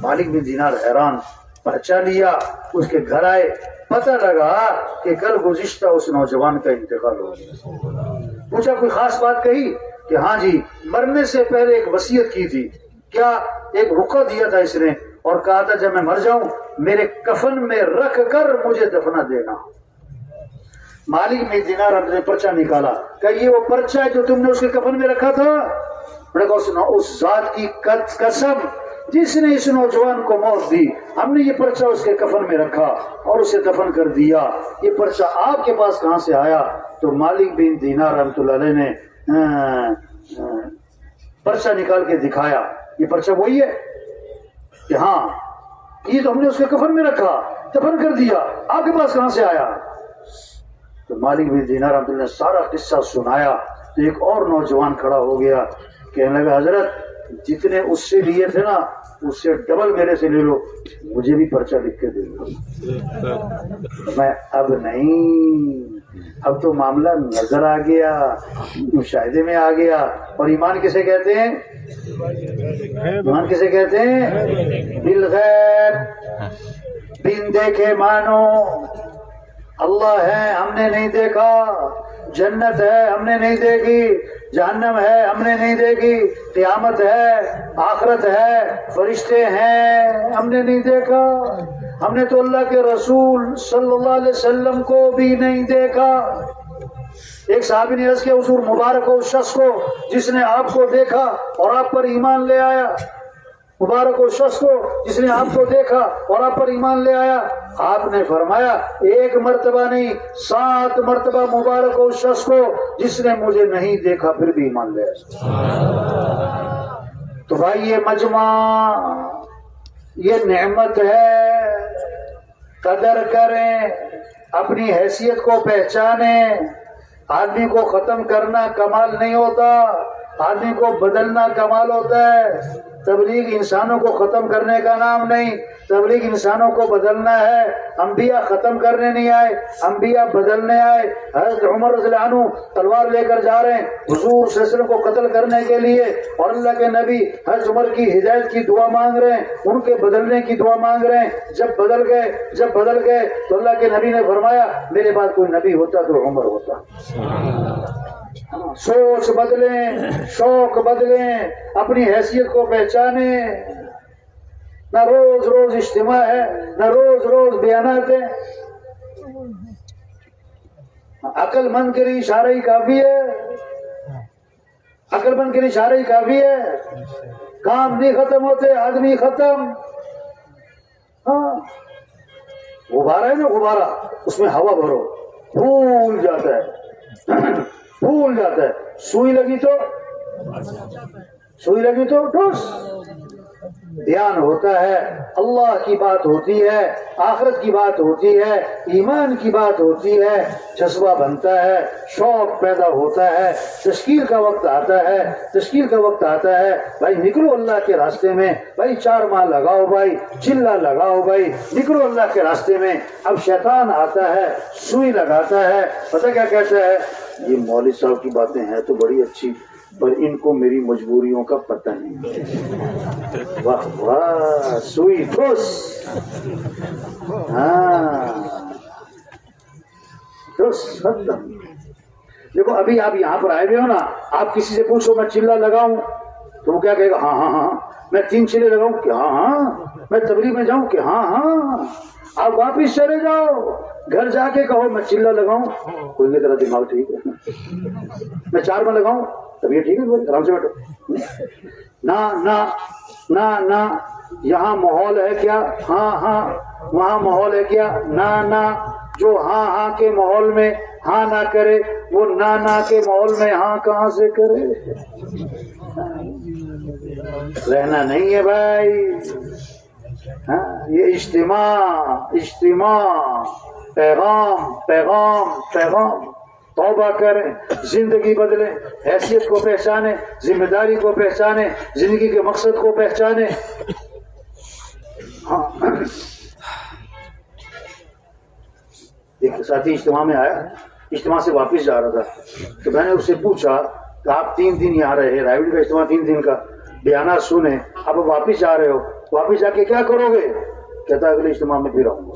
مالک بن دینار حیران، پرچہ لیا، اس کے گھر آئے، پتہ لگا کہ کل گزشتہ اس نوجوان کا انتقال ہو گیا۔ پوچھا کوئی خاص بات کہی؟ کہ ہاں جی، مرنے سے پہلے ایک وصیت کی تھی۔ کیا؟ ایک رقعہ دیا تھا اس نے، اور کہا تھا جب میں مر جاؤں میرے کفن میں رکھ کر مجھے دفنا دینا۔ مالک میں دینار نے پرچہ نکالا، کہ یہ وہ پرچہ ہے جو تم نے اس کے کفن میں رکھا تھا؟ اس ذات کی قسم جس نے اس نوجوان کو موت دی، ہم نے یہ پرچہ اس کے کفن میں رکھا اور اسے دفن کر دیا۔ یہ پرچہ آپ کے پاس کہاں سے آیا؟ تو مالک بن دینار رحمۃ اللہ علیہ نے پرچہ نکال کے دکھایا، یہ پرچہ وہی ہے کہ ہاں یہ تو ہم نے اس کے کفن میں رکھا، دفن کر دیا، آپ کے پاس کہاں سے آیا؟ تو مالک بن دینار رحمۃ اللہ نے سارا قصہ سنایا۔ تو ایک اور نوجوان کھڑا ہو گیا، کہنے لگا حضرت جتنے اس سے لیے تھے نا اس سے ڈبل میرے سے لے لو، مجھے بھی پرچہ لکھ کے دے دو۔ میں اب نہیں، اب تو معاملہ نظر آ گیا، مشاہدے میں آ گیا۔ اور ایمان کسے کہتے ہیں؟ ایمان کسے کہتے ہیں؟ بالغیب، بن دیکھے مانو۔ اللہ ہے ہم نے نہیں دیکھا، جنت ہے ہم نے نہیں دیکھی، جہنم ہے ہم نے نہیں دیکھی، قیامت ہے، آخرت ہے، فرشتے ہیں، ہم نے نہیں دیکھا۔ ہم نے تو اللہ کے رسول صلی اللہ علیہ وسلم کو بھی نہیں دیکھا۔ ایک صحابی نے عرض کیا حضور مبارک ہو اس شخص کو جس نے آپ کو دیکھا اور آپ پر ایمان لے آیا۔ مبارک اس شخص کو جس نے آپ کو دیکھا اور آپ پر ایمان لے آیا. آپ نے فرمایا ایک مرتبہ نہیں 7 مرتبہ مبارک اس شخص کو جس نے مجھے نہیں دیکھا پھر بھی ایمان لے آیا. تو بھائی یہ مجمع یہ نعمت ہے، قدر کریں، اپنی حیثیت کو پہچانیں. آدمی کو ختم کرنا کمال نہیں ہوتا، آدمی کو بدلنا کمال ہوتا ہے. تبلیغ انسانوں کو ختم کرنے کا نام نہیں، تبلیغ انسانوں کو بدلنا ہے. انبیاء ختم کرنے نہیں آئے، انبیاء بدلنے آئے. حضرت عمر رضی اللہ عنہ تلوار لے کر جا رہے ہیں حضور صلی اللہ علیہ وسلم کو قتل کرنے کے لیے، اور اللہ کے نبی حضرت عمر کی ہدایت کی دعا مانگ رہے ہیں، ان کے بدلنے کی دعا مانگ رہے ہیں. جب بدل گئے تو اللہ کے نبی نے فرمایا میرے بعد کوئی نبی ہوتا تو عمر ہوتا. سوچ بدلیں، شوق بدلیں، اپنی حیثیت کو پہچانیں. نہ روز روز اجتماع ہے، نہ روز روز بیانات ہیں. عقل مند کے لیے اشارہ ہی کافی ہے، عقل مند کے لیے اشارہ ہی کافی ہے. کام نہیں ختم ہوتے، آدمی ختم. ہاں غبارہ ہے نا، غبارہ اس میں ہوا بھرو پھول جاتا ہے، پھول جاتا ہے. سوئی لگی تو ٹھوس. دھیان ہوتا ہے، اللہ کی بات ہوتی ہے، آخرت کی بات ہوتی ہے، ایمان کی بات ہوتی ہے، جذبہ بنتا ہے، شوق پیدا ہوتا ہے. تشکیل کا وقت آتا ہے. بھائی نکلو اللہ کے راستے میں، بھائی 4 ماہ لگاؤ، بھائی چلا لگاؤ، بھائی نکلو اللہ کے راستے میں. اب شیطان آتا ہے، سوئی لگاتا ہے، پتہ کیا کہتا ہے؟ یہ مولوی صاحب کی باتیں ہیں تو بڑی اچھی، پر ان کو میری مجبوریوں کا پتہ نہیں. واہ واہ، سوئی ٹھوس. ہاں ٹھوس ختم. دیکھو ابھی آپ یہاں پر آئے ہوئے ہو نا، آپ کسی سے پوچھو میں چلا لگاؤں تو وہ کیا کہے گا؟ ہاں ہاں ہاں. میں 3 چلے لگاؤں کہ ہاں ہاں. میں تبلیغ میں جاؤں کہ ہاں ہاں. آپ واپس چلے جاؤ، گھر جا کے کہو میں چلا لگاؤں، کوئی طرح دماغ ٹھیک ہے. میں 4 میں لگاؤں تب یہ ٹھیک ہے، آرام سے بیٹھو. نہ نہ نہ نہ، یہاں ماحول ہے کیا؟ ہاں ہاں. وہاں ماحول ہے کیا؟ نہ نہ. جو ہاں ہاں کے ماحول میں ہاں نہ کرے، وہ نہ کے ماحول میں ہاں کہاں سے کرے؟ رہنا نہیں ہے بھائی. ہاں یہ اجتماع پیغام. توبہ کریں، زندگی بدلیں، حیثیت کو پہچانیں، ذمہ داری کو پہچانیں، زندگی کے مقصد کو پہچانیں. ہاں ایک ساتھی اجتماع میں آیا، اجتماع سے واپس جا رہا تھا تو میں نے اس سے پوچھا کہ آپ 3 دن یہاں رہے، رائیوڈی کا اجتماع 3 دن کا، بیانات سنے، اب واپس جا رہے ہو، واپس جا کے کیا کرو گے؟ کہتا اگلے اجتماع میں پھر آؤں گا.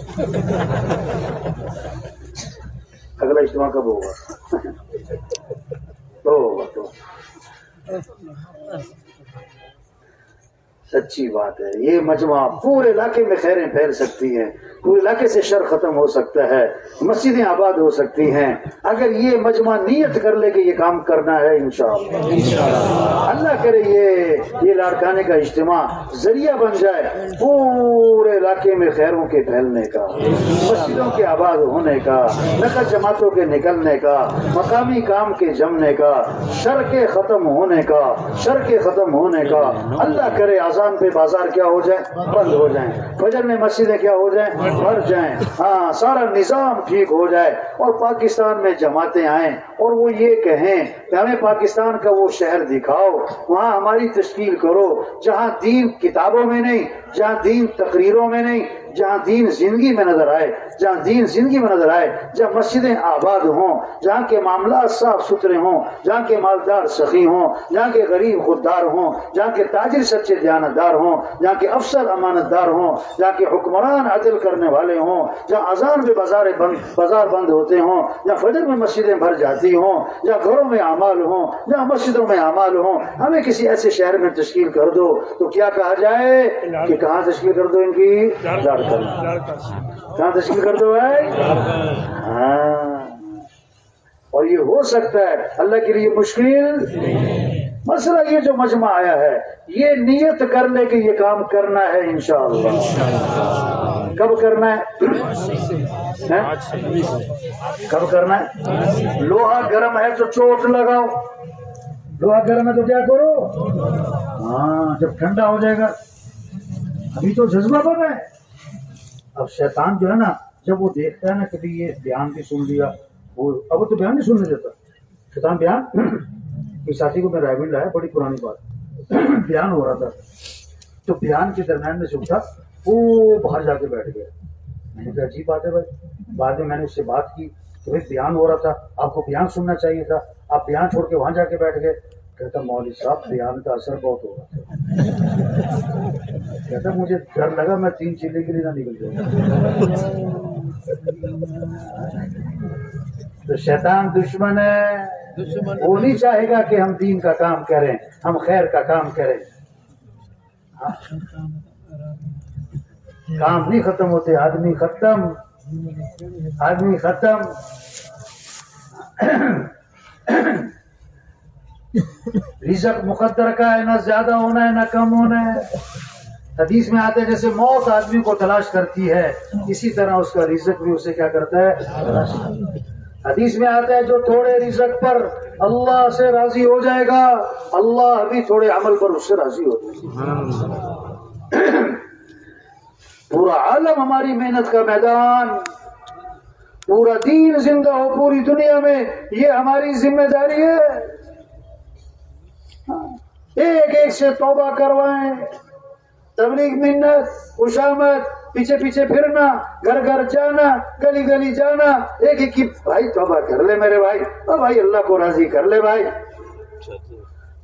اگلا اجتماع کب ہوگا؟ تو سچی بات ہے. یہ مجمع پورے علاقے میں خیریں پھیل سکتی ہیں، پورے علاقے سے شر ختم ہو سکتا ہے، مسجدیں آباد ہو سکتی ہیں اگر یہ مجمع نیت کر لے کہ یہ کام کرنا ہے. انشاءاللہ اللہ کرے یہ لاڑکانے کا اجتماع ذریعہ بن جائے پورے علاقے میں خیروں کے پھیلنے کا، مسجدوں کے آباد ہونے کا، نقل جماعتوں کے نکلنے کا، مقامی کام کے جمنے کا، شر کے ختم ہونے کا. اللہ کرے اذان پہ بازار کیا ہو جائے؟ بند ہو جائیں. فجر میں مسجدیں کیا ہو جائیں؟ بھر جائیں. ہاں سارا نظام ٹھیک ہو جائے اور پاکستان میں جماعتیں آئیں اور وہ یہ کہیں کہ ہمیں پاکستان کا وہ شہر دکھاؤ، وہاں ہماری تشکیل کرو جہاں دین کتابوں میں نہیں، جہاں دین تقریروں میں نہیں، جہاں دین زندگی میں نظر آئے، جہاں مسجدیں آباد ہوں، جہاں کے معاملات صاف ستھرے ہوں، جہاں کے مالدار سخی ہوں، جہاں کے غریب خوددار ہوں، جہاں کے تاجر سچے دیانتدار ہوں، جہاں کے افسر امانت دار ہوں، جہاں کے حکمران عدل کرنے والے ہوں، جہاں اذان میں بازار بند ہوتے ہوں، جہاں فجر میں مسجدیں بھر جاتی ہوں، جہاں گھروں میں اعمال ہوں، جہاں مسجدوں میں اعمال ہوں. ہمیں کسی ایسے شہر میں تشکیل کر دو تو کیا کہا جائے کہ کہاں تشکیل کر دو؟ ان کی کہاں تشکیل کر دو بھائی؟ ہاں. اور یہ ہو سکتا ہے، اللہ کے لیے مشکل مسئلہ یہ جو مجمع آیا ہے یہ نیت کر لے کہ یہ کام کرنا ہے انشاءاللہ. کب کرنا ہے؟ کب کرنا ہے؟ لوہا گرم ہے تو چوٹ لگاؤ. لوہا گرم ہے تو کیا کرو؟ ہاں جب ٹھنڈا ہو جائے گا. ابھی تو جذبہ بنا ہے. اب شیطان جو ہے نا جب وہ دیکھتا ہے نا کبھی یہ بیان بھی سن لیا وہ اب وہ تو بیان نہیں سننے دیتا. شیطان بیان ایک ساتھی کو میں رائے مل رہا ہے بڑی پرانی بات بیان ہو رہا تھا تو بیان کے درمیان میں سے اٹھا وہ باہر جا کے بیٹھ گیا. میں نے کہا عجیب بات ہے بھائی. بعد میں نے اس سے بات کی کہ بھائی بیان ہو رہا تھا آپ کو بیان سننا چاہیے تھا آپ بیان چھوڑ کے وہاں جا کے بیٹھ گئے. کہتا مولوی صاحب بیان کا اثر بہت ہو رہا تھا. کہتا مجھے ڈر لگا میں 3 چیلے کے لیے نہ نکل جاؤں. تو شیطان دشمن ہے. وہ نہیں چاہے گا کہ ہم دین کا کام کریں ہم خیر کا کام کریں. کام نہیں ختم ہوتے آدمی ختم. آدمی ختم. رزق مقدر کا ہے نہ زیادہ ہونا ہے نہ کم ہونا ہے. حدیث میں آتا ہے جیسے موت آدمی کو تلاش کرتی ہے اسی طرح اس کا رزق بھی اسے کیا کرتا ہے تلاش کرتا ہے. حدیث میں آتا ہے جو تھوڑے رزق پر اللہ سے راضی ہو جائے گا اللہ بھی تھوڑے عمل پر اس سے راضی ہو جائے گا. پورا عالم ہماری محنت کا میدان. پورا دین زندہ ہو پوری دنیا میں یہ ہماری ذمہ داری ہے. ایک ایک سے توبہ کروائیں. تبلیغ منت خوشامد پیچھے پیچھے پھرنا گھر گھر جانا گلی گلی جانا ایک ایک کی بھائی توبہ کر لے میرے بھائی اور بھائی اللہ کو راضی کر لے بھائی.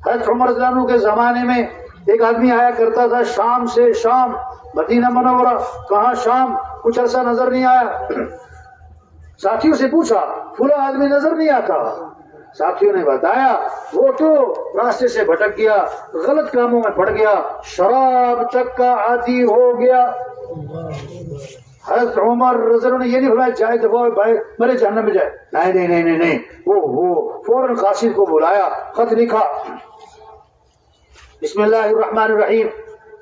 حضرت عمر رضی اللہ عنہ کے زمانے میں ایک آدمی آیا کرتا تھا شام سے شام مدینہ منورہ. کہاں شام؟ کچھ عرصہ نظر نہیں آیا. ساتھیوں سے پوچھا فلاں آدمی نظر نہیں آتا. ساتھیوں نے بتایا وہ تو راستے سے بھٹک گیا غلط کاموں میں پڑ گیا شراب تک کا عادی ہو گیا. حضرت عمر رضی اللہ عنہ نے یہ نہیں فرمایا جائے تو بھائی میرے جہنم میں جائے. نہیں وہ فوراً قاصد کو بلایا خط لکھا بسم اللہ الرحمن الرحیم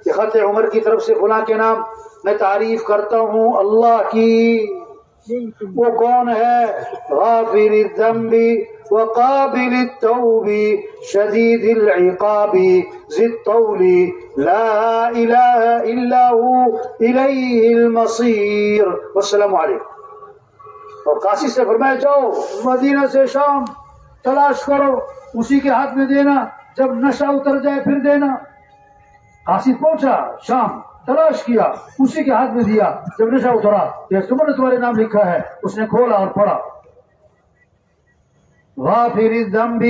یہ خط عمر کی طرف سے فلاں کے نام میں تعریف کرتا ہوں اللہ کی. وہ کون ہے؟ غافر الذنب وقابل التوب شدید العقاب ذی الطول لا الہ الا هو الیہ المصیر والسلام علیکم. اور قاصد سے فرمایا جاؤ مدینہ سے شام تلاش کرو اسی کے ہاتھ میں دینا جب نشہ اتر جائے پھر دینا. قاصد پہنچا شام تلاش کیا اسی کے ہاتھ میں دیا. جب نشہ اترا یہ تمہارے نام لکھا ہے. اس نے کھولا اور پڑھا غافر الذنب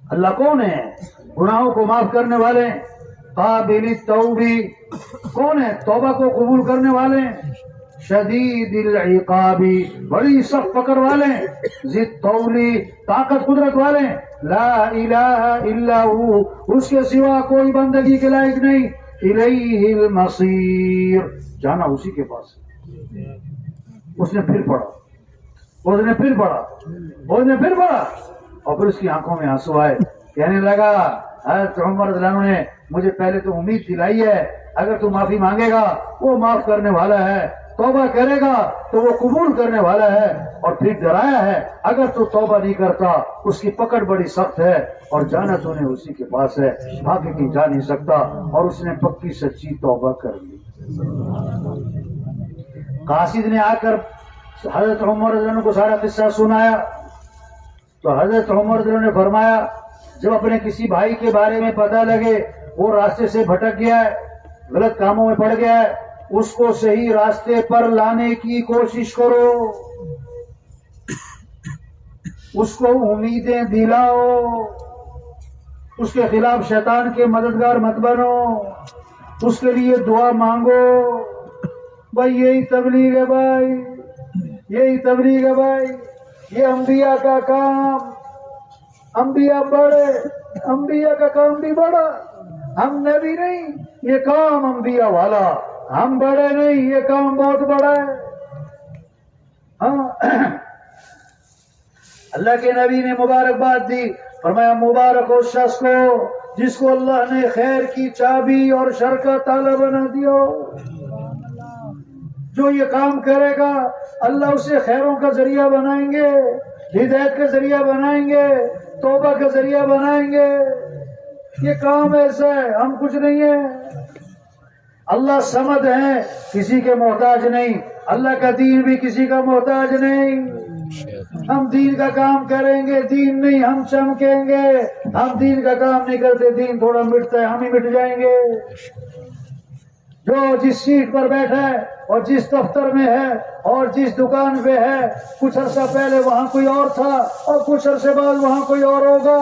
اللہ کون ہے؟ گناہوں کو معاف کرنے والے. قابل التوب کون ہے؟ توبہ کو قبول کرنے والے. شدید العقاب بڑی سخت پکڑ والے. ذی الطول طاقت قدرت والے. لا الہ الا ہو اس کے سوا کوئی بندگی کے لائق نہیں. الیہ المصیر جانا اسی کے پاس. اس نے پھر پڑھا اور پھر اس کی آنکھوں میں آنسو آئے. کہنے لگا حضرت عمر رضی اللہ عنہ نے مجھے پہلے تو امید دلائی ہے اگر تو معافی مانگے گا وہ معاف کرنے والا ہے توبہ کرے گا تو وہ قبول کرنے والا ہے. اور پھر ڈرایا ہے اگر تو توبہ نہیں کرتا اس کی پکڑ بڑی سخت ہے اور جانا تو نے اسی کے پاس ہے بھاگ کے جا نہیں سکتا. اور اس نے پکی سچی توبہ کر لی. قاصد نے آ کر حضرت عمر رضی اللہ عنہ کو سارا قصہ سنایا تو حضرت عمر رضی اللہ عنہ نے فرمایا جب اپنے کسی بھائی کے بارے میں پتہ لگے وہ راستے سے بھٹک گیا ہے غلط کاموں میں پڑ گیا ہے اس کو صحیح راستے پر لانے کی کوشش کرو. اس کو امیدیں دلاؤ. اس کے خلاف شیطان کے مددگار مت بنو. اس کے لیے دعا مانگو. بھائی یہی تبلیغ ہے بھائی یہ انبیاء کا کام. انبیاء بڑے انبیاء کا کام بھی بڑا. ہم نبی نہیں یہ کام انبیاء والا. ہم بڑے نہیں یہ کام بہت بڑا ہے. اللہ کے نبی نے مبارکباد دی، فرمایا مبارک ہو شخص کو جس کو اللہ نے خیر کی چابی اور شر کا تالا بنا دیا۔ جو یہ کام کرے گا اللہ اسے خیروں کا ذریعہ بنائیں گے، ہدایت کا ذریعہ بنائیں گے، توبہ کا ذریعہ بنائیں گے۔ یہ کام ایسا ہے، ہم کچھ نہیں ہیں۔ اللہ صمد ہے، کسی کے محتاج نہیں، اللہ کا دین بھی کسی کا محتاج نہیں۔ ہم دین کا کام کریں گے، دین نہیں ہم چمکیں گے۔ ہم دین کا کام نہیں کرتے، دین تھوڑا مٹتا ہے، ہم ہی مٹ جائیں گے۔ جو جس سیٹ پر بیٹھا ہے اور جس دفتر میں ہے اور جس دکان پہ ہے، کچھ عرصہ پہلے وہاں کوئی اور تھا اور کچھ عرصے بعد وہاں کوئی اور ہوگا۔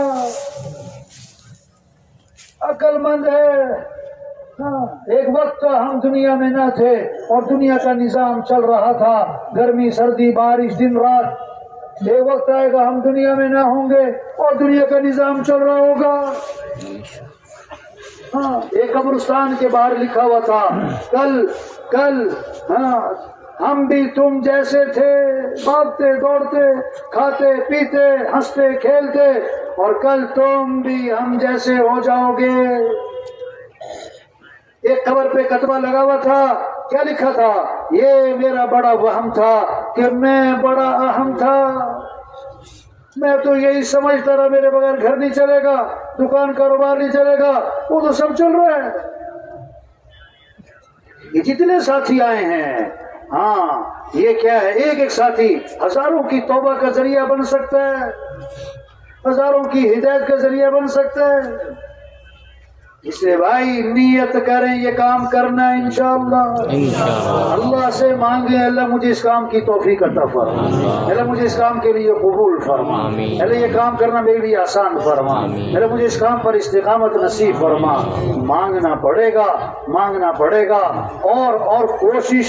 عقل مند ہے۔ ہاں، ایک وقت ہم دنیا میں نہ تھے اور دنیا کا نظام چل رہا تھا، گرمی سردی بارش دن رات۔ ایک وقت آئے گا ہم دنیا میں نہ ہوں گے اور دنیا کا نظام چل رہا ہوگا۔ ہاں، ایک قبرستان کے باہر لکھا ہوا تھا، کل ہاں ہم بھی تم جیسے تھے، بھاگتے دوڑتے کھاتے پیتے ہنستے کھیلتے، اور کل تم بھی ہم جیسے ہو جاؤ گے۔ ایک قبر پہ کتبہ لگا ہوا تھا، کیا لکھا تھا؟ یہ میرا بڑا وہم تھا کہ میں بڑا اہم تھا، میں تو یہی سمجھتا رہا میرے بغیر گھر نہیں چلے گا، دکان کاروبار نہیں چلے گا، وہ تو سب چل رہا ہے۔ یہ جتنے ساتھی آئے ہیں، ہاں یہ کیا ہے؟ ایک ایک ساتھی ہزاروں کی توبہ کا ذریعہ بن سکتا ہے، ہزاروں کی ہدایت کا ذریعہ بن سکتا ہے۔ اس لیے بھائی نیت کریں یہ کام کرنا ہے انشاءاللہ۔ اللہ سے مانگیں اللہ مجھے اس کام کی توفیق عطا فرما، اللہ مجھے اس کام کے لیے قبول فرما، اللہ یہ کام کرنا میرے لیے آسان فرما، اللہ مجھے اس کام پر استقامت نصیب فرما۔ مانگنا پڑے گا اور کوشش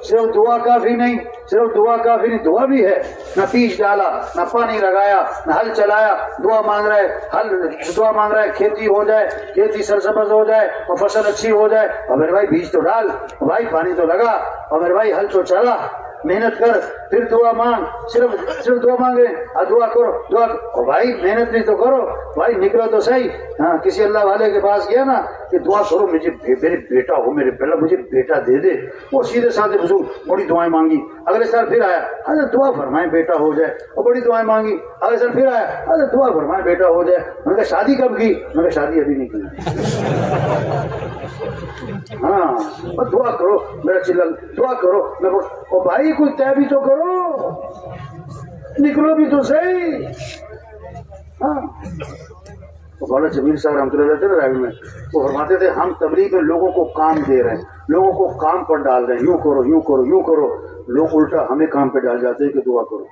صرف دعا کافی نہیں، دعا بھی ہے۔ نہ بیج ڈالا، نہ پانی لگایا، نہ ہل چلایا، دعا مانگ رہا ہے کھیتی ہو جائے، کھیتی سرسبز ہو جائے اور فصل اچھی ہو جائے، اور میرے بھائی بیج تو ڈال، بھائی پانی تو لگا، اور میرے بھائی ہل تو چلا، محنت کر، پھر دعا مانگ۔ صرف دعا مانگے اور دعا کرو، اور بھائی محنت نہیں تو کرو، بھائی نکلو تو صحیح۔ ہاں، کسی اللہ والے کے پاس گیا نا کہ دعا کرو مجھے میرے بیٹا ہو، میرے پہلا مجھے بیٹا دے دے، وہ سیدھے سادھے بزرگ بڑی دعائیں مانگی، اگلے سال پھر آیا حضرت دعا فرمائیں بیٹا ہو جائے، اور بڑی دعائیں مانگی، اگلے سال پھر آیا حضرت دعا فرمائیں بیٹا ہو جائے۔ میں نے کہا شادی کب کی؟ میں نے کہا شادی ابھی نہیں کی۔ ہاں، اور دعا کرو میرا چلل، دعا کرو میں اور بھائی کوئی طے بھی تو کرو، نکلو بھی تو صحیح۔ ہاں، مولانا جمیل صاحب رحمۃ اللہ علیہ رائے میں وہ فرماتے تھے ہم تبلیغ میں لوگوں کو کام دے رہے ہیں، لوگوں کو کام پر ڈال رہے ہیں، یوں کرو یوں کرو یوں کرو، لوگ الٹا ہمیں کام پہ ڈال جاتے ہیں کہ دعا کرو۔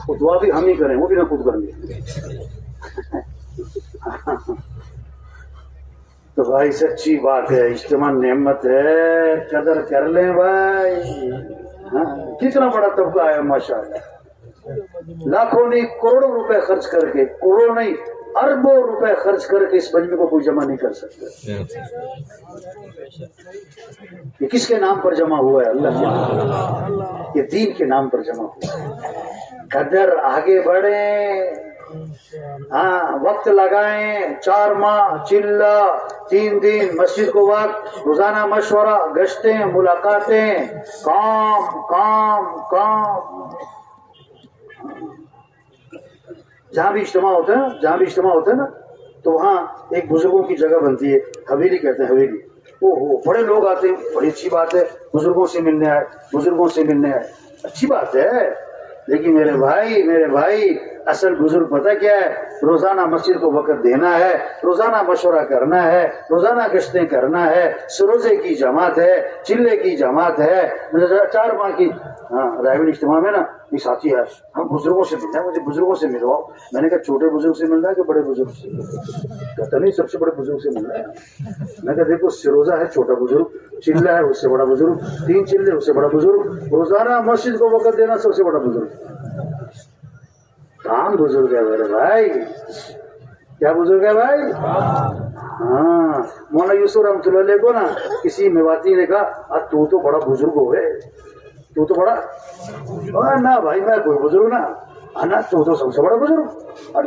وہ دعا بھی ہم ہی کریں، وہ بھی نہ خود کریں گے۔ تو بھائی سچی بات ہے، اجتماع نعمت ہے، قدر کر لیں بھائی۔ ہاں، کتنا بڑا طبقہ ہے ماشاءاللہ، لاکھوں نہیں کروڑوں روپے خرچ کر کے، کروڑوں نہیں اربوں روپے خرچ کر کے اس مجمع کو کوئی جمع نہیں کر سکتا۔ یہ کس کے نام پر جمع ہوا ہے؟ اللہ کے نام، یہ دین کے نام پر جمع ہوا ہے۔ قدر آگے بڑھیں، ہاں وقت لگائیں، 4 ماہ چلہ 3 دن مسجد کو وقت، روزانہ مشورہ، گشتیں، ملاقاتیں، کام کام کام۔ جہاں بھی اجتماع ہوتا ہے نا تو وہاں ایک بزرگوں کی جگہ بنتی ہے، حویلی کہتے ہیں، حویلی۔ بڑے لوگ آتے ہیں، بڑی اچھی بات ہے، بزرگوں سے ملنے آئے، اچھی بات ہے، لیکن میرے بھائی اصل بزرگ پتہ کیا ہے؟ روزانہ مسجد کو وقت دینا ہے، روزانہ مشورہ کرنا ہے، روزانہ گشتیں کرنا ہے، روزے کی جماعت ہے، چلے کی جماعت ہے، 4 ماہ کی۔ ہاں، رائے اجتماع میں نا ایک ساتھی ہے، ہم بزرگوں سے ملنا ہے، مجھے بزرگوں سے ملواؤ۔ میں نے کہا چھوٹے بزرگ سے ملنا ہے کہ بڑے بزرگ سے؟ کہتا نہیں سب سے بڑے بزرگ سے ملنا ہے۔ میں کہا دیکھو روزہ ہے چھوٹا بزرگ، چلہ ہے اس سے بڑا بزرگ، 3 چلے اس سے بڑا بزرگ، روزانہ مسجد کو وقت دینا سب سے بڑا بزرگ۔ کام بزرگ ہے میرے بھائی، کیا بزرگ ہے بھائی؟ ہاں، مولانا یوسف رحمۃ اللہ علیہ کو نا کسی میواتی نے کہا تو بڑا بزرگ ہوئے، تو بڑا نہ بھائی میں کوئی بزرگ نہ نا تو سب سے بڑا بزرگ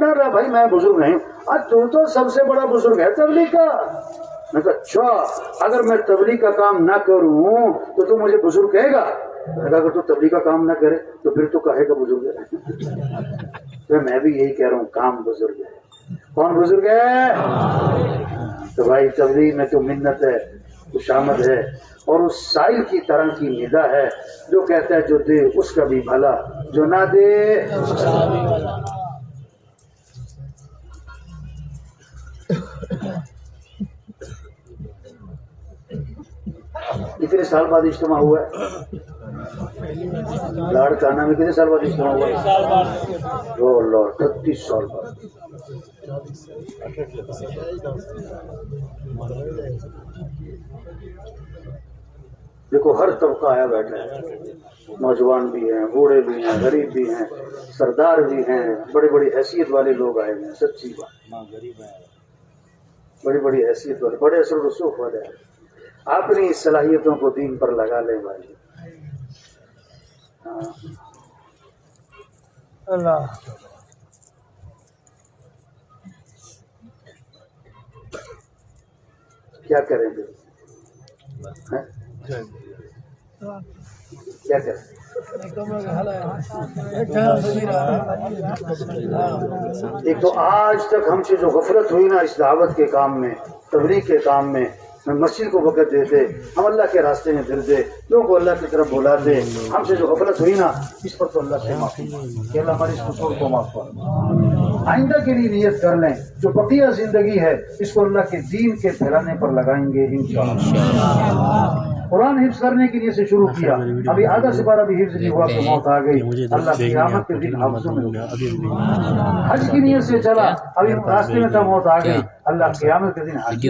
نہ بھائی میں بزرگ نہیں ہوں تو سب سے بڑا بزرگ ہے تبلیغ کا. میں کہا اچھا اگر میں تبلیغ کا کام نہ کروں تو مجھے بزرگ کہے گا؟ اگر تو تبلیغ کا کام نہ کرے تو پھر تو کہے گا بزرگ ہے. تو میں بھی یہی کہہ رہا ہوں کام بزرگ ہے. کون بزرگ ہے؟ تو بھائی تبلیغ میں تو منت ہے خوشامد ہے اور اس سائل کی طرح کی ندا ہے جو کہتا ہے جو دے اس کا بھی بھلا جو نہ دے اس کا بھی بھلا. کتنے سال بعد اجتماع ہوا ہے؟ لاڑکانہ میں کتنے سال بعد اجتماع ہوا ہے؟ او لارڈ 33 سال بعد. دیکھو ہر طبقہ آیا بیٹھا ہے, نوجوان بھی ہیں, بوڑھے بھی ہیں, غریب بھی ہیں, سردار بھی ہیں, بڑے بڑی حیثیت والے لوگ آئے ہیں. سچی بات, بڑی بڑی حیثیت والے, بڑے اثر و رسوخ والے ہیں. اپنی صلاحیتوں کو دین پر لگا لیں بھائی. اللہ کیا کریں گے, کیا کریں؟ ایک تو آج تک ہم سے جو غفلت ہوئی نا اس دعوت کے کام میں, تبلیغ کے کام میں, مسجد کو وقت دیتے, ہم اللہ کے راستے میں پھرتے, لوگوں کو اللہ کی طرف بلاتے, ہم سے جو غفلت ہوئی نا اس پر تو اللہ سے معافی کہ اللہ ہمارے اس قصور کو معاف کر. آئندہ کے لیے نیت کر لیں جو بقیہ زندگی ہے اس کو اللہ کے دین کے پھیلانے پر لگائیں گے انشاءاللہ. قرآن حفظ کرنے کے لیے سے شروع کیا, ابھی آدھا سے بارہ بھی حفظ نہیں ہوا تو موت آ گئی. اللہ قیامت کے دن حفظوں میں ہوگا. حج کی نیت سے چلا, ابھی راستے میں تھا موت آ گئی. اللہ قیامت کے دن حج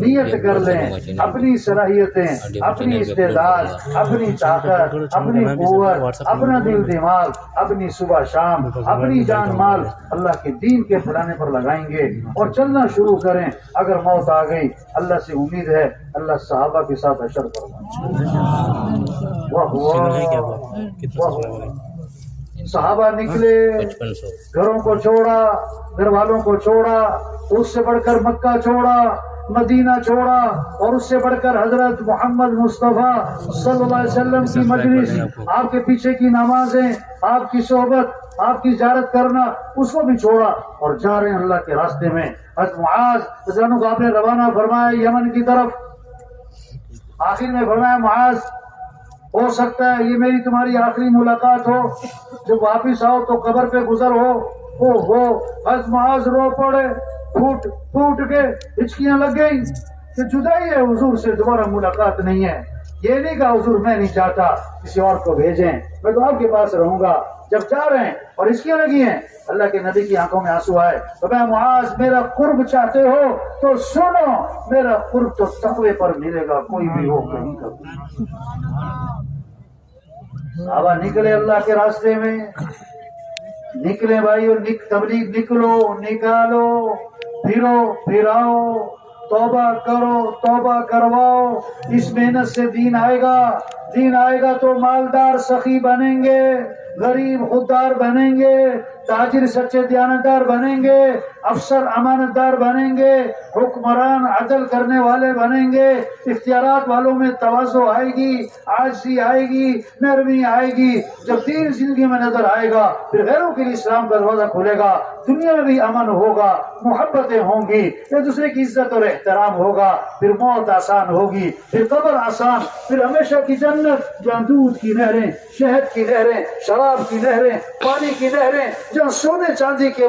نیت کر لیں. اپنی صلاحیتیں, اپنی استعداد, اپنی طاقت, اپنی قوت, اپنا دل دماغ, اپنی صبح شام, اپنی جان مال اللہ کے دین کے پھیلانے پر لگائیں گے اور چلنا شروع کریں. اگر موت آ گئی اللہ سے امید ہے اللہ صحابہ کے ساتھ حشر کرنا. صحابہ نکلے, گھروں کو چھوڑا, گھر والوں کو چھوڑا, اس سے بڑھ کر مکہ چھوڑا, مدینہ چھوڑا, اور اس سے بڑھ کر حضرت محمد مصطفیٰ صلی اللہ علیہ وسلم کی مجلس, آپ کے پیچھے کی نمازیں, آپ کی صحبت, آپ کی زیارت کرنا, اس کو بھی چھوڑا اور جا رہے ہیں اللہ کے راستے میں. حضرت معاذ رضوانہ کو آپ نے روانہ فرمایا یمن کی طرف. آخر میں فرمایا معاذ ہو سکتا ہے یہ میری تمہاری آخری ملاقات ہو, جب واپس آؤ تو قبر پہ گزر ہو. حضرت معاذ رو پڑے, پھوٹ کے ہچکیاں لگ گئی کہ جدائی ہے حضور سے, دوبارہ ملاقات نہیں ہے. یہ نہیں کہا حضور میں نہیں چاہتا, کسی اور کو بھیجیں, میں تو آپ کے پاس رہوں گا. جب جا رہے ہیں اور ہچکیاں لگی ہیں, اللہ کے نبی کی آنکھوں میں آنسو آئے. تو میں معاذ میرا قرب چاہتے ہو تو سنو, میرا قرب تو تقوی پر ملے گا, کوئی بھی ہو کہیں کا. صحابہ نکلے اللہ کے راستے میں, نکلے بھائی, اور تبلیغ نکلو, نکالو, پھرو, پھراؤ, توبہ کرو, توبہ کرواؤ. اس محنت سے دین آئے گا. دین آئے گا تو مالدار سخی بنیں گے, غریب خوددار بنیں گے, تاجر سچے دیانتدار بنیں گے, افسر امانت دار بنیں گے, حکمران عدل کرنے والے بنیں گے. اختیارات والوں میں تواضع آئے گی, عاجزی آئے گی, نرمی آئے گی. جب دین زندگی میں نظر آئے گا پھر غیروں کے لیے اسلام کا دروازہ کھلے گا. دنیا میں بھی امن ہوگا, محبتیں ہوں گی, ایک دوسرے کی عزت اور احترام ہوگا. پھر موت آسان ہوگی, پھر قبر آسان, پھر ہمیشہ کی جنت جہاں دودھ کی نہریں, شہد کی نہریں, شراب کی نہریں, پانی کی نہریں, جہاں سونے چاندی کے